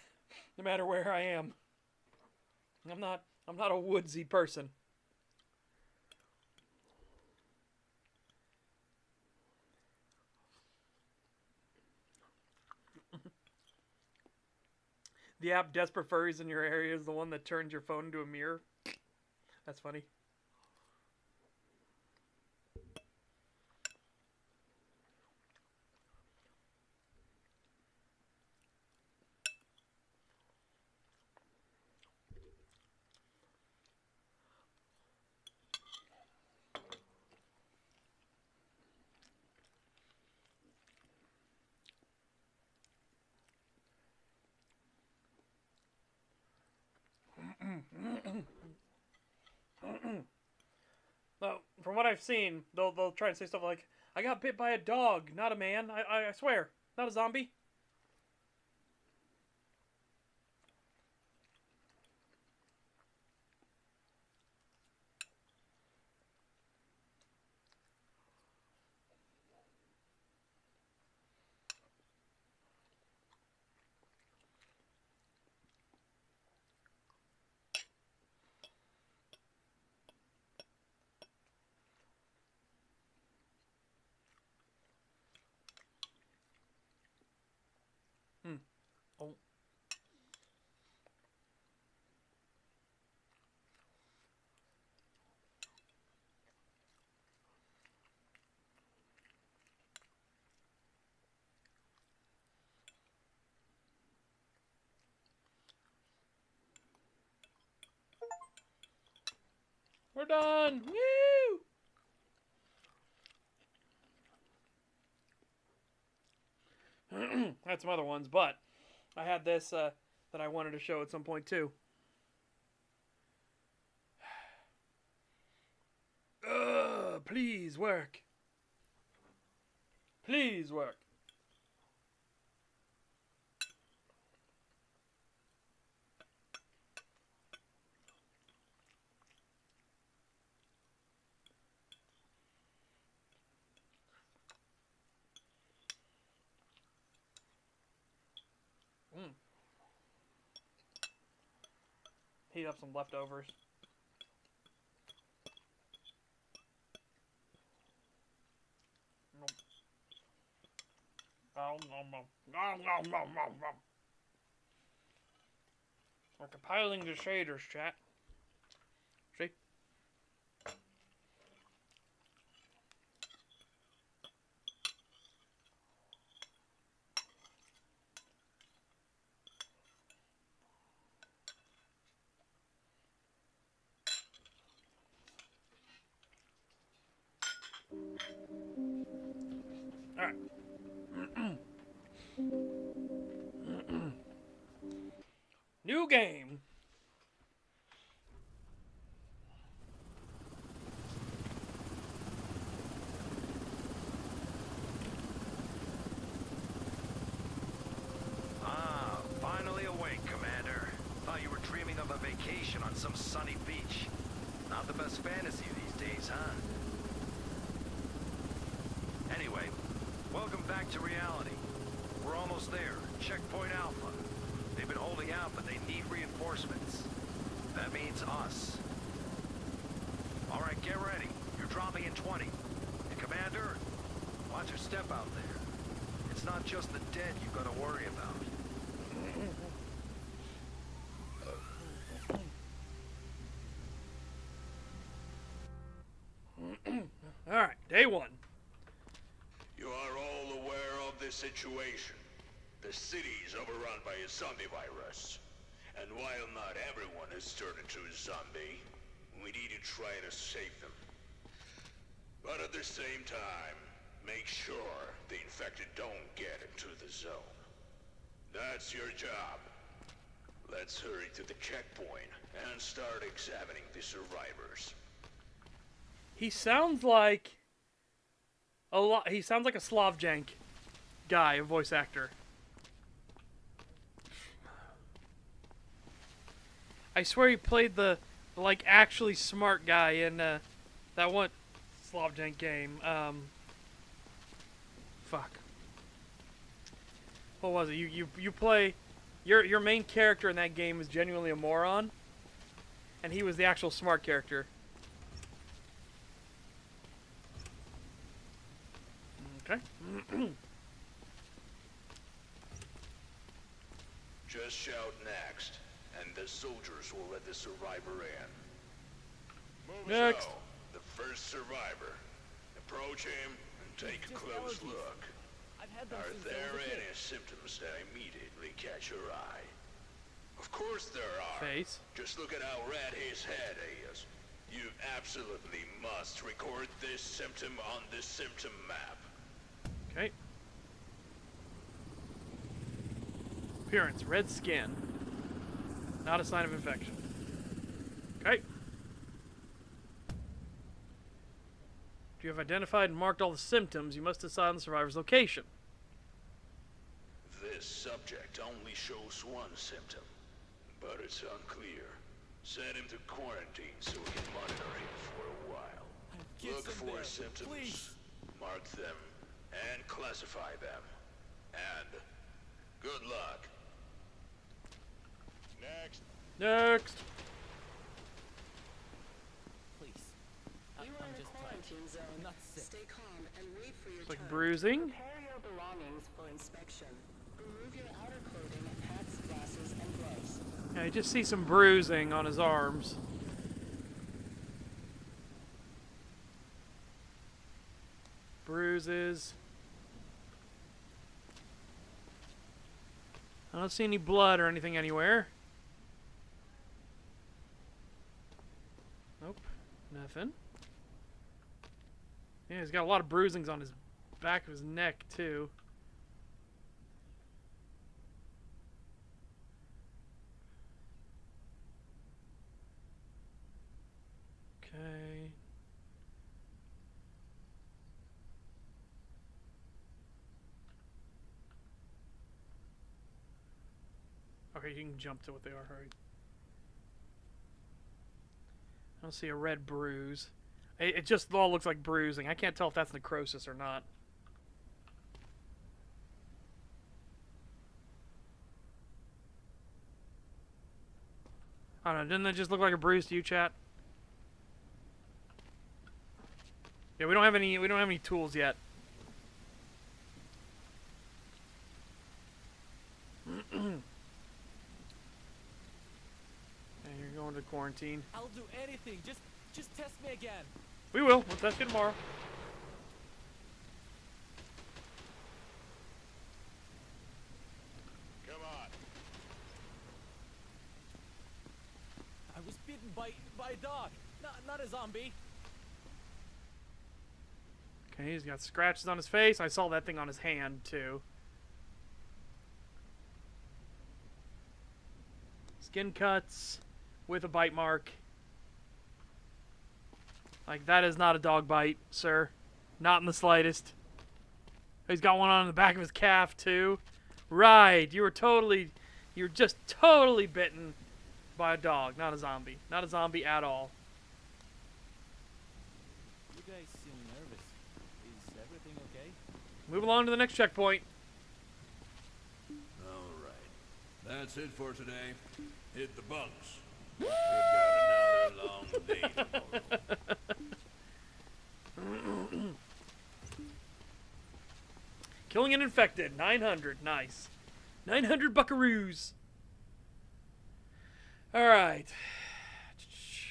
A: no matter where I am. I'm not a woodsy person. The app Desperate Furries in your area is the one that turns your phone into a mirror. That's funny. Well, from what I've seen, they'll try and say stuff like, "I got bit by a dog, not a man. I swear, not a zombie." Oh. done. Woo! Had some other ones, but I had this that I wanted to show at some point too. Please work. Please work. Heat up some leftovers. We're compiling the shaders, chat. See? Alright. New game.
J: Finally awake, Commander. Thought you were dreaming of a vacation on some sunny beach. Not the best fantasy these days, huh? Anyway, welcome back to reality. We're almost there. Checkpoint Alpha. They've been holding out, but they need reinforcements. That means us. Alright, get ready. You're dropping in 20. And Commander, watch your step out there. It's not just the dead you've got to worry about.
A: Alright, day one.
K: You are all aware of the situation. The city is overrun by a zombie virus. And while not everyone has turned into a zombie, we need to try to save them. But at the same time, make sure the infected don't get into the zone. That's your job. Let's hurry to the checkpoint and start examining the survivors.
A: He sounds like he sounds like a Slavjank guy, a voice actor. I swear he played the like actually smart guy in that one Slavjank game. Fuck. What was it? You play your main character in that game is genuinely a moron, and he was the actual smart character. Okay.
K: Just shout next, and the soldiers will let the survivor in.
A: Next.
K: So, the first survivor. Approach him and take a close look. Are there any symptoms that immediately catch your eye? Of course there are.
A: Face.
K: Just look at how red his head is. You absolutely must record this symptom on the symptom map.
A: Okay. Appearance, red skin. Not a sign of infection. Okay. If you have identified and marked all the symptoms, you must decide on the survivor's location.
K: This subject only shows one symptom, but it's unclear. Send him to quarantine so we can monitor him for a while. Look for symptoms, please. Mark them, and classify them. And good luck.
H: Next.
A: Next.
L: Please.
M: You are in a quarantine zone.
L: Not sick.
M: Stay calm and wait for your
A: It's like
M: turn.
A: bruising.
M: Prepare your belongings for inspection. Remove your outer clothing, hats, glasses, and gloves.
A: Yeah, you just see some bruising on his arms. Bruises. I don't see any blood or anything anywhere. Nope. Nothing. Yeah, he's got a lot of bruisings on his back of his neck, too. Okay. Okay, you can jump to what they are, right? I don't see a red bruise. It just all looks like bruising. I can't tell if that's necrosis or not. I don't know. Didn't that just look like a bruise to you, chat? Yeah, we don't have any. We don't have any tools yet. And you're going to quarantine.
L: I'll do anything. Just test me again.
A: We will. We'll test you tomorrow.
H: Come on.
L: I was bitten by a dog, not a zombie.
A: Okay, he's got scratches on his face. I saw that thing on his hand, too. Skin cuts with a bite mark. Like, that is not a dog bite, sir. Not in the slightest. He's got one on the back of his calf, too. Right, you were just totally bitten by a dog, not a zombie. Not a zombie at all.
L: You guys seem nervous. Is everything okay?
A: Move along to the next checkpoint.
K: All right. That's it for today. Hit the bunks. We've got another long day tomorrow.
A: Killing an infected. 900. Nice. 900 buckaroos. Alright.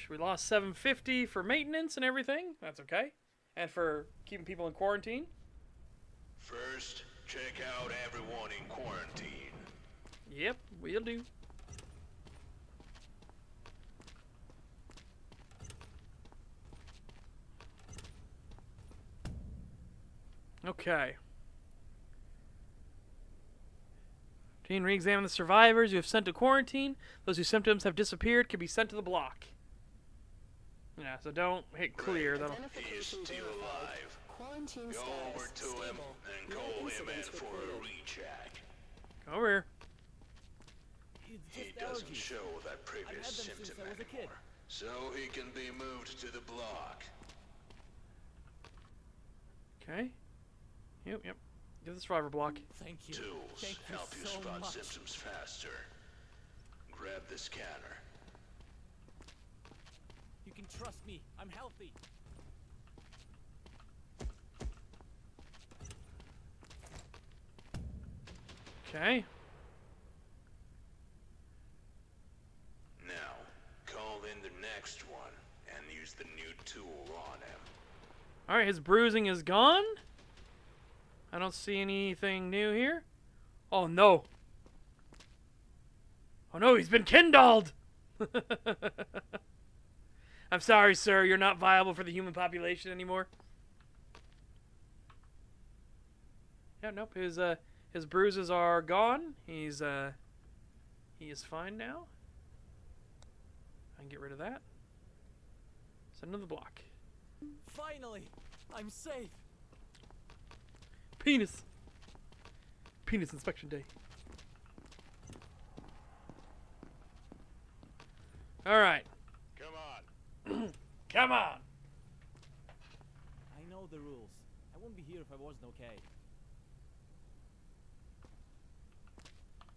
A: We lost 750 for maintenance and everything. That's okay. And for keeping people in quarantine.
K: First, check out everyone in quarantine.
A: Yep, we'll do. Okay. Routine re-examine the survivors you have sent to quarantine. Those whose symptoms have disappeared can be sent to the block. Yeah, so don't hit clear. That'll...
K: He's still alive.
M: Quarantine
K: Go over
M: status
K: to him
M: stable.
K: and
M: No
K: call him in
M: incidents
K: for a
M: reported.
K: recheck.
A: Come over here.
L: It's
K: He
L: just
K: doesn't
L: allergies.
K: show that
L: I've
K: previous
L: had them since
K: symptom
L: I was a kid.
K: anymore, so he can be moved to the block.
A: Okay. Yep. Get the survivor block.
L: Thank you.
K: Tools
L: Thank you
K: help you
L: so
K: spot
L: much.
K: symptoms faster. Grab the scanner.
L: You can trust me. I'm healthy.
A: Okay.
K: Now, call in the next one and use the new tool on him.
A: Alright, his bruising is gone. I don't see anything new here. Oh no. Oh no, he's been kindled! I'm sorry, sir. You're not viable for the human population anymore. Yeah, nope. His bruises are gone. He is fine now. I can get rid of that. Send him to the block.
L: Finally, I'm safe.
A: Penis. Penis inspection day. All right.
H: Come on.
A: Come on.
L: I know the rules. I wouldn't be here if I wasn't okay.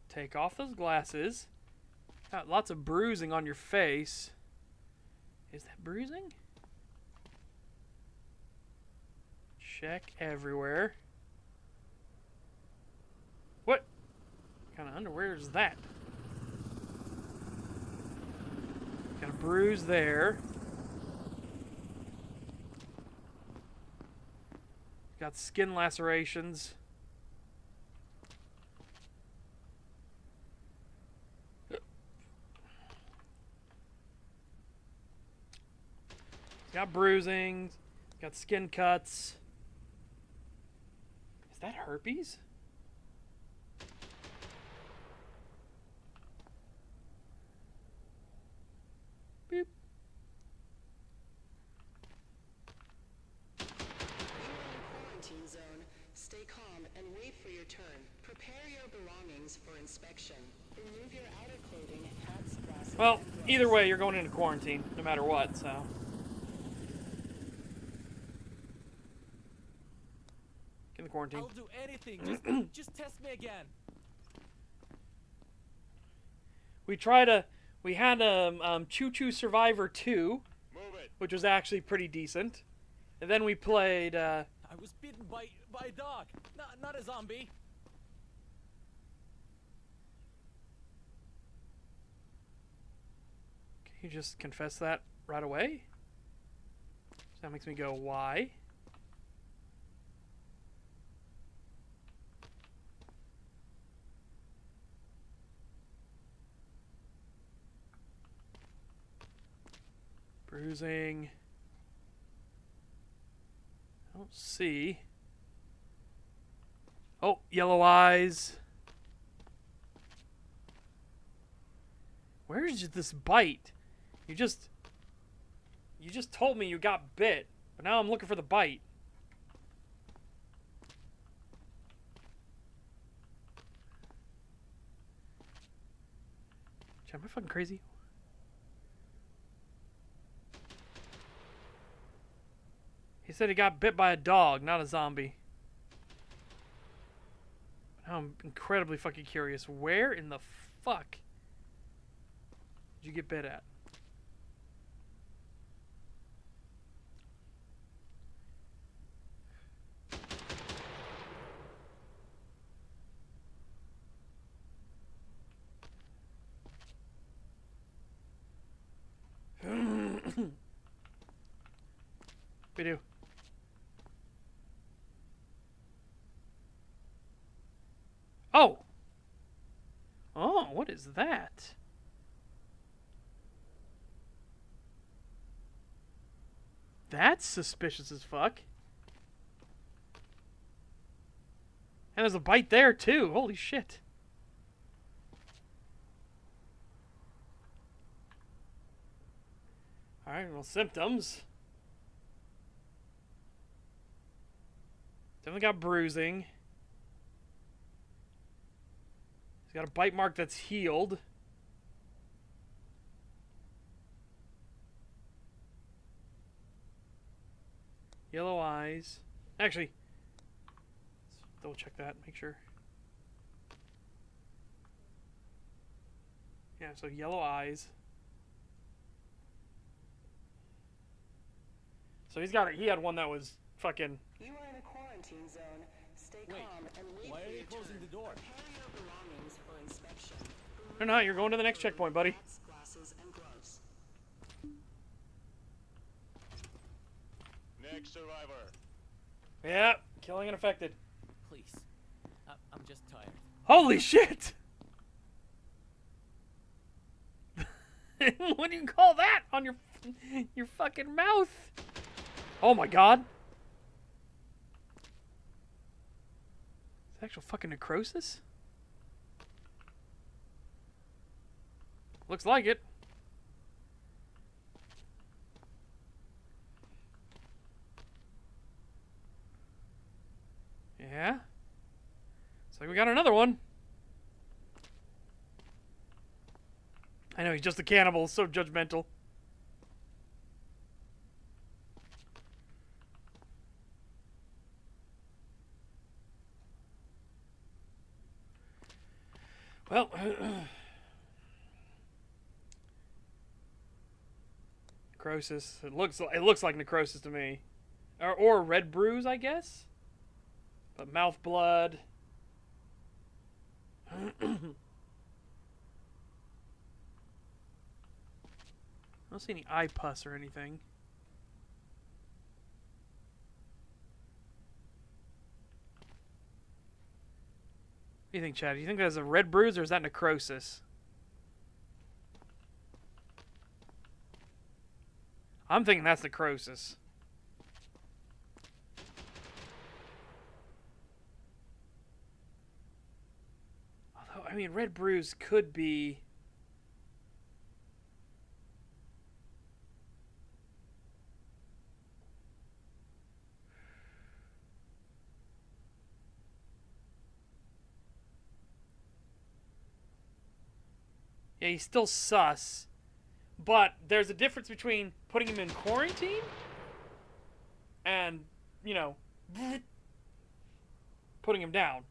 A: Take off those glasses. Got lots of bruising on your face. Is that bruising? Check everywhere. What kind of underwear is that? Got a bruise there. Got skin lacerations. Got bruising. Got skin cuts. Is that herpes? Beep.
M: Quarantine zone. Stay calm and wait for your turn. Prepare your belongings for inspection. Remove your outer clothing, hats, glasses.
A: Well, either way, you're going into quarantine, no matter what, so. Get in the quarantine.
L: I'll do anything. Just test me again.
A: We had Choo Choo Survivor 2, which was actually pretty decent. And then we played,
L: I was bitten by a dog, not a zombie.
A: Can you just confess that right away? So that makes me go, why? Bruising. I don't see. Oh, yellow eyes. Where is this bite? You just told me you got bit, but now I'm looking for the bite. Am I fucking crazy? He said he got bit by a dog, not a zombie. Now I'm incredibly fucking curious. Where in the fuck did you get bit at? We do. Oh! Oh, what is that? That's suspicious as fuck. And there's a bite there, too. Holy shit. Alright, well, symptoms. Definitely got bruising. He's got a bite mark that's healed. Yellow eyes. Actually, let's double check that, make sure. Yeah, so yellow eyes. So he had one that was fucking.
M: You are in a quarantine zone. Stay
L: Wait,
M: calm and wait
L: why
M: for
L: are
M: your
L: they closing
M: turn.
L: the door?
M: Prepare your belongings for inspection.
A: No, no, you're going to the next checkpoint, buddy.
M: Hats, glasses, and gloves.
H: Next survivor.
A: Yeah, killing an infected.
L: Please. I'm just tired.
A: Holy shit! What do you call that on your fucking mouth? Oh my god. Is that actual fucking necrosis? Looks like it. Yeah. Looks like we got another one. I know, he's just a cannibal, so judgmental. Well, necrosis. It looks like necrosis to me, or red bruise, I guess. But mouth blood. I don't see any eye pus or anything. What do you think, Chad? Do you think that's a red bruise or is that necrosis? I'm thinking that's necrosis. Although, I mean, red bruise could be... Yeah, he's still sus. But there's a difference between putting him in quarantine and, you know, putting him down.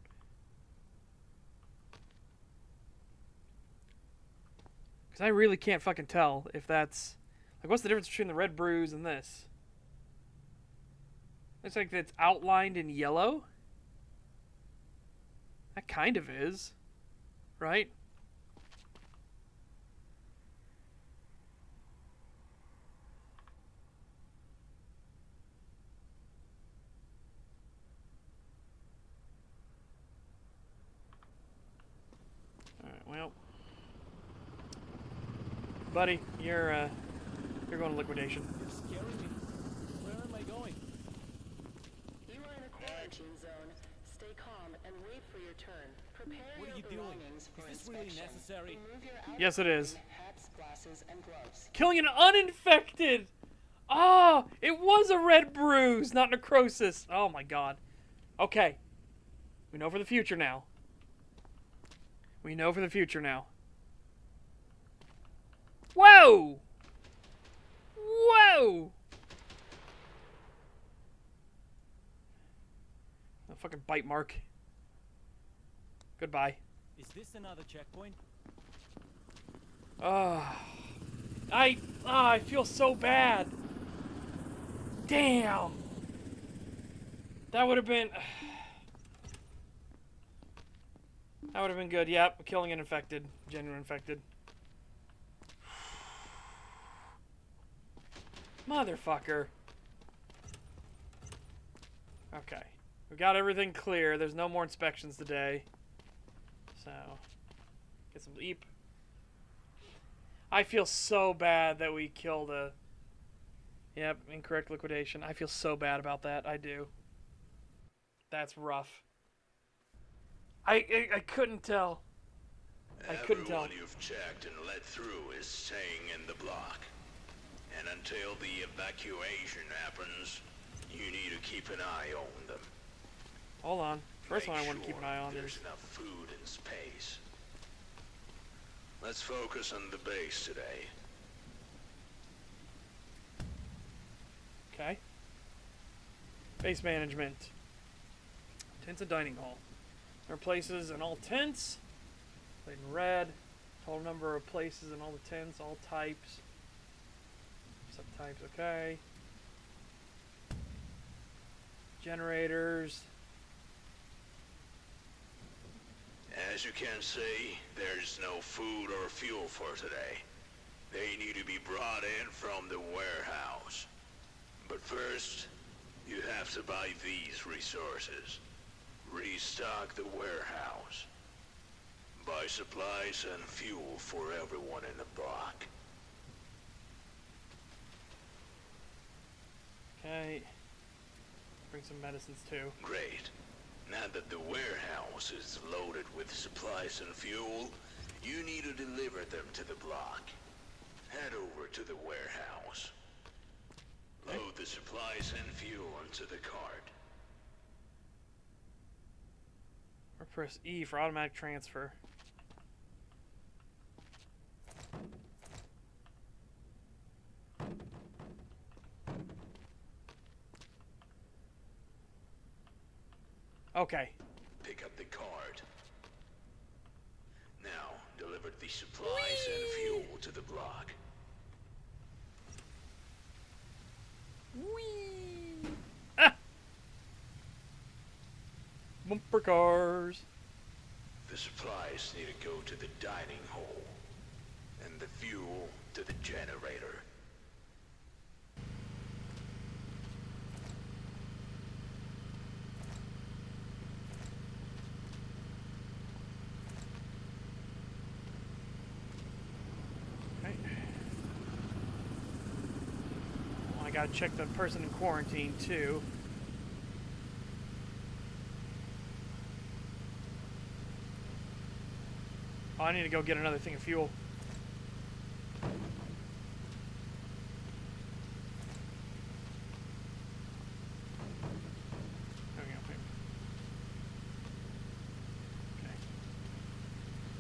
A: Because I really can't fucking tell if that's... Like, what's the difference between the red bruise and this? Looks like it's outlined in yellow. That kind of is. Right? Alright, well. Buddy, you're going to liquidation.
L: You're scaring me. Where am I going?
M: You are in a quarantine zone. Stay calm and wait for your turn. Prepare
L: What are
M: your
L: you doing?
M: belongings for
L: Is this really
M: inspection.
L: necessary?
M: Remove your outer
A: Yes, it is.
M: clothing, hats, glasses, and gloves.
A: Killing an uninfected! Oh, it was a red bruise, not necrosis. Oh my god. Okay. We know for the future now. We know for the future now. Whoa! Whoa! A fucking bite mark. Goodbye.
L: Is this another checkpoint?
A: I feel so bad. Damn. That would have been... That would have been good. Yep, killing an infected. Genuine infected. Motherfucker. Okay. We got everything clear. There's no more inspections today. So, get some eep. I feel so bad that we killed a... Yep, incorrect liquidation. I feel so bad about that. I do. That's rough. I couldn't tell. I couldn't tell.
K: Everyone you've checked and let through is staying in the block. And until the evacuation happens, you need to keep an eye on them.
A: Hold on. First
K: Make
A: one I want to keep an eye on
K: there's
A: is...
K: enough food and space. Let's focus on the base today.
A: Okay. Base management. Tents and dining hall. There are places in all tents. Played in red. Total number of places in all the tents, all types. Subtypes, okay. Generators.
K: As you can see, there's no food or fuel for today. They need to be brought in from the warehouse. But first, you have to buy these resources. Restock the warehouse. Buy supplies and fuel for everyone in the block.
A: Okay. Bring some medicines too.
K: Great. Now that the warehouse is loaded with supplies and fuel, you need to deliver them to the block. Head over to the warehouse. Load the supplies and fuel onto the cart.
A: Or press E for automatic transfer. Okay.
K: Pick up the cart. Now, deliver the supplies and fuel to the block.
A: Whee! Ah! Bumper cars.
K: The supplies need to go to the dining hall, and the fuel to the generator.
A: Okay. I gotta check the person in quarantine too. Oh, I need to go get another thing of fuel. There we go.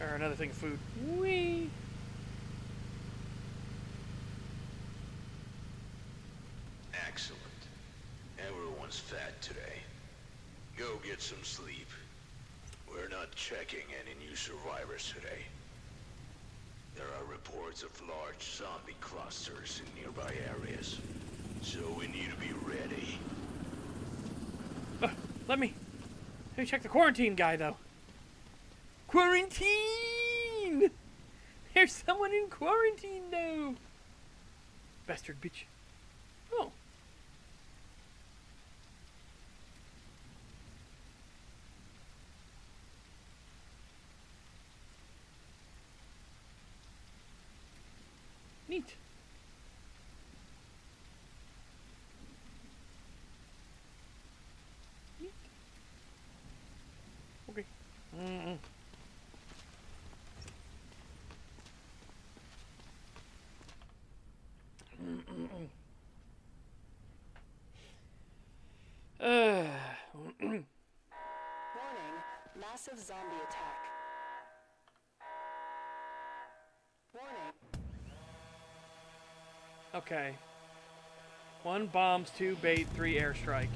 A: Okay. Or another thing of food. Whee!
K: Excellent. Everyone's fat today. Go get some sleep. We're not checking any new survivors today. There are reports of large zombie clusters in nearby areas, so we need to be ready.
A: Let me check the quarantine guy, though. Quarantine! There's someone in quarantine now! Bastard bitch. Oh. Neat. Neat. Okay.
M: Warning, massive zombie attack. Warning.
A: Okay. 1 bombs, 2 bait, 3 airstrike.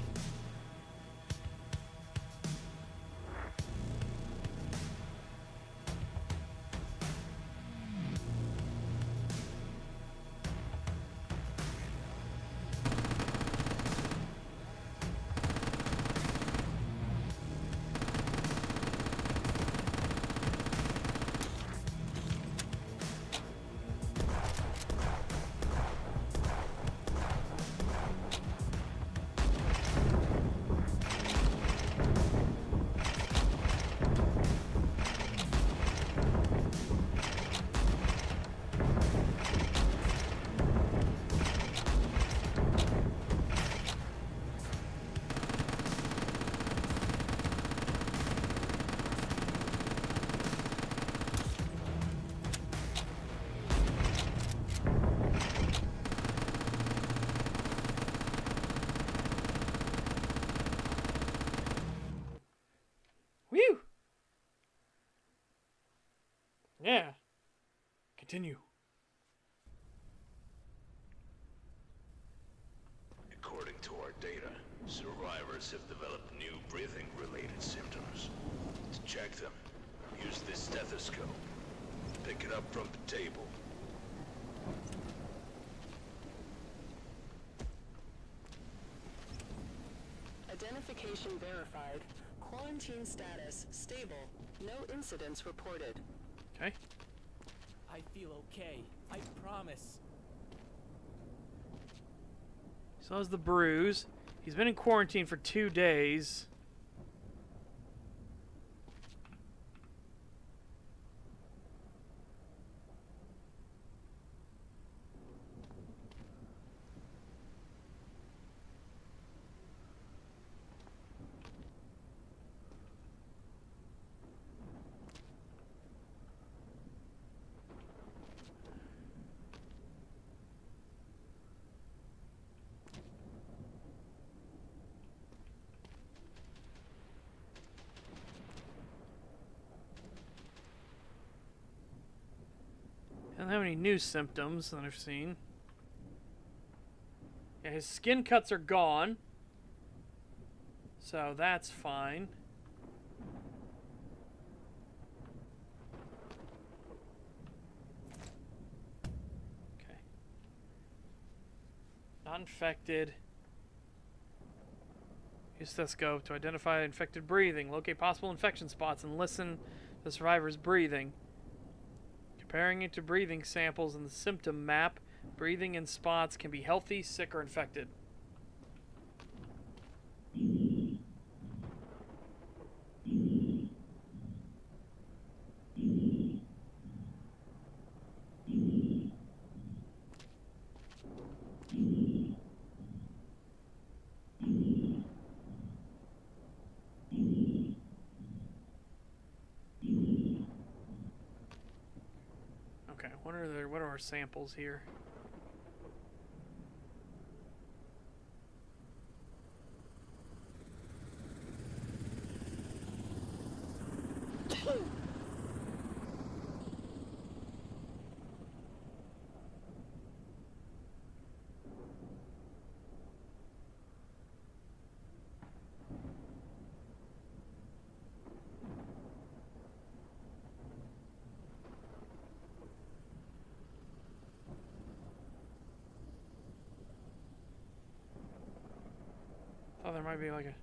A: Whew! Yeah. Continue.
K: According to our data, survivors have developed new breathing-related symptoms. To check them, use this stethoscope. Pick it up from the table.
M: Identification verified. Quarantine status stable. No incidents reported.
A: Okay.
L: I feel okay. I promise.
A: So has the bruise. He's been in quarantine for 2 days. Doesn't have any new symptoms that I've seen. Yeah, his skin cuts are gone. So that's fine. Okay. Not infected. Use stethoscope to identify infected breathing, locate possible infection spots, and listen to the survivor's breathing. Comparing it to breathing samples in the symptom map, breathing in spots can be healthy, sick, or infected. more samples here. Oh, there might be like a...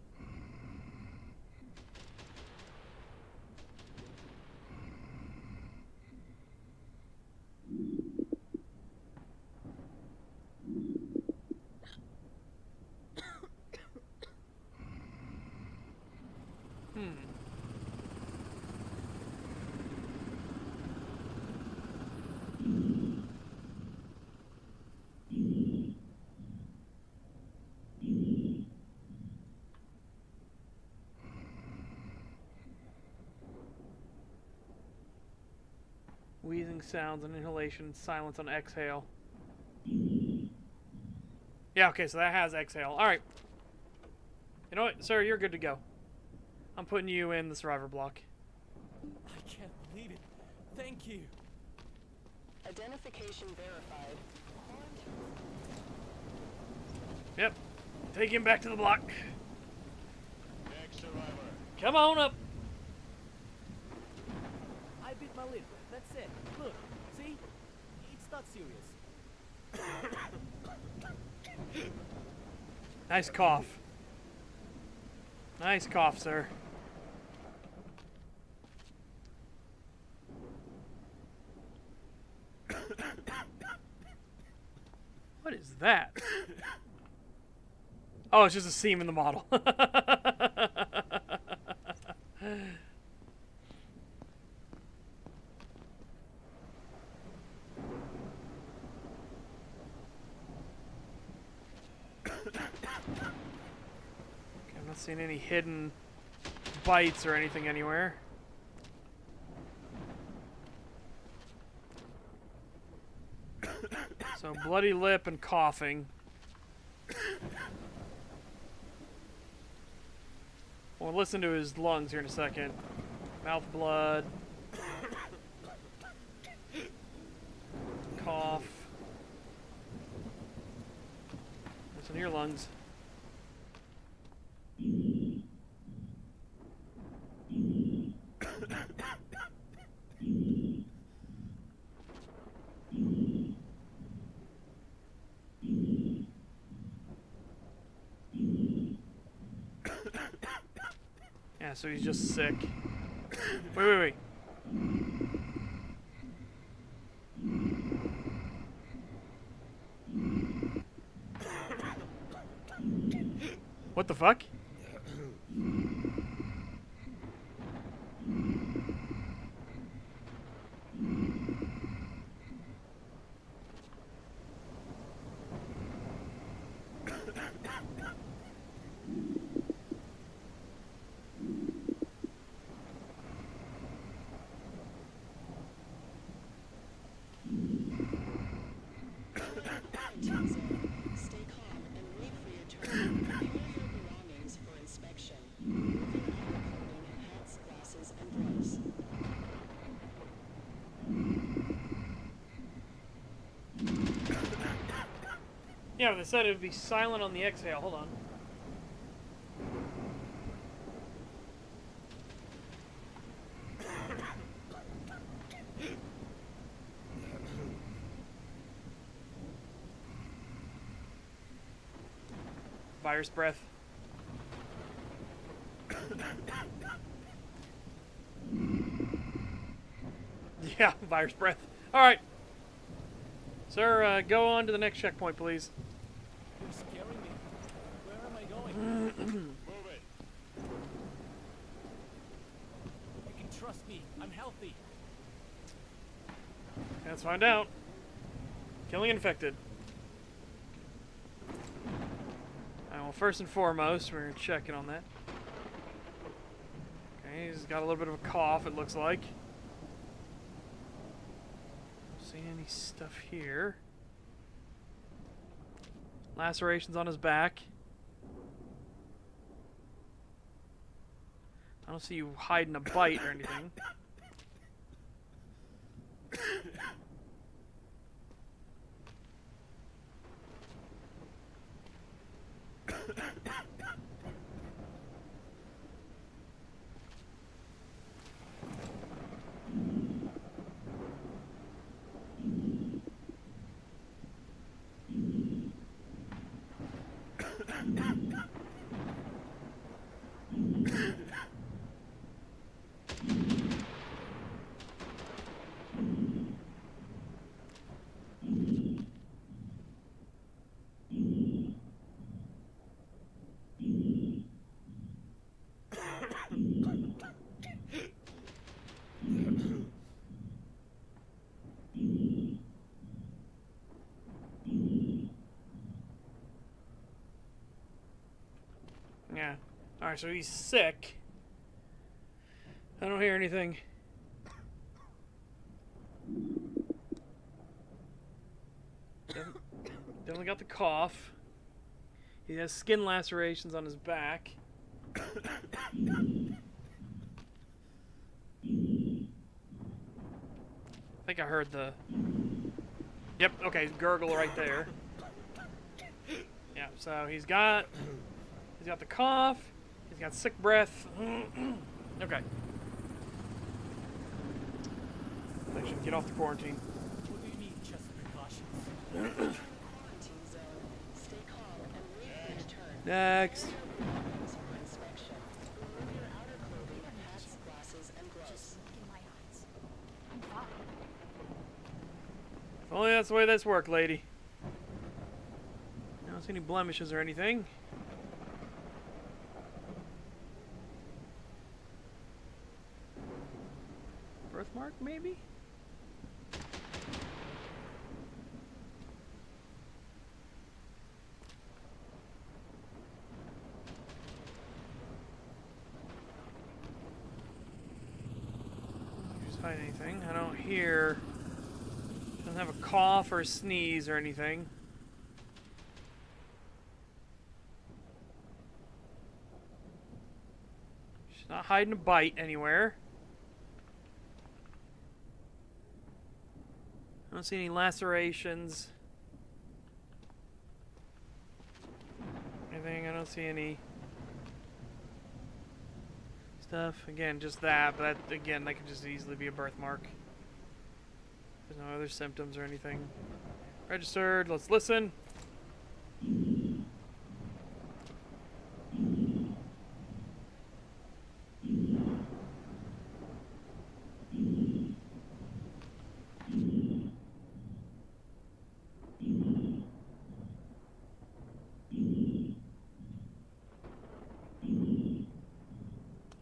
A: Wheezing sounds on inhalation, silence on exhale. Yeah, okay, so that has exhale. Alright. You know what, sir, you're good to go. I'm putting you in the survivor block.
L: I can't believe it. Thank you.
M: Identification verified.
A: Yep. Take him back to the block.
H: Next survivor.
A: Come on up.
L: I bit my lip. That's it. Look, see? It's not serious.
A: Nice cough. Nice cough, sir. What is that? Oh, it's just a seam in the model. I'm not seeing any hidden bites or anything anywhere. So bloody lip and coughing. We'll listen to his lungs here in a second. Mouth blood. Cough. Listen to your lungs. Yeah, so he's just sick. Wait. What the fuck?
M: Stay calm and wait for your turn. Prepare your belongings for inspection. Remove your outer clothing, hats, glasses, and gloves.
A: Yeah, they said it would be silent on the exhale. Hold on. Virus breath. Yeah, virus breath. Alright. Sir, go on to the next checkpoint, please.
L: You're scaring me. Where am I going?
H: Move it.
L: You can trust me. I'm healthy.
A: Let's find out. Killing infected. Well, first and foremost, we're checking on that. Okay, he's got a little bit of a cough, it looks like. See any stuff here? Lacerations on his back. I don't see you hiding a bite or anything. Yeah. Alright, so he's sick. I don't hear anything. Definitely got the cough. He has skin lacerations on his back. I think I heard the... Yep, okay, gurgle right there. Yeah, so he's got the cough, he's got sick breath. Okay. I should get off the quarantine.
L: What do you need? Just precautions.
M: Quarantine zone. Stay calm and wait for your turn.
A: Next.
M: Prepare your belongings for inspection. Remove your outer clothing, hats, glasses, and gloves.
N: Just look in my eyes. I'm fine.
A: If only that's the way this worked, lady. I don't see any blemishes or anything. Birthmark, maybe? Just hide anything. I don't hear. Doesn't have a cough or a sneeze or anything. She's not hiding a bite anywhere. I don't see any lacerations. Anything? I don't see any stuff. Again, just that, but that, again, that could just easily be a birthmark. There's no other symptoms or anything. Registered. Let's listen.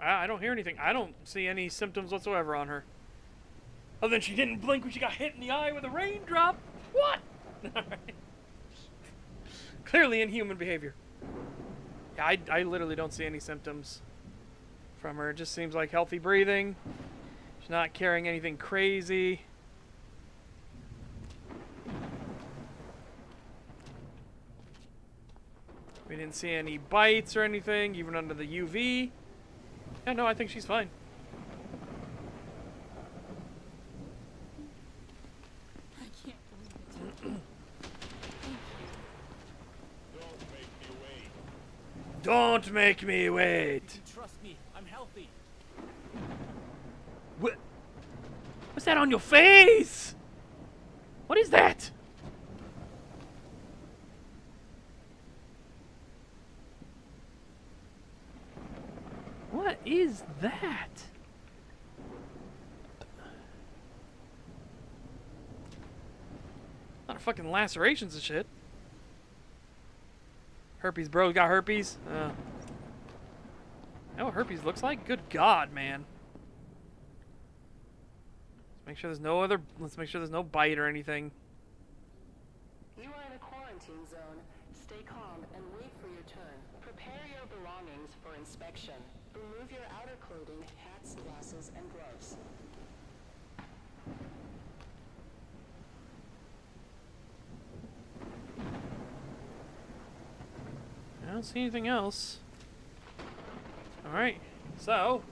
A: I don't hear anything. I don't see any symptoms whatsoever on her. Other than she didn't blink when she got hit in the eye with a raindrop. What? Clearly inhuman behavior. Yeah, I literally don't see any symptoms from her. It just seems like healthy breathing. She's not carrying anything crazy. We didn't see any bites or anything, even under the UV. Yeah, no, I think she's fine.
N: I can't believe it.
A: Don't make me wait.
L: You trust me. I'm healthy.
A: What? What's that on your face? What is that? What is that? A lot of fucking lacerations and shit. Herpes, bro. Got herpes? You know what herpes looks like? Good God, man. Let's make sure there's no other. Let's make sure there's no bite or anything.
M: You are in a quarantine zone. Stay calm and wait for your turn. Prepare your belongings for inspection. Remove your outer clothing, hats, glasses, and gloves.
A: I don't see anything else. Alright, so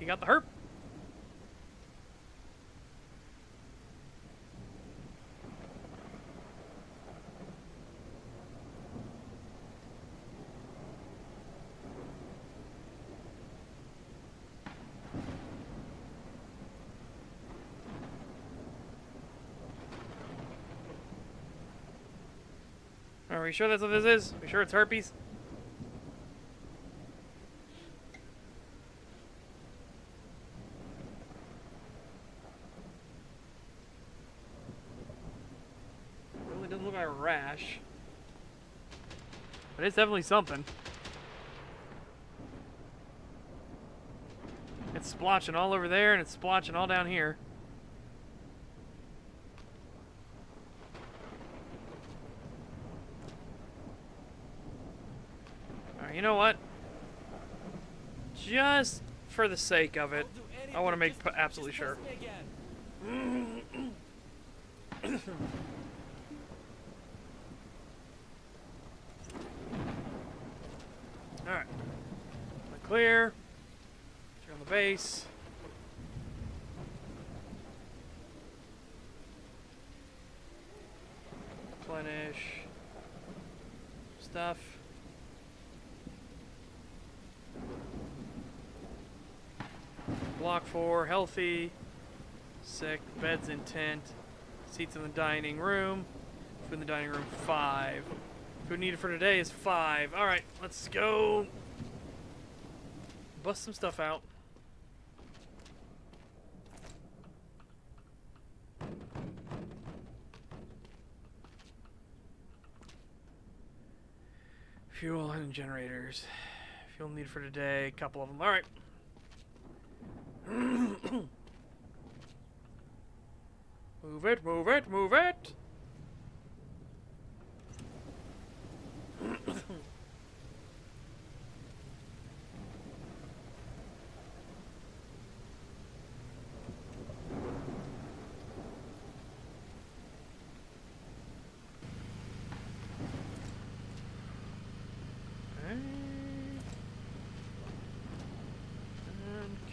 A: he got the herp. Are we sure that's what this is? Are we sure it's herpes? Really doesn't look like a rash. But it's definitely something. It's splotching all over there and it's splotching all down here. You know what? Just for the sake of it, I want to make absolutely sure. Alright. Clear. Turn on the base. Replenish. Stuff. Block 4, healthy. Sick, bed's in tent. Seats in the dining room. Food in the dining room, 5. Food needed for today is 5. Alright, let's go. Bust some stuff out. Fuel and generators. Fuel needed for today, a couple of them. Alright. Move it, move it, move it!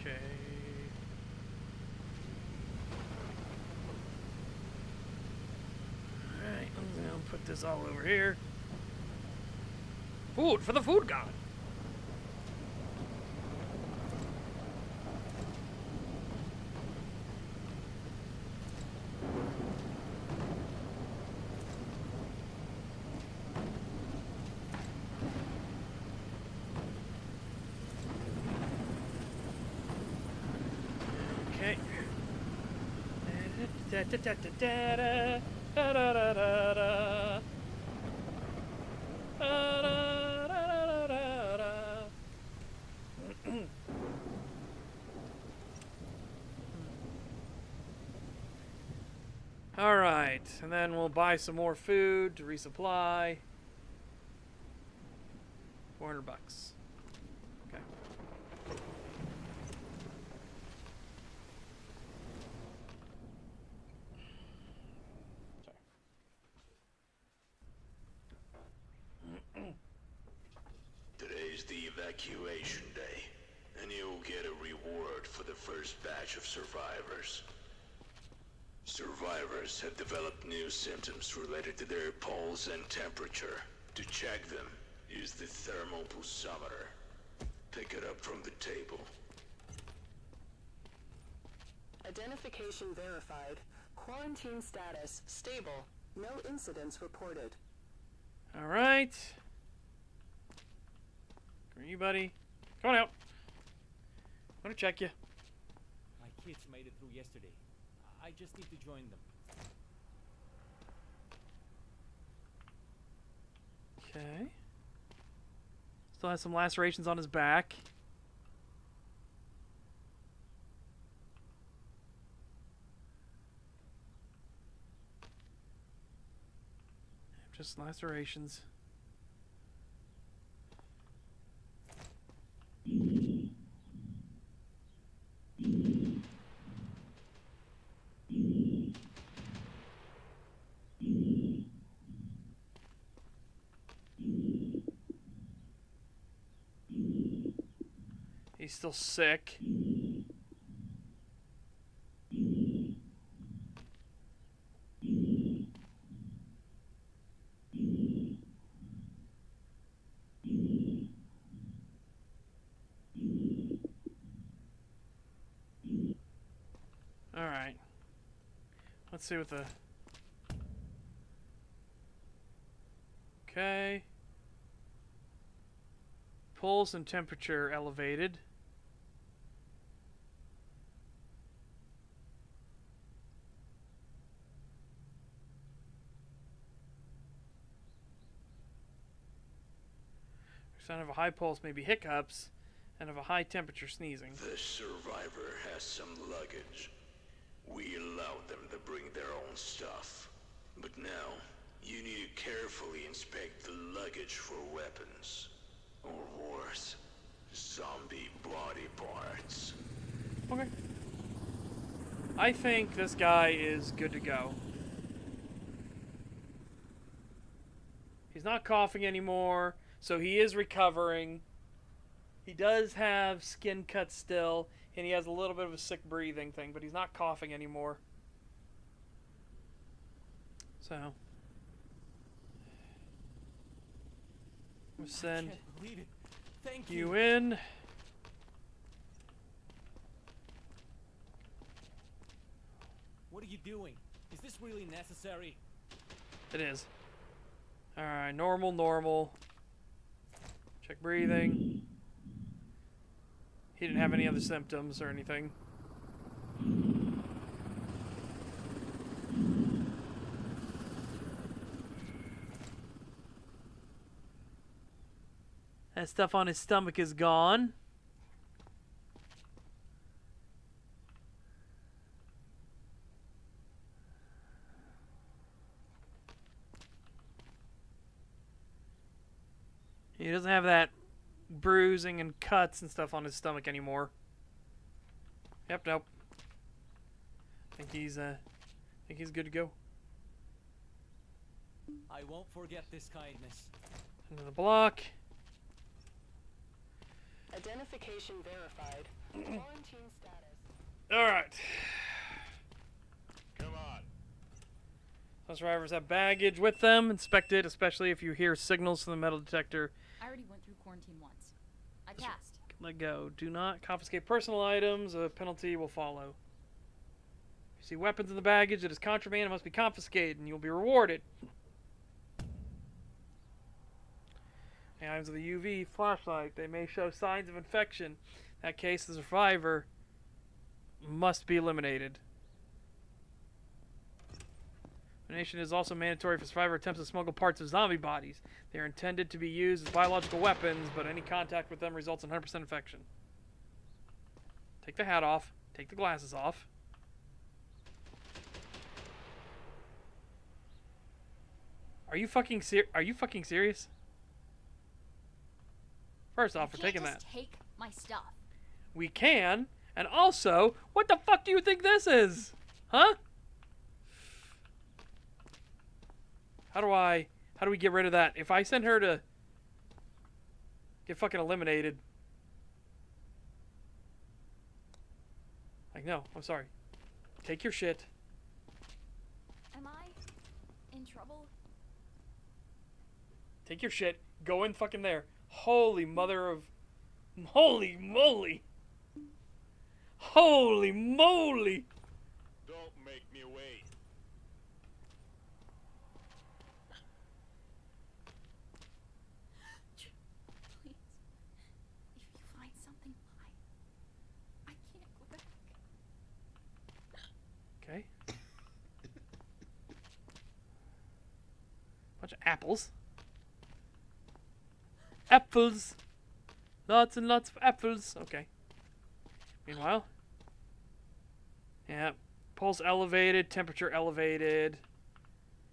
A: Okay. Alright, I'm gonna put this all over here. Food for the food god! Okay. Alright, and then we'll buy some more food to resupply. 400 bucks. Okay.
K: Today's the evacuation day, and you'll get a reward for the first batch of survivors. Survivors have developed new symptoms related to their pulse and temperature. To check them, use the thermal pulsometer. Pick it up from the table.
M: Identification verified. Quarantine status stable. No incidents reported.
A: Alright. Come here, buddy. Come on out. I'm gonna check you.
L: My kids made it through yesterday. I just need to join them.
A: Okay. Still has some lacerations on his back. Just lacerations. He's still sick. Alright. Let's see what the... Okay. Pulse and temperature elevated. Sign of a high pulse may be hiccups, and of a high temperature sneezing.
K: The survivor has some luggage. We allowed them to bring their own stuff. But now, you need to carefully inspect the luggage for weapons. Or worse, zombie body parts.
A: Okay. I think this guy is good to go. He's not coughing anymore, so he is recovering. He does have skin cuts still, and he has a little bit of a sick breathing thing, but he's not coughing anymore. So, we'll send
L: Thank
A: you in.
L: What are you doing? Is this really necessary?
A: It is. Alright, normal. Check breathing. He didn't have any other symptoms or anything. That stuff on his stomach is gone. He doesn't have that bruising and cuts and stuff on his stomach anymore. Yep, nope. I think he's good to go.
L: I won't forget this kindness.
A: Into the block.
M: Identification verified. Quarantine status.
A: Alright.
H: Come on.
A: Some survivors have baggage with them. Inspect it, especially if you hear signals from the metal detector.
N: I already went through quarantine once. I passed.
A: Let go. Do not confiscate personal items. A penalty will follow. If you see weapons in the baggage that is contraband, it must be confiscated, and you'll be rewarded. The items of the UV flashlight. They may show signs of infection. In that case, the survivor must be eliminated. Elimination is also mandatory for survivor attempts to smuggle parts of zombie bodies. They are intended to be used as biological weapons, but any contact with them results in 100% infection. Take the hat off. Take the glasses off. Are you fucking serious? First off, we're taking that.
N: Take my stuff.
A: We can, and also, what the fuck do you think this is? Huh? How do we get rid of that? If I send her to get fucking eliminated. Like, no, I'm sorry. Take your shit.
N: Am I in trouble?
A: Take your shit. Go in fucking there. Holy mother of... Holy moly. Holy moly.
H: Don't make me wait.
N: Please. If you find something, I can't go back.
A: Okay. Bunch of apples. Apples. Lots and lots of apples. Okay. Meanwhile. Yeah. Pulse elevated. Temperature elevated.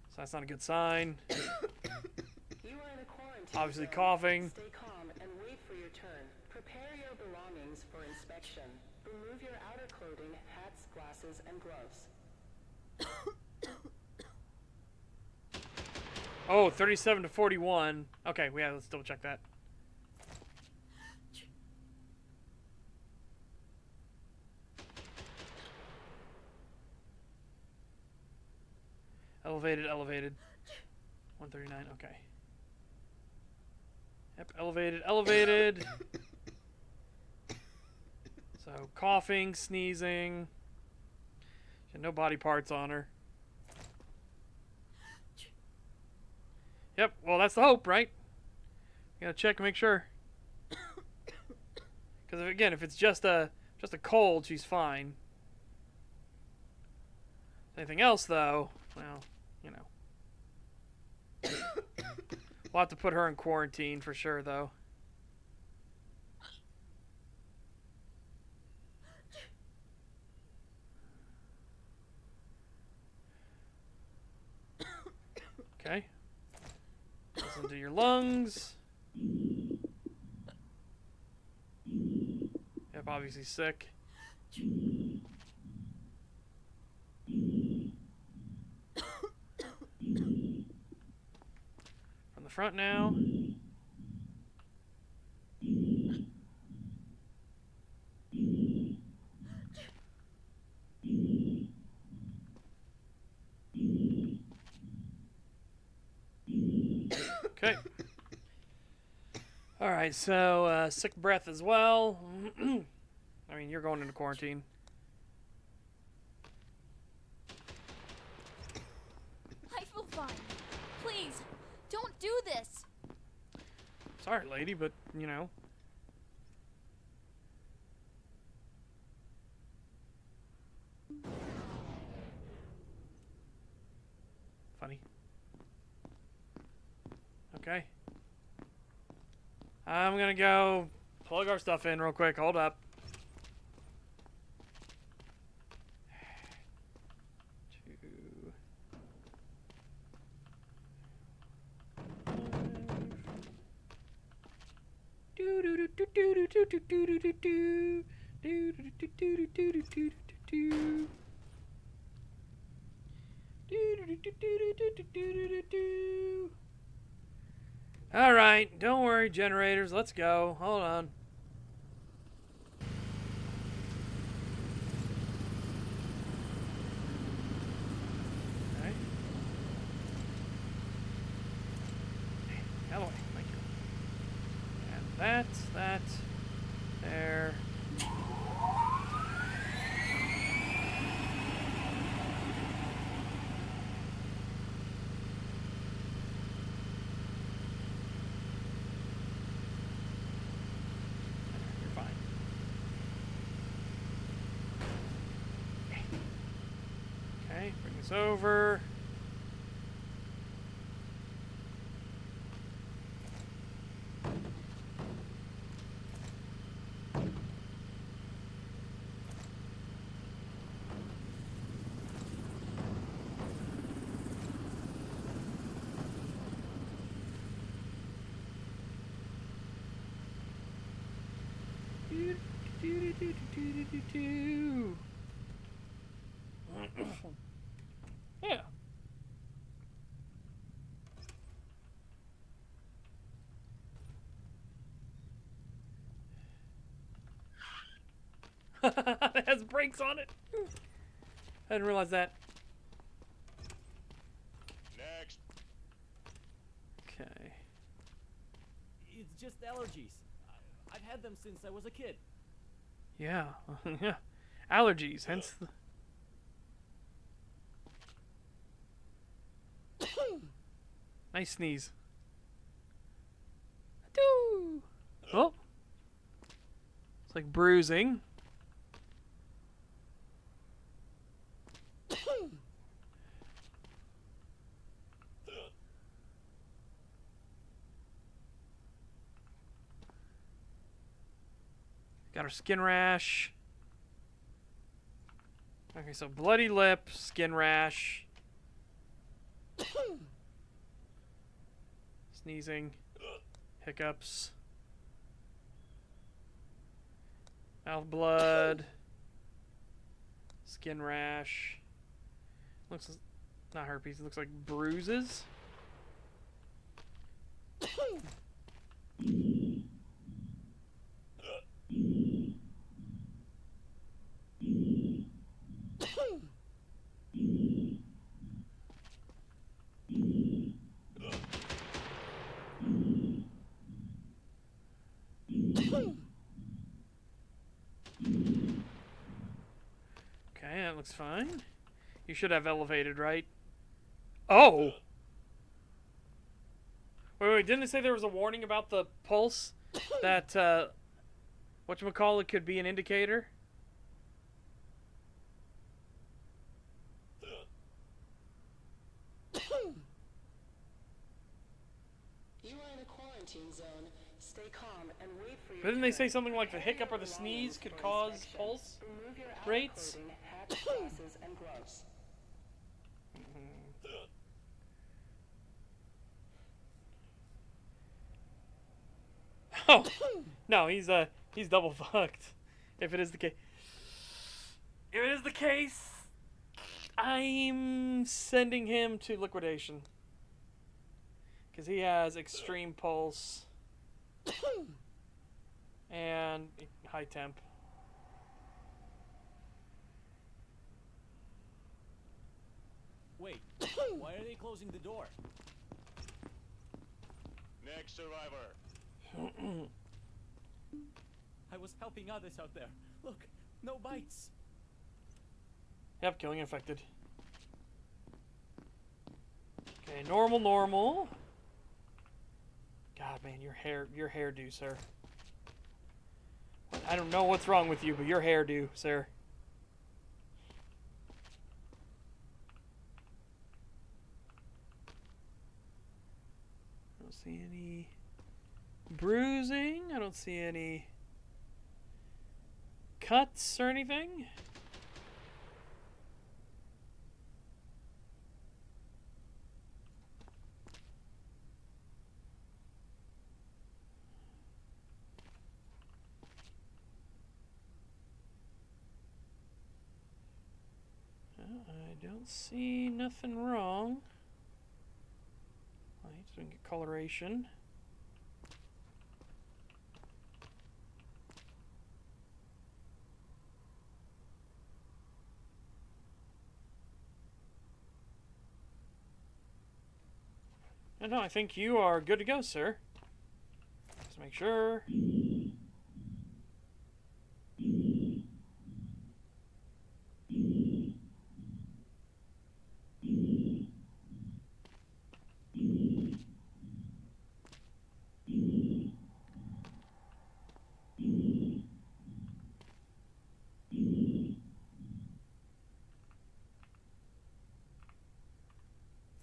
A: So that's not a good sign.
M: You are in a quarantine
A: Obviously
M: zone.
A: coughing.
M: Stay calm and wait for your turn. Prepare your belongings for inspection. Remove your outer clothing, hats, glasses, and gloves.
A: Oh, 37 to 41. Okay, let's double check that. Elevated, elevated. 139, okay. Yep, elevated, elevated. So, coughing, sneezing. She had no body parts on her. Yep, well, that's the hope, right? You gotta check and make sure. Because, again, if it's just a cold, she's fine. Anything else, though, well, you know. We'll have to put her in quarantine for sure, though. Okay. Listen to your lungs. Yep, obviously sick. From the front now. Okay. Alright, so sick breath as well. I mean, you're going into quarantine.
N: I feel fine. Please, don't do this.
A: Sorry, lady, but, you know. Funny. Okay. I'm gonna go plug our stuff in real quick. Hold up. All right, don't worry, generators. Let's go. Hold on. Okay. Out of the way. Thank you. And that, there. Bring this over. Yeah. It has brakes on it. I didn't realize that.
K: Next.
A: Okay.
L: It's just allergies. I've had them since I was a kid.
A: Yeah. Yeah. Allergies, hence the... Nice sneeze. Oh. It's like bruising. Got her skin rash. Okay, so bloody lip, skin rash. Sneezing. Hiccups. Mouth blood. Skin rash. Looks not herpes, it looks like bruises. looks fine. You should have elevated, right? Oh! Wait, didn't they say there was a warning about the pulse? That, whatchamacallit could be an indicator?
M: You are in a quarantine zone. Stay calm and wait for your
A: But didn't they say something like the hiccup or the sneeze could cause pulse rates?
M: clothing, hats, glasses, and gloves.
A: Oh no, he's double fucked. If it is the case, I'm sending him to liquidation because he has extreme pulse and high temp.
L: Wait, why are they closing the door?
H: Next survivor.
L: I was helping others out there. Look, no bites.
A: Yep, killing infected. Okay, normal. God, man, your hairdo, sir. I don't know what's wrong with you, but your hairdo, sir. I don't see any bruising. I don't see any cuts or anything. I don't see nothing wrong. Right, so we can get coloration. No, I think you are good to go, sir. Just make sure.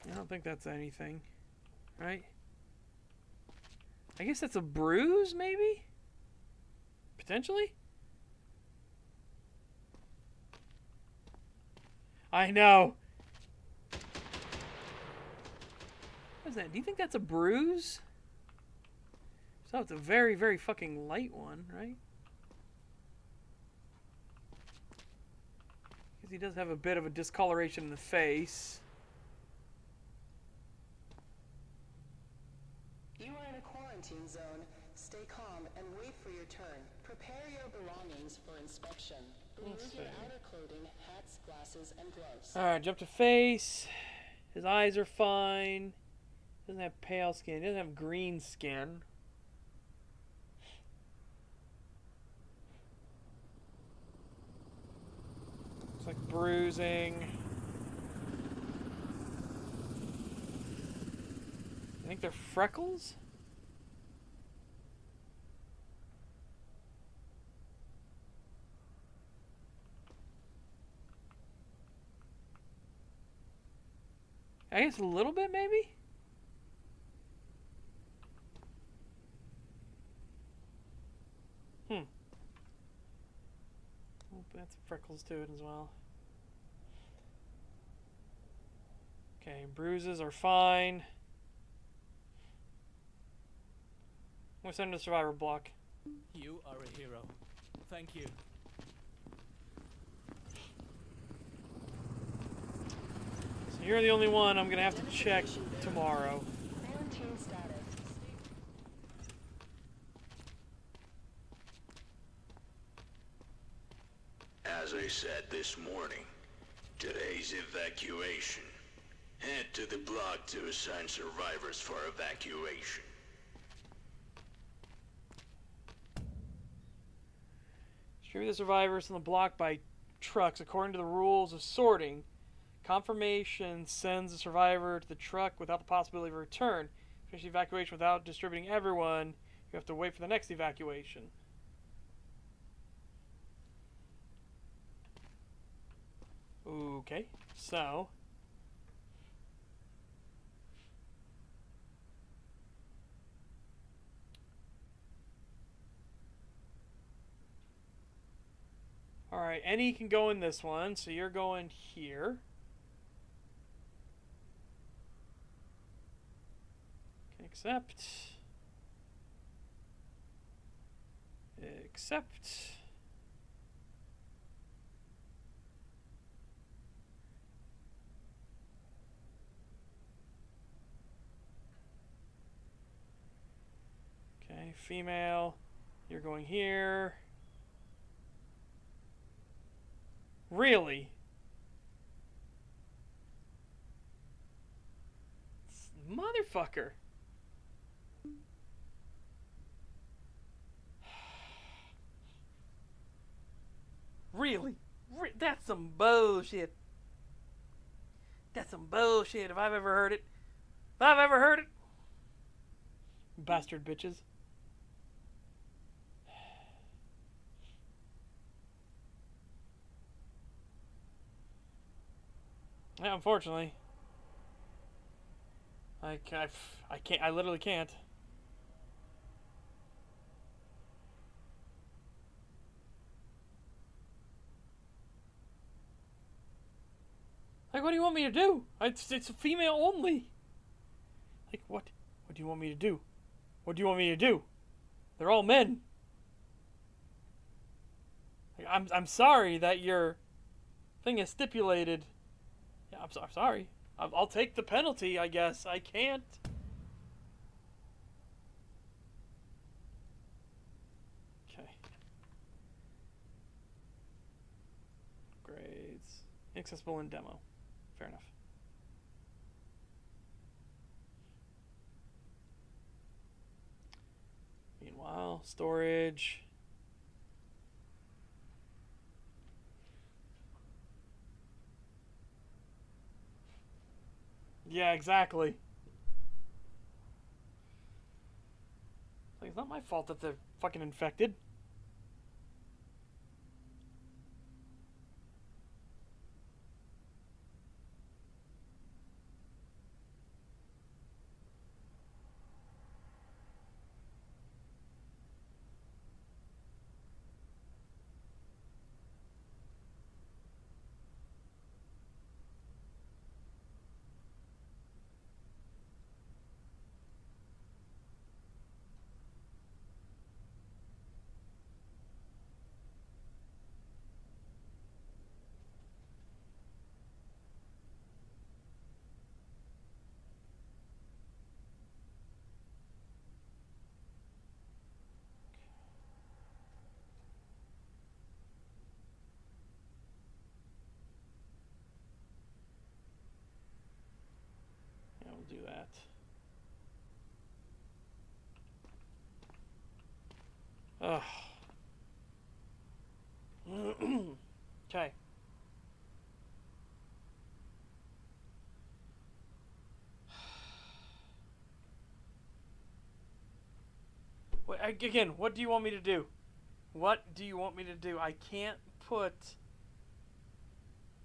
A: I don't think that's anything. Right? I guess that's a bruise, maybe? Potentially? I know. What is that? Do you think that's a bruise? So it's a very, very fucking light one, right? Because he does have a bit of a discoloration in the face.
M: You are in a quarantine zone. Stay calm and wait for your turn. Prepare your belongings for inspection. Remove your outer clothing, hats, glasses, and gloves.
A: Alright, jump to face. His eyes are fine. Doesn't have pale skin. He doesn't have green skin. Looks like bruising. I think they're freckles? I guess a little bit, maybe? Oh, that's freckles to it as well. Okay, bruises are fine. We'll send him to survivor block.
L: You are a hero. Thank you.
A: So you're the only one I'm gonna have to check tomorrow.
M: Quarantine status.
K: As I said this morning, today's evacuation. Head to the block to assign survivors for evacuation.
A: Distribute the survivors on the block by trucks according to the rules of sorting. Confirmation sends the survivor to the truck without the possibility of a return. Finish the evacuation without distributing everyone. You have to wait for the next evacuation. Okay, so... Alright, any can go in this one, so you're going here. Can accept. Accept. Okay, female. You're going here. Really? Motherfucker. Really? That's some bullshit. That's some bullshit if I've ever heard it. If I've ever heard it. Bastard bitches. Yeah, unfortunately. I can't, I literally can't. Like, what do you want me to do? It's female only. Like, what do you want me to do? What do you want me to do? They're all men. Like, I'm sorry that your thing is stipulated. Yeah, I'm sorry. I'll take the penalty, I guess. I can't. Okay. Grades. Inaccessible in demo. Fair enough. Meanwhile, storage. Yeah, exactly. Like, it's not my fault that they're fucking infected. Do that. Ugh. Okay. Again, what do you want me to do? What do you want me to do? I can't put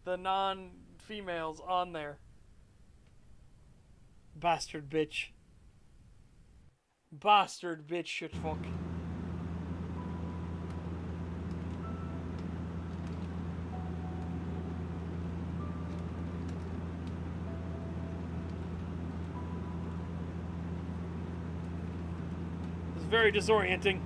A: the non-females on there. Bastard bitch. Bastard bitch shit fuck. It's very disorienting.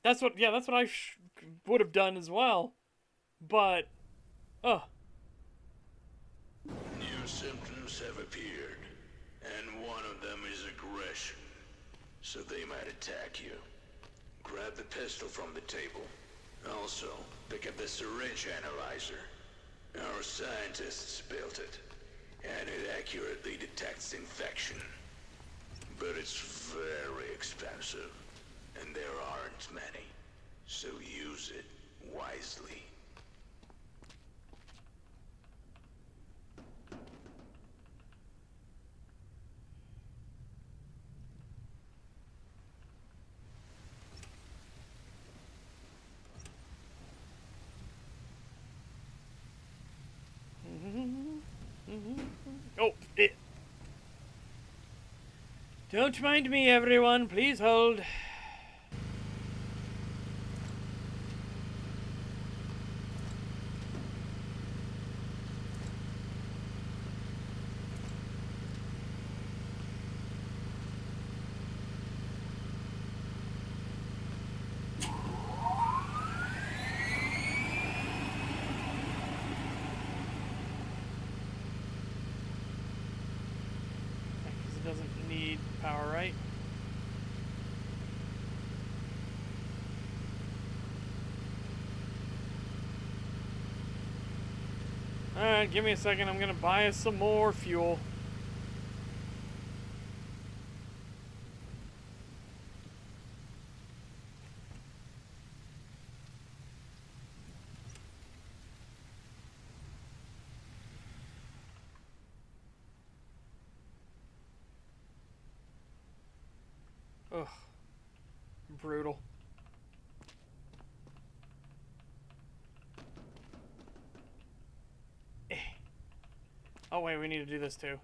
A: That's what I would have done as well. But,
K: New symptoms have appeared, and one of them is aggression. So they might attack you. Grab the pistol from the table. Also, pick up the syringe analyzer. Our scientists built it, and it accurately detects infection. But it's very expensive, and there aren't many. So use it wisely.
A: oh, don't mind me, everyone. Please hold. Doesn't need power, right? Alright, give me a second. I'm gonna buy us some more fuel. Ugh. Brutal. Oh wait, we need to do this too.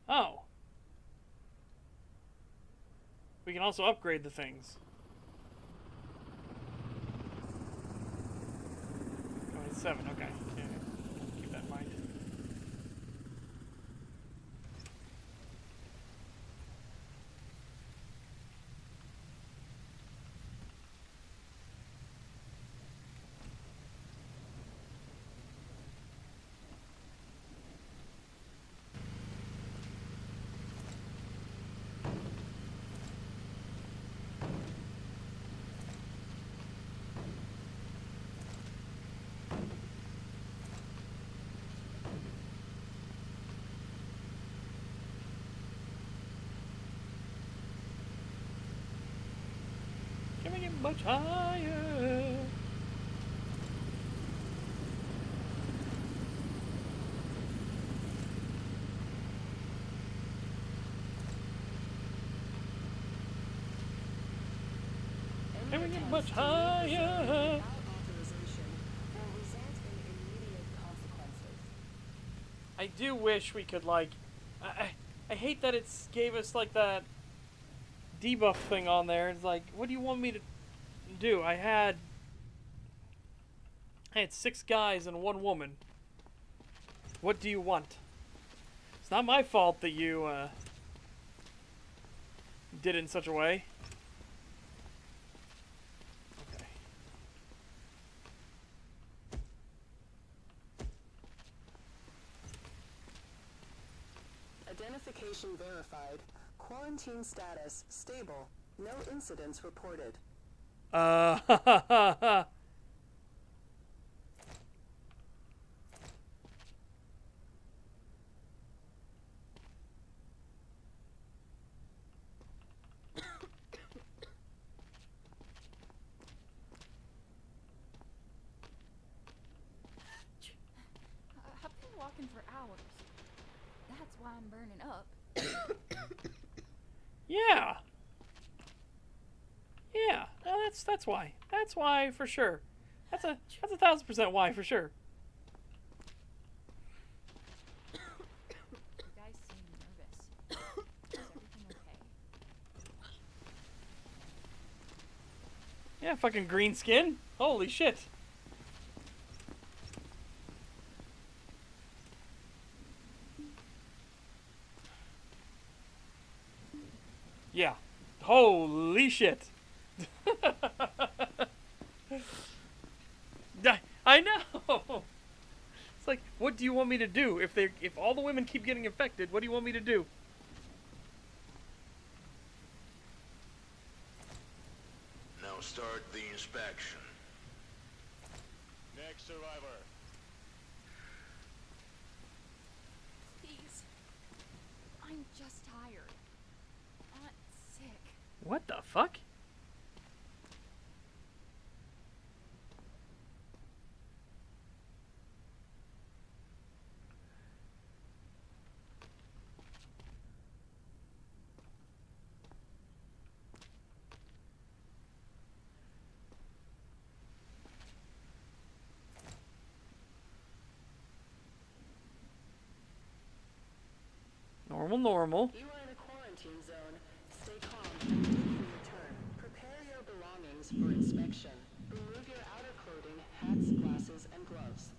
A: Oh. We can also upgrade the things. 7, okay. Yeah, keep that in mind. Can we get much higher? Can we get much higher? I do wish we could, like, I hate that it's gave us like that debuff thing on there. It's like, what do you want me to do? I had 6 guys and 1 woman. What do you want? It's not my fault that you did it in such a way. Okay.
M: Identification verified. Quarantine status stable. No incidents reported.
N: I've been walking for hours. That's why I'm burning up.
A: Yeah. Yeah. No, that's why. That's why for sure. That's a 1000% why for sure.
N: You guys seem nervous. Is everything okay?
A: Yeah, fucking green skin. Holy shit. Yeah. Holy shit. I know. It's like, what do you want me to do? If all the women keep getting infected, what do you want me to do?
K: Now start the inspection.
H: Next survivor.
N: Please. I'm just tired. Not sick.
A: What the fuck? Normal.
M: You are in a quarantine zone. Stay calm and wait for your turn. Prepare your belongings for inspection. Remove your outer clothing, hats, glasses, and gloves.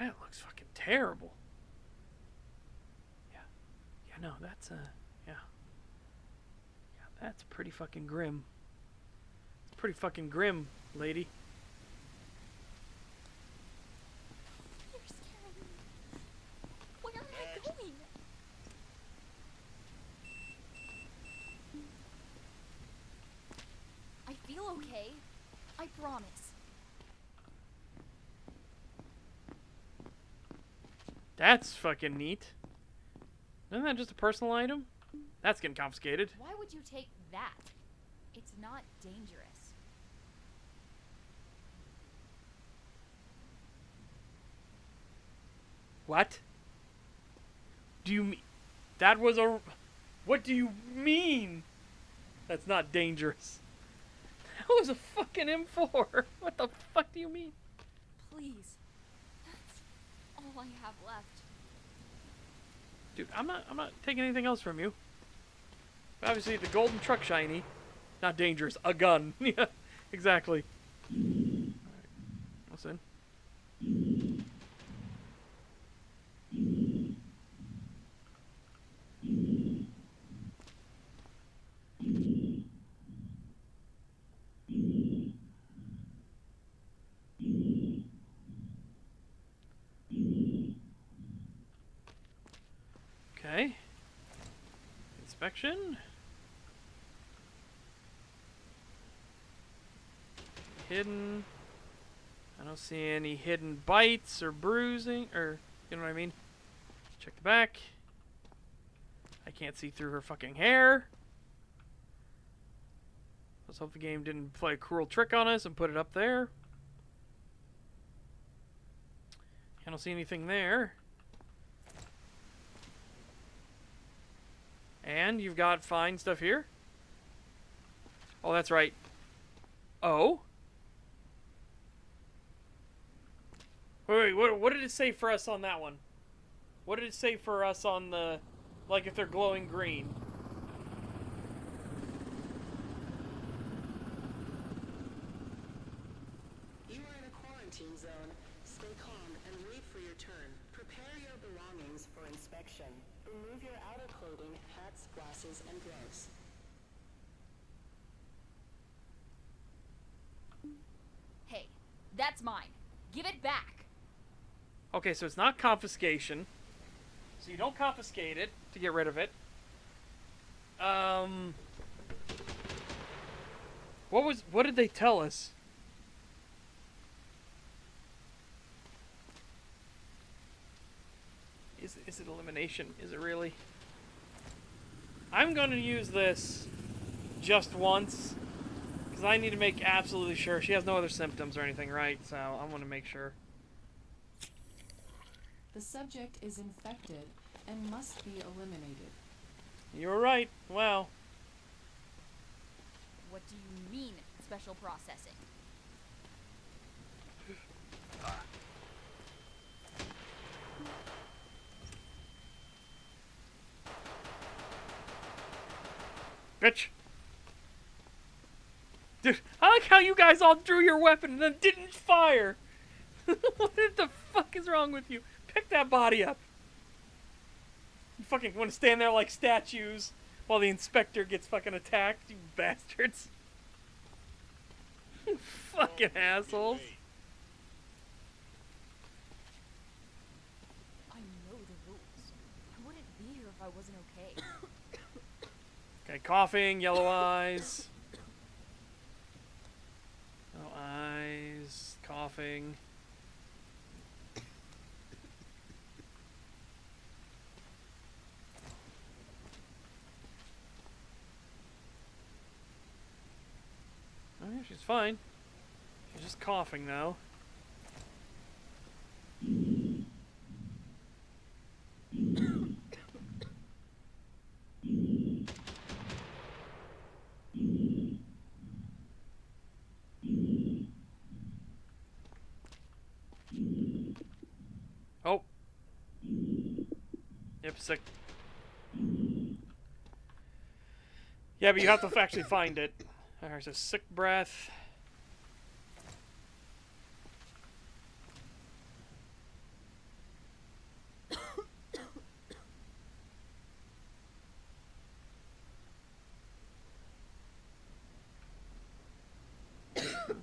A: That looks fucking terrible. Yeah. Yeah, no, that's yeah. Yeah, that's pretty fucking grim. It's pretty fucking grim, lady.
N: You're scaring me. Where am I going? I feel okay. I promise.
A: That's fucking neat. Isn't that just a personal item? That's getting confiscated.
N: Why would you take that? It's not dangerous.
A: What? Do you mean... That was a... What do you mean? That's not dangerous. That was a fucking M4. What the fuck do you mean?
N: Please. That's all I have left.
A: Dude, I'm not taking anything else from you. Obviously, the golden truck shiny. Not dangerous. A gun. Yeah, exactly. Alright. What's in? Okay. Inspection. Hidden. I don't see any hidden bites or bruising, or, you know what I mean? Check the back. I can't see through her fucking hair. Let's hope the game didn't play a cruel trick on us and put it up there. I don't see anything there. And you've got fine stuff here. Oh, that's right. Oh? Wait, what did it say for us on that one? What did it say for us on the... Like if they're glowing green?
M: You are in a quarantine zone. Stay calm and wait for your turn. Prepare your belongings for inspection. Remove your outer clothing, hats, glasses, and gloves.
N: Hey, that's mine. Give it back.
A: Okay, so it's not confiscation. So you don't confiscate it to get rid of it. What did they tell us? Is it elimination? Is it really? I'm going to use this just once because I need to make absolutely sure she has no other symptoms or anything, right? So I want to make sure.
O: The subject is infected and must be eliminated.
A: You're right. Wow.
N: What do you mean, special processing?
A: Bitch. Dude, I like how you guys all drew your weapon and then didn't fire. What the fuck is wrong with you? Pick that body up. You fucking want to stand there like statues while the inspector gets fucking attacked, you bastards. Fucking assholes.
N: I know the rules. I wouldn't be here if I wasn't okay.
A: Okay, coughing, yellow eyes. Yellow eyes, coughing. Oh, yeah, she's fine. She's just coughing now. Oh. Yep, sick. Yeah, but you have to actually find it. Alright, so sick breath.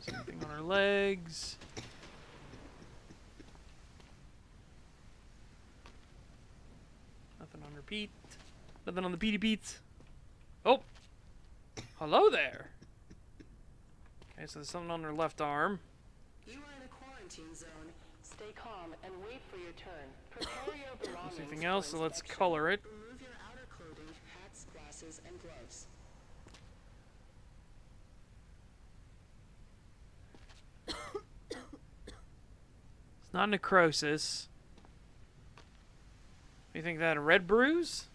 A: Something on her legs. Nothing on her beat. Nothing on the beady beats. Oh! Hello there! Okay, so there's something on her left arm.
M: You are in a quarantine zone. Stay calm and wait for your turn. Prepare your belongings.
A: Anything else? So let's color it.
M: Remove your outer clothing, hats, glasses, and gloves.
A: It's not necrosis. You think that a red bruise?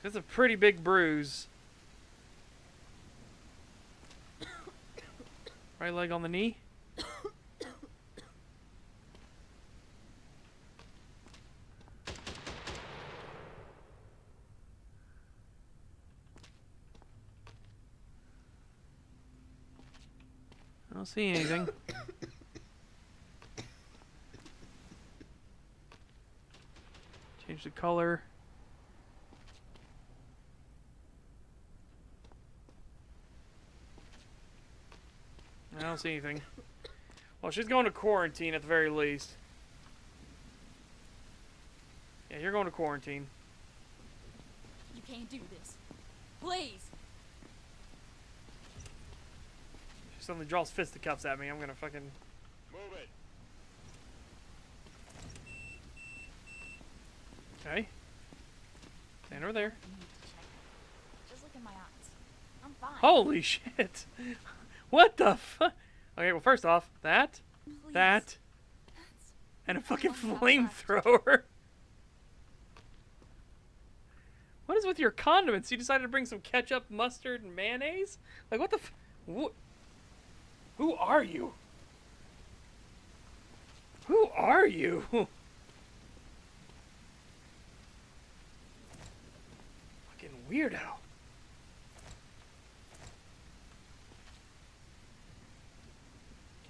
A: That's a pretty big bruise. Right leg on the knee. I don't see anything. Change the color. I don't see anything. Well, she's going to quarantine at the very least. Yeah, you're going to quarantine.
N: You can't do this. Please.
A: She suddenly draws fisticuffs at me. I'm gonna fucking...
H: Move it.
A: Okay. Stand over there.
N: Just look in my eyes. I'm fine.
A: Holy shit! What the fuck? Okay, well, first off, that, and a fucking flamethrower. What is with your condiments? You decided to bring some ketchup, mustard, and mayonnaise? Like, what the who are you? Who are you? Fucking weirdo.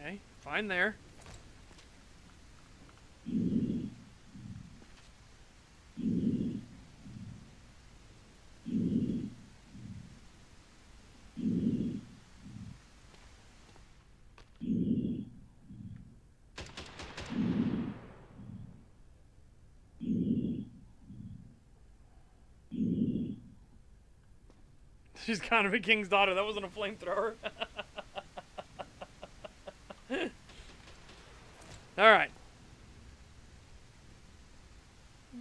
A: Okay, fine there. She's kind of a king's daughter. That wasn't a flamethrower. All right. I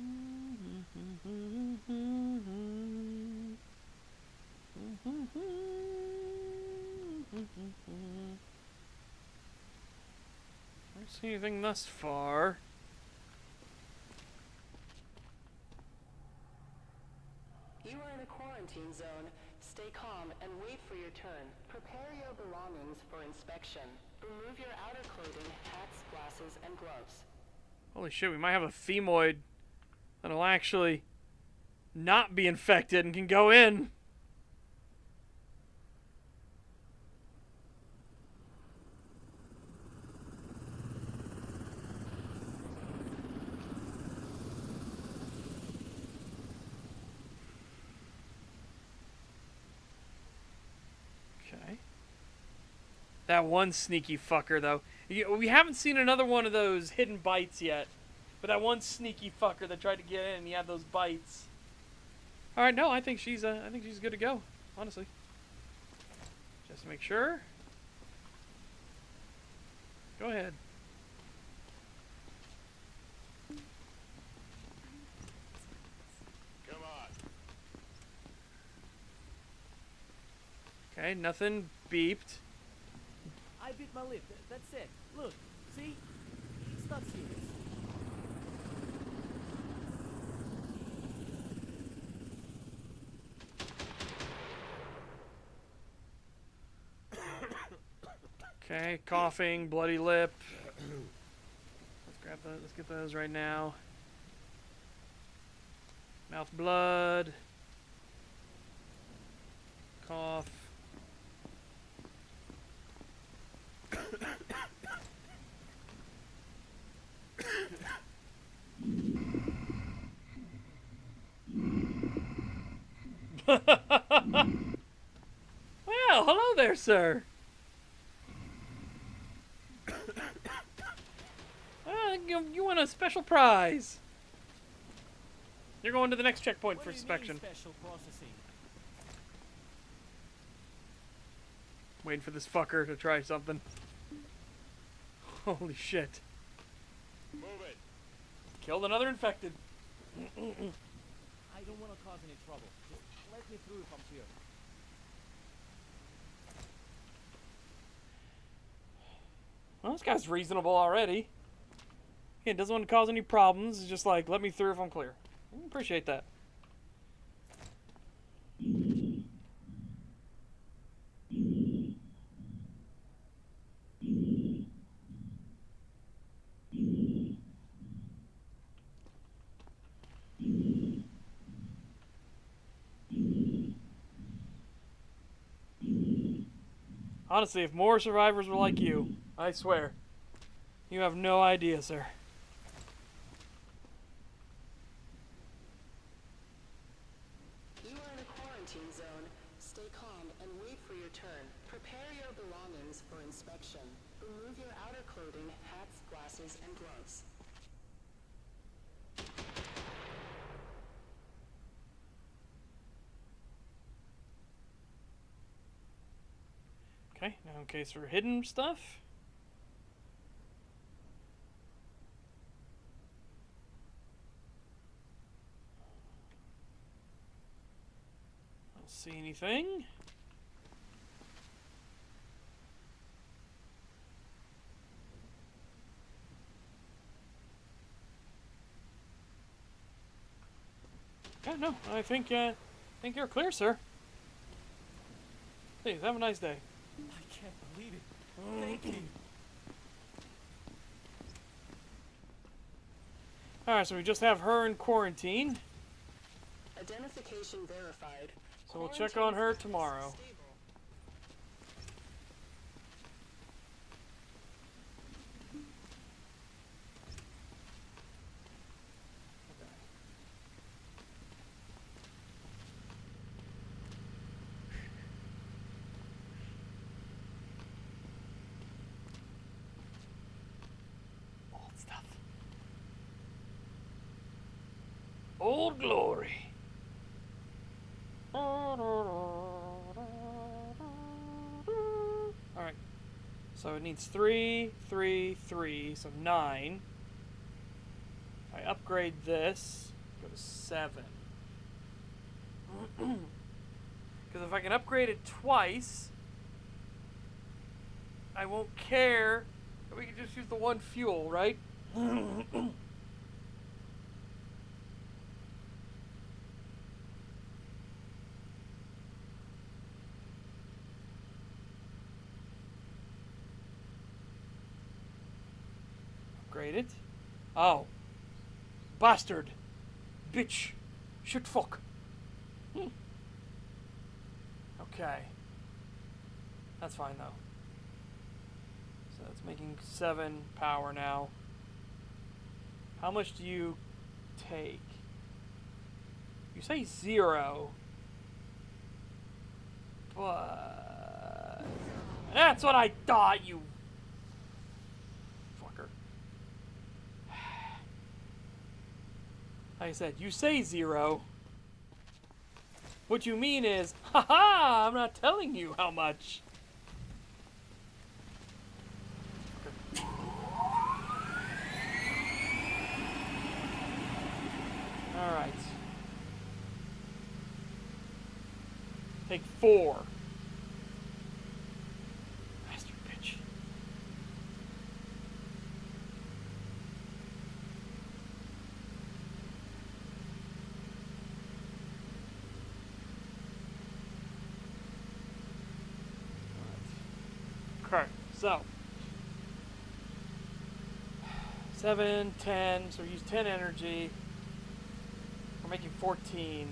A: don't see anything thus far.
M: You are in a quarantine zone. Stay calm and wait for your turn. Prepare your belongings for inspection. Remove your outer clothing, hats, glasses, and gloves.
A: Holy shit, we might have a femoid that'll actually not be infected and can go in. Okay. That one sneaky fucker, though. We haven't seen another one of those hidden bites yet. But that one sneaky fucker that tried to get in, he had those bites. All right, no, I think she's good to go, honestly. Just to make sure. Go ahead.
K: Come on.
A: Okay, nothing beeped.
L: I bit my lip. That's it. Look, see? It's not serious.
A: Okay, coughing, bloody lip. Let's grab those. Let's get those right now. Mouth blood. Cough. Well, hello there, sir. You won a special prize. You're going to the next checkpoint for inspection.
L: Special processing?
A: Waiting for this fucker to try something. Holy shit.
K: Move it.
A: Killed another infected.
L: I don't want to cause any trouble. Just let me through if I'm clear.
A: Well, this guy's reasonable already. He doesn't want to cause any problems. He's just like, let me through if I'm clear. I appreciate that. Honestly, if more survivors were like you, I swear, you have no idea, sir.
M: You are in a quarantine zone. Stay calm and wait for your turn. Prepare your belongings for inspection. Remove your outer clothing, hats, glasses, and gloves.
A: Okay, now in case for hidden stuff. I don't see anything. Yeah, no, I think you're clear, sir. Please, have a nice day.
L: I can't believe it. Thank you.
A: Alright, so we just have her in quarantine.
M: Identification verified.
A: So we'll check on her tomorrow. Old stuff. Old glory. Alright. So it needs 3, 3, 3, so 9. If I upgrade this, go to 7. Because if I can upgrade it twice, I won't care. We can just use the one fuel, right? Upgrade it. Oh. Bastard. Bitch. Shit fuck. Okay. That's fine though. So it's making 7 power now. How much do you take? You say 0. But that's what I thought, you fucker. Like I said, you say 0. What you mean is, haha, I'm not telling you how much. Alright. Take 4. Bastard bitch. Okay, so 7, 10, so we use 10 energy. We're making 14.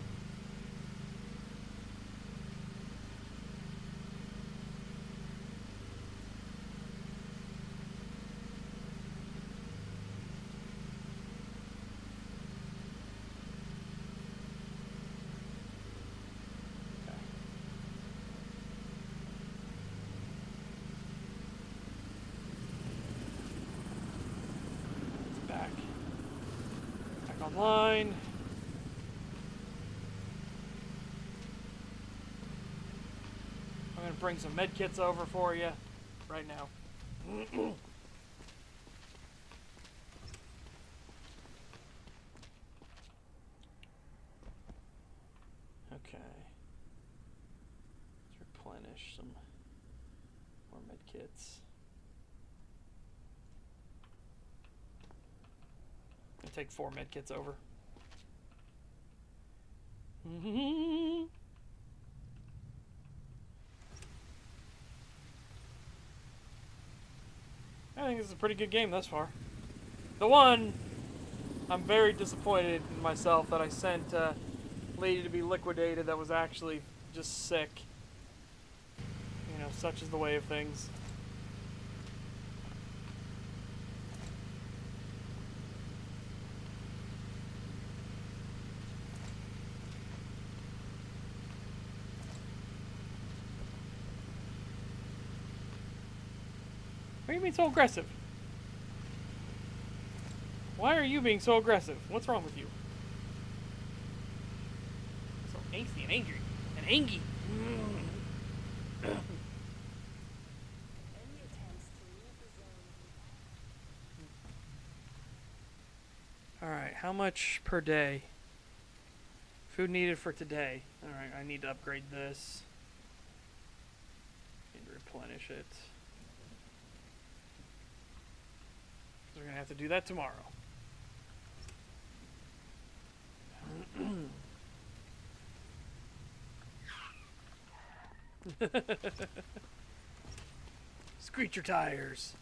A: Back online. I'm gonna bring some med kits over for you right now. Okay. Let's replenish some more med kits. I'll take 4 med kits over. I think this is a pretty good game thus far. The one, I'm very disappointed in myself that I sent a lady to be liquidated that was actually just sick. You know, such is the way of things. Why are you being so aggressive? Why are you being so aggressive? What's wrong with you? So angsty and angry. And angy. Alright, how much per day? Food needed for today. Alright, I need to upgrade this. Need to replenish it. We're gonna have to do that tomorrow. Screech your tires.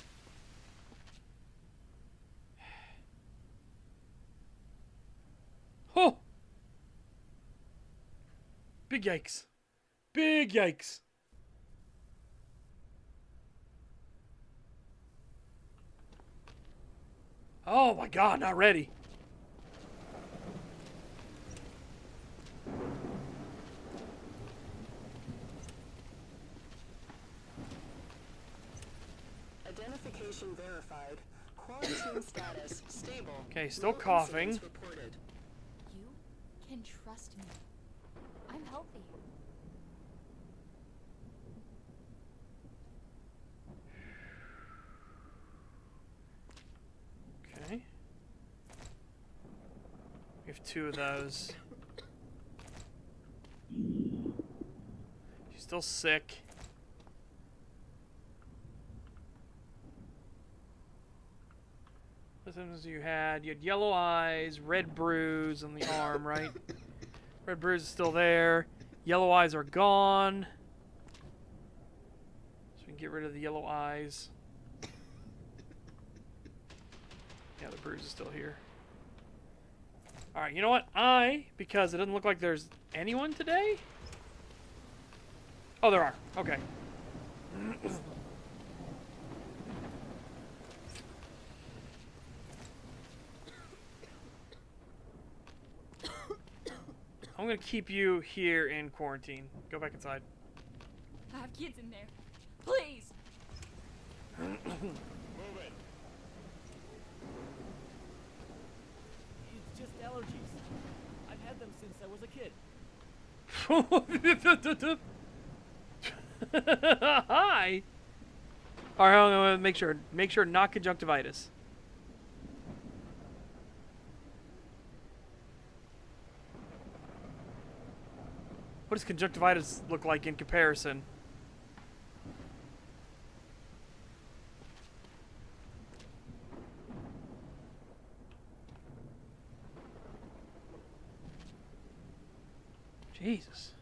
A: Oh! Big yikes. Big yikes. Oh my god, not ready.
M: Identification verified. Quarantine status stable.
A: Okay, still
M: No
A: coughing.
M: incidents reported.
N: You can trust me. I'm healthy.
A: Okay. We have 2 of those. She's still sick. What symptoms you had? You had yellow eyes, red bruise on the arm, right? Red bruise is still there. Yellow eyes are gone. So we can get rid of the yellow eyes. Yeah, the bruise is still here. Alright, you know what? Because it doesn't look like there's anyone today? Oh, there are. Okay. I'm gonna keep you here in quarantine. Go back inside.
N: I have kids in there. Please.
H: Move it.
L: It's just allergies. I've had them since I was a kid.
A: Hi. All right, I'm gonna make sure not conjunctivitis. What does conjunctivitis look like in comparison? Jesus.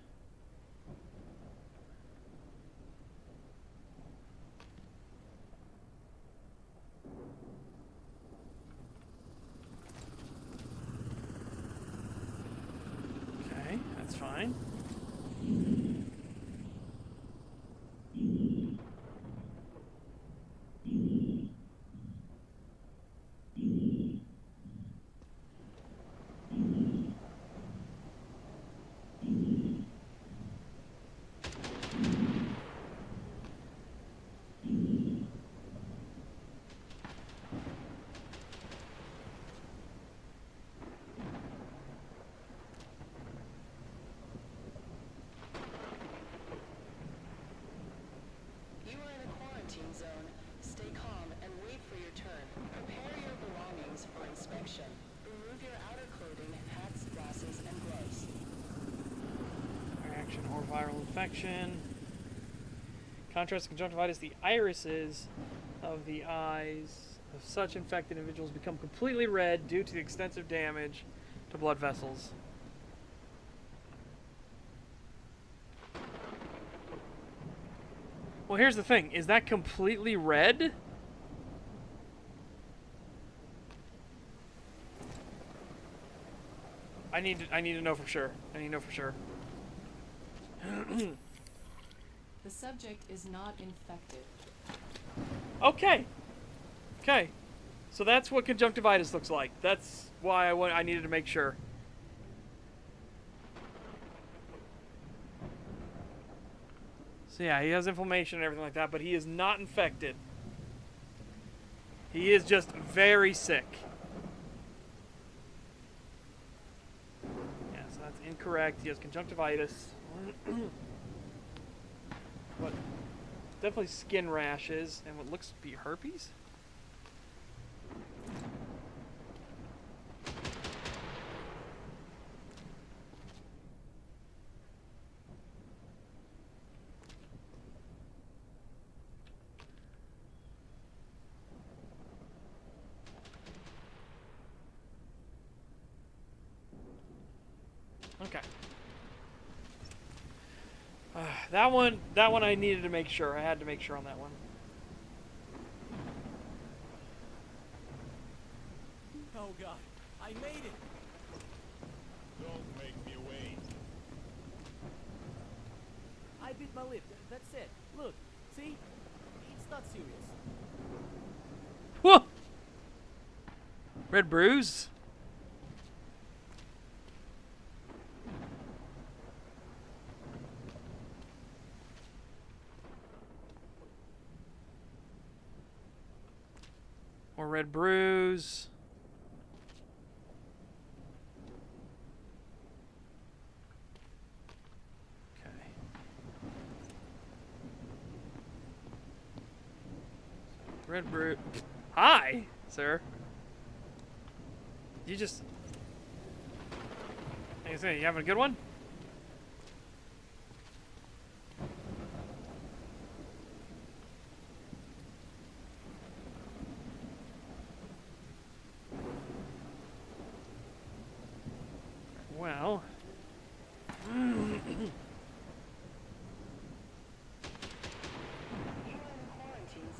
A: Okay, that's fine.
M: You are in a quarantine zone. Stay calm and wait for your turn. Prepare your belongings for inspection. Remove your outer clothing, hats, glasses, and gloves.
A: Reaction or viral infection. Contrast to conjunctivitis, the irises of the eyes of such infected individuals become completely red due to the extensive damage to blood vessels. Well, here's the thing. Is that completely red? I need to know for sure. I need to know for sure.
O: The subject is not infected.
A: Okay. Okay. So that's what conjunctivitis looks like. That's why I needed to make sure. So yeah, he has inflammation and everything like that, but he is not infected. He is just very sick. Yeah, so that's incorrect. He has conjunctivitis. What? Definitely skin rashes and what looks to be herpes. Okay. That one I needed to make sure. I had to make sure on that one.
L: Oh God, I made it.
H: Don't make me wait.
L: I bit my lip. That's it. Look, see? It's not serious.
A: Whoa! Red bruise. More red bruise. Okay. Red bruise. Hi, sir. You just... Like I say, you having a good one? Well...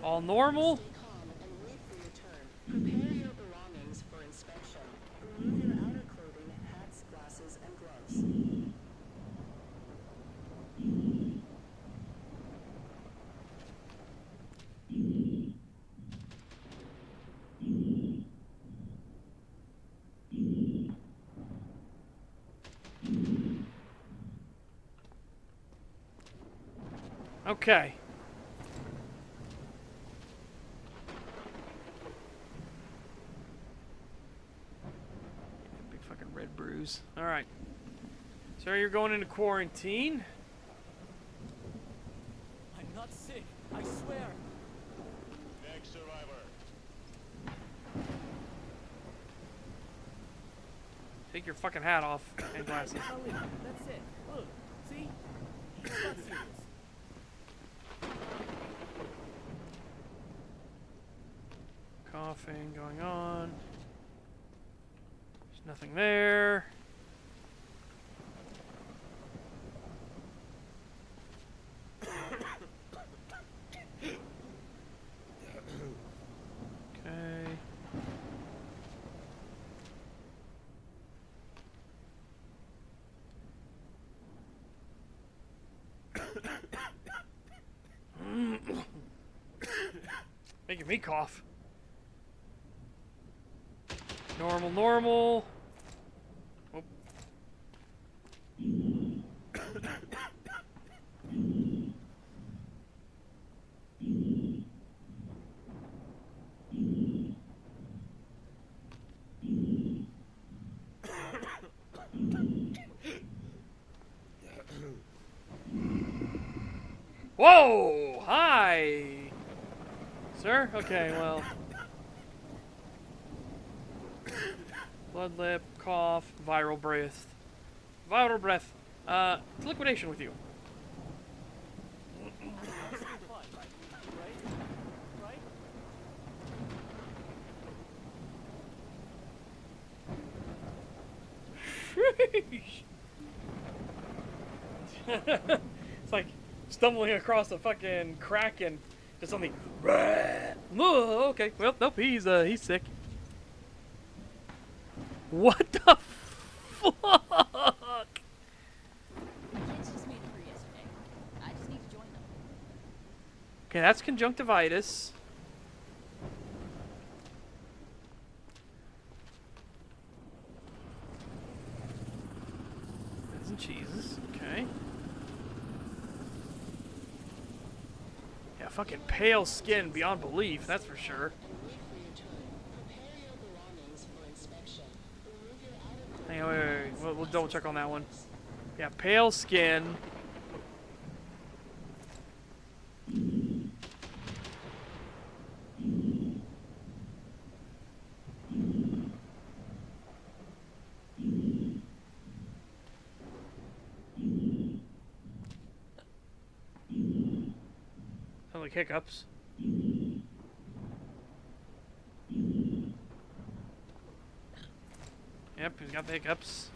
A: All normal?
M: Stay calm and wait for your turn. Prepare your belongings
A: Okay. Big fucking red bruise. Alright. So you're going into quarantine?
L: I'm not sick, I swear.
K: Next survivor.
A: Take your fucking hat off and glasses.
L: That's it. Look, see? It's not serious.
A: Coughing going on. There's nothing there. Okay. Making me cough. Normal, normal. Oh. Whoa! Hi! Sir? Okay, well. Blood lip, cough, viral breath. Viral breath. It's liquidation with you. It's like stumbling across a fucking crack and just something. Oh, okay. Well, nope. He's sick. What the fuck?
N: Kids just made it through yesterday. I just need to join them.
A: Okay, that's conjunctivitis. Eggs and cheeses. Okay. Yeah, fucking pale skin beyond belief. That's for sure. Hang on, wait. We'll double check on that one. Yeah, pale skin. Sound like hiccups. Yep, he's got the hiccups.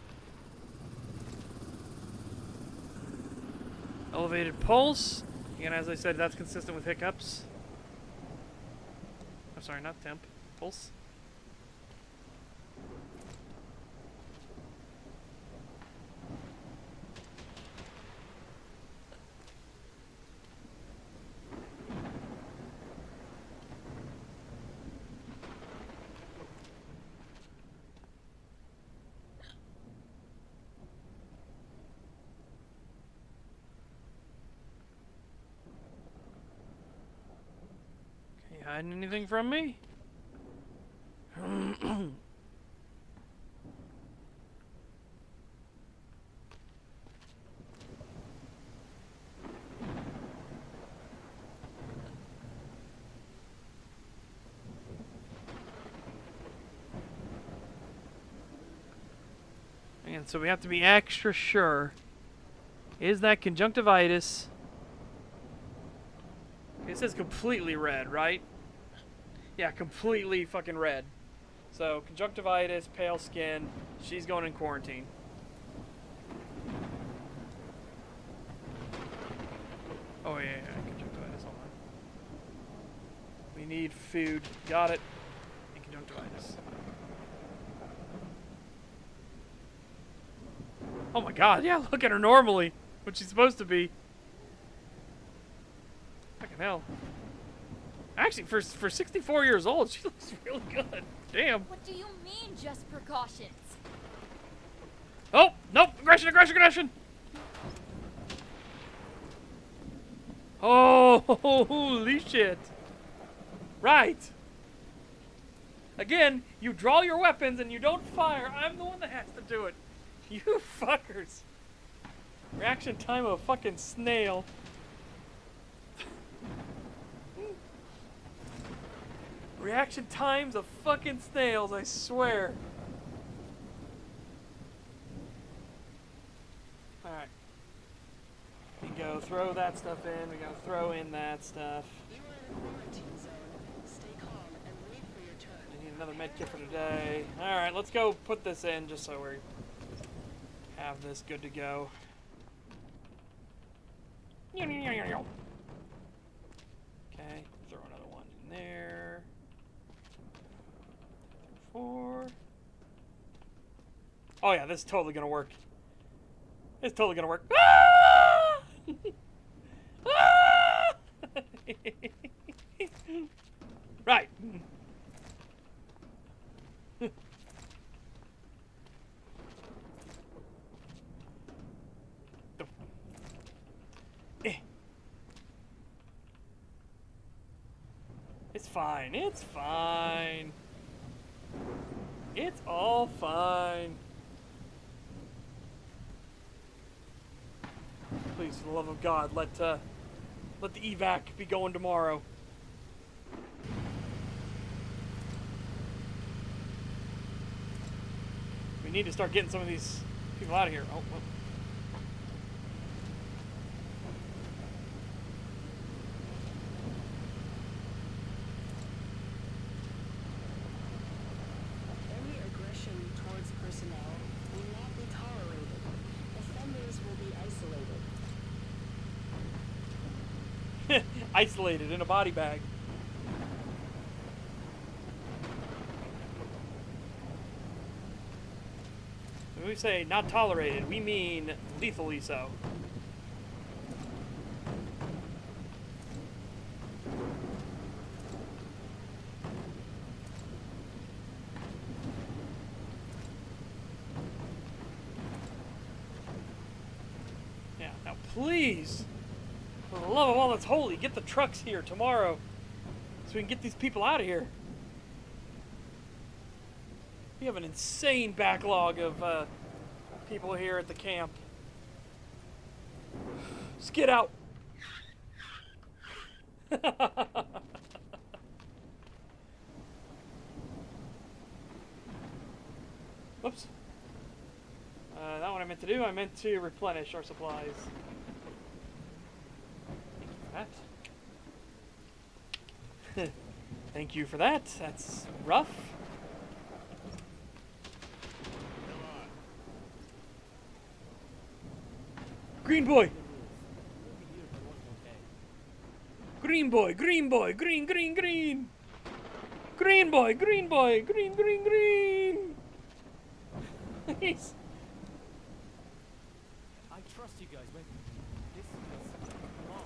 A: Elevated pulse. Again, as I said, that's consistent with hiccups. I'm sorry, not temp. Pulse. Hiding anything from me? And so we have to be extra sure. Is that conjunctivitis? It says completely red, right? Yeah, completely fucking red. So, conjunctivitis, pale skin, she's going in quarantine. Oh, yeah, conjunctivitis, hold on. We need food. Got it. And conjunctivitis. Oh my god, yeah, look at her normally. What she's supposed to be. Fucking hell. Actually, for 64 years old, she looks really good. Damn.
N: What do you mean, just precautions?
A: Oh, nope. Aggression, aggression, aggression. Oh, holy shit. Right. Again, you draw your weapons and you don't fire. I'm the one that has to do it. You fuckers. Reaction time of a fucking snail. Reaction times of fucking snails, I swear. Alright. We go throw that stuff in. We go throw in that stuff.
M: You are in a quarantine zone. Stay calm and wait for your turn.
A: I need another med kit for today. Alright, let's go put this in just so we have this good to go. Okay, throw another one in there. 4. Oh yeah, this is totally gonna work. It's totally gonna work. Ah! Ah! Right. It's fine. It's fine. It's all fine. Please, for the love of God, let the evac be going tomorrow. We need to start getting some of these people out of here. Oh, well.
M: Any aggression towards personnel will not be tolerated. Offenders will be isolated.
A: Isolated in a body bag. When we say not tolerated, we mean lethally so. Yeah, now please, for the love of all that's holy, get the trucks here tomorrow so we can get these people out of here. We have an insane backlog of people here at the camp. Just get out. Whoops. Not what I meant to do. I meant to replenish our supplies. Thank you for that. Thank you for that. That's rough. Green boy! Green boy, green boy, green, green, green! Green boy, green boy, green, green, green! Please.
L: I trust you guys, but this is long.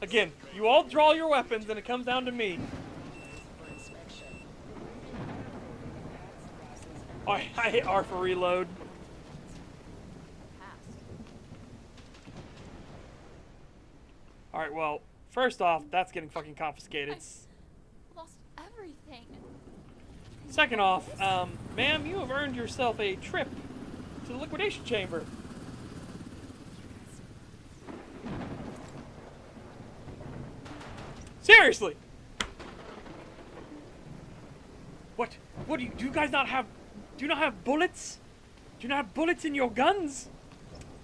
A: Again, you all draw your weapons and it comes down to me. Oh, I hit R for reload. Alright, well, first off, that's getting fucking confiscated.
N: Lost everything.
A: Second off, ma'am, you have earned yourself a trip to the liquidation chamber. Seriously! What? What do you guys not have? Do you not have bullets? Do you not have bullets in your guns?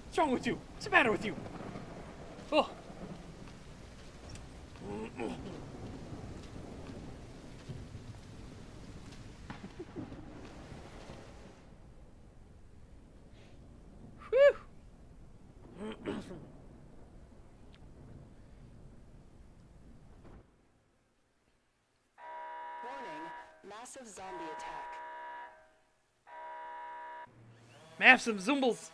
A: What's wrong with you? What's the matter with you? Oh. Whew.
M: Warning, massive zombie attack.
A: Have some zumbles.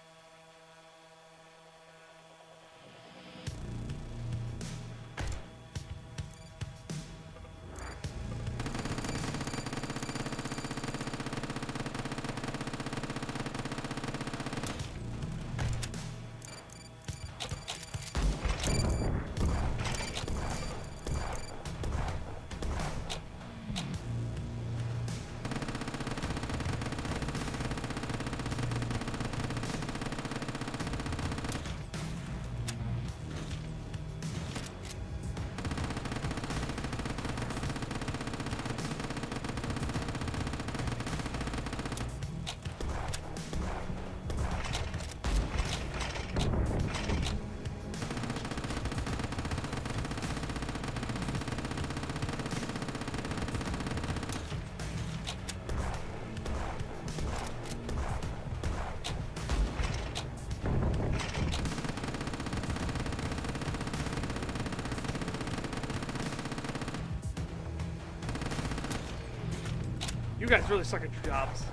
A: You guys really suck at your jobs.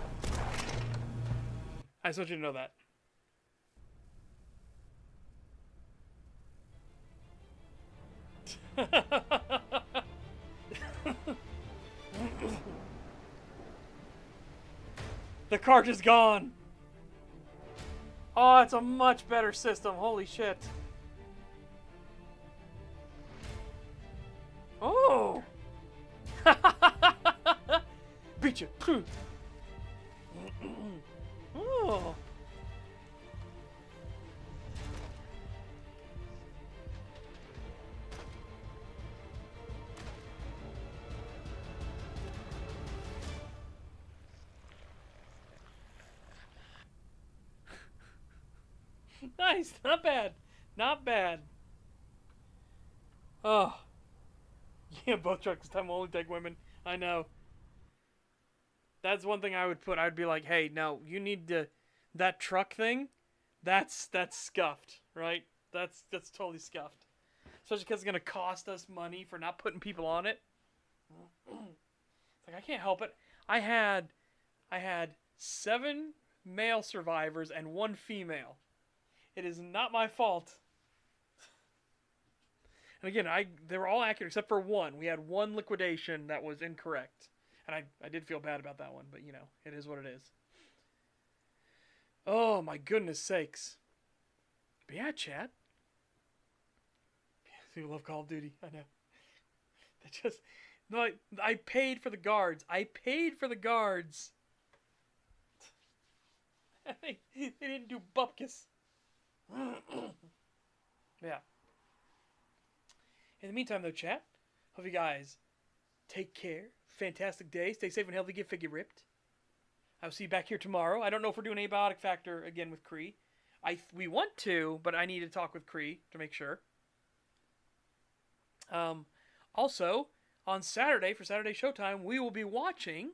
A: I just want you to know that. The cart is gone. Oh, it's a much better system. Holy shit. Oh. Beat you. Oh. Nice. Not bad. Not bad. Oh. Yeah, both trucks this time will only take women. I know. That's one thing I would put. I'd be like, hey, no, you need to... That truck thing, that's scuffed, right? That's totally scuffed. Especially because it's going to cost us money for not putting people on it. It's like, I can't help it. I had 7 male survivors and 1 female. It is not my fault. And again, they were all accurate except for 1. We had 1 liquidation that was incorrect. And I did feel bad about that one, but you know, it is what it is. Oh my goodness sakes. But yeah, chat. People love Call of Duty, I know. They just... No, I paid for the guards. I paid for the guards. they didn't do bupkis. Yeah. In the meantime, though, chat, hope you guys take care. Fantastic day. Stay safe and healthy. Get figure ripped. I'll see you back here tomorrow. I don't know if we're doing Abiotic Factor again with Kree. We want to, but I need to talk with Kree to make sure. Also, on Saturday, for Saturday Showtime, we will be watching...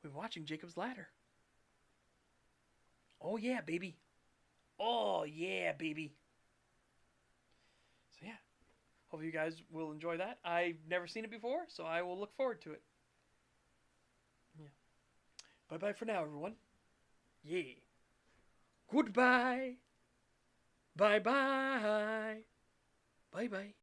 A: We're watching Jacob's Ladder. Oh, yeah, baby. Oh, yeah, baby. So, yeah. Hope you guys will enjoy that. I've never seen it before, so I will look forward to it. Yeah. Bye-bye for now, everyone. Yeah. Goodbye. Bye-bye. Bye-bye.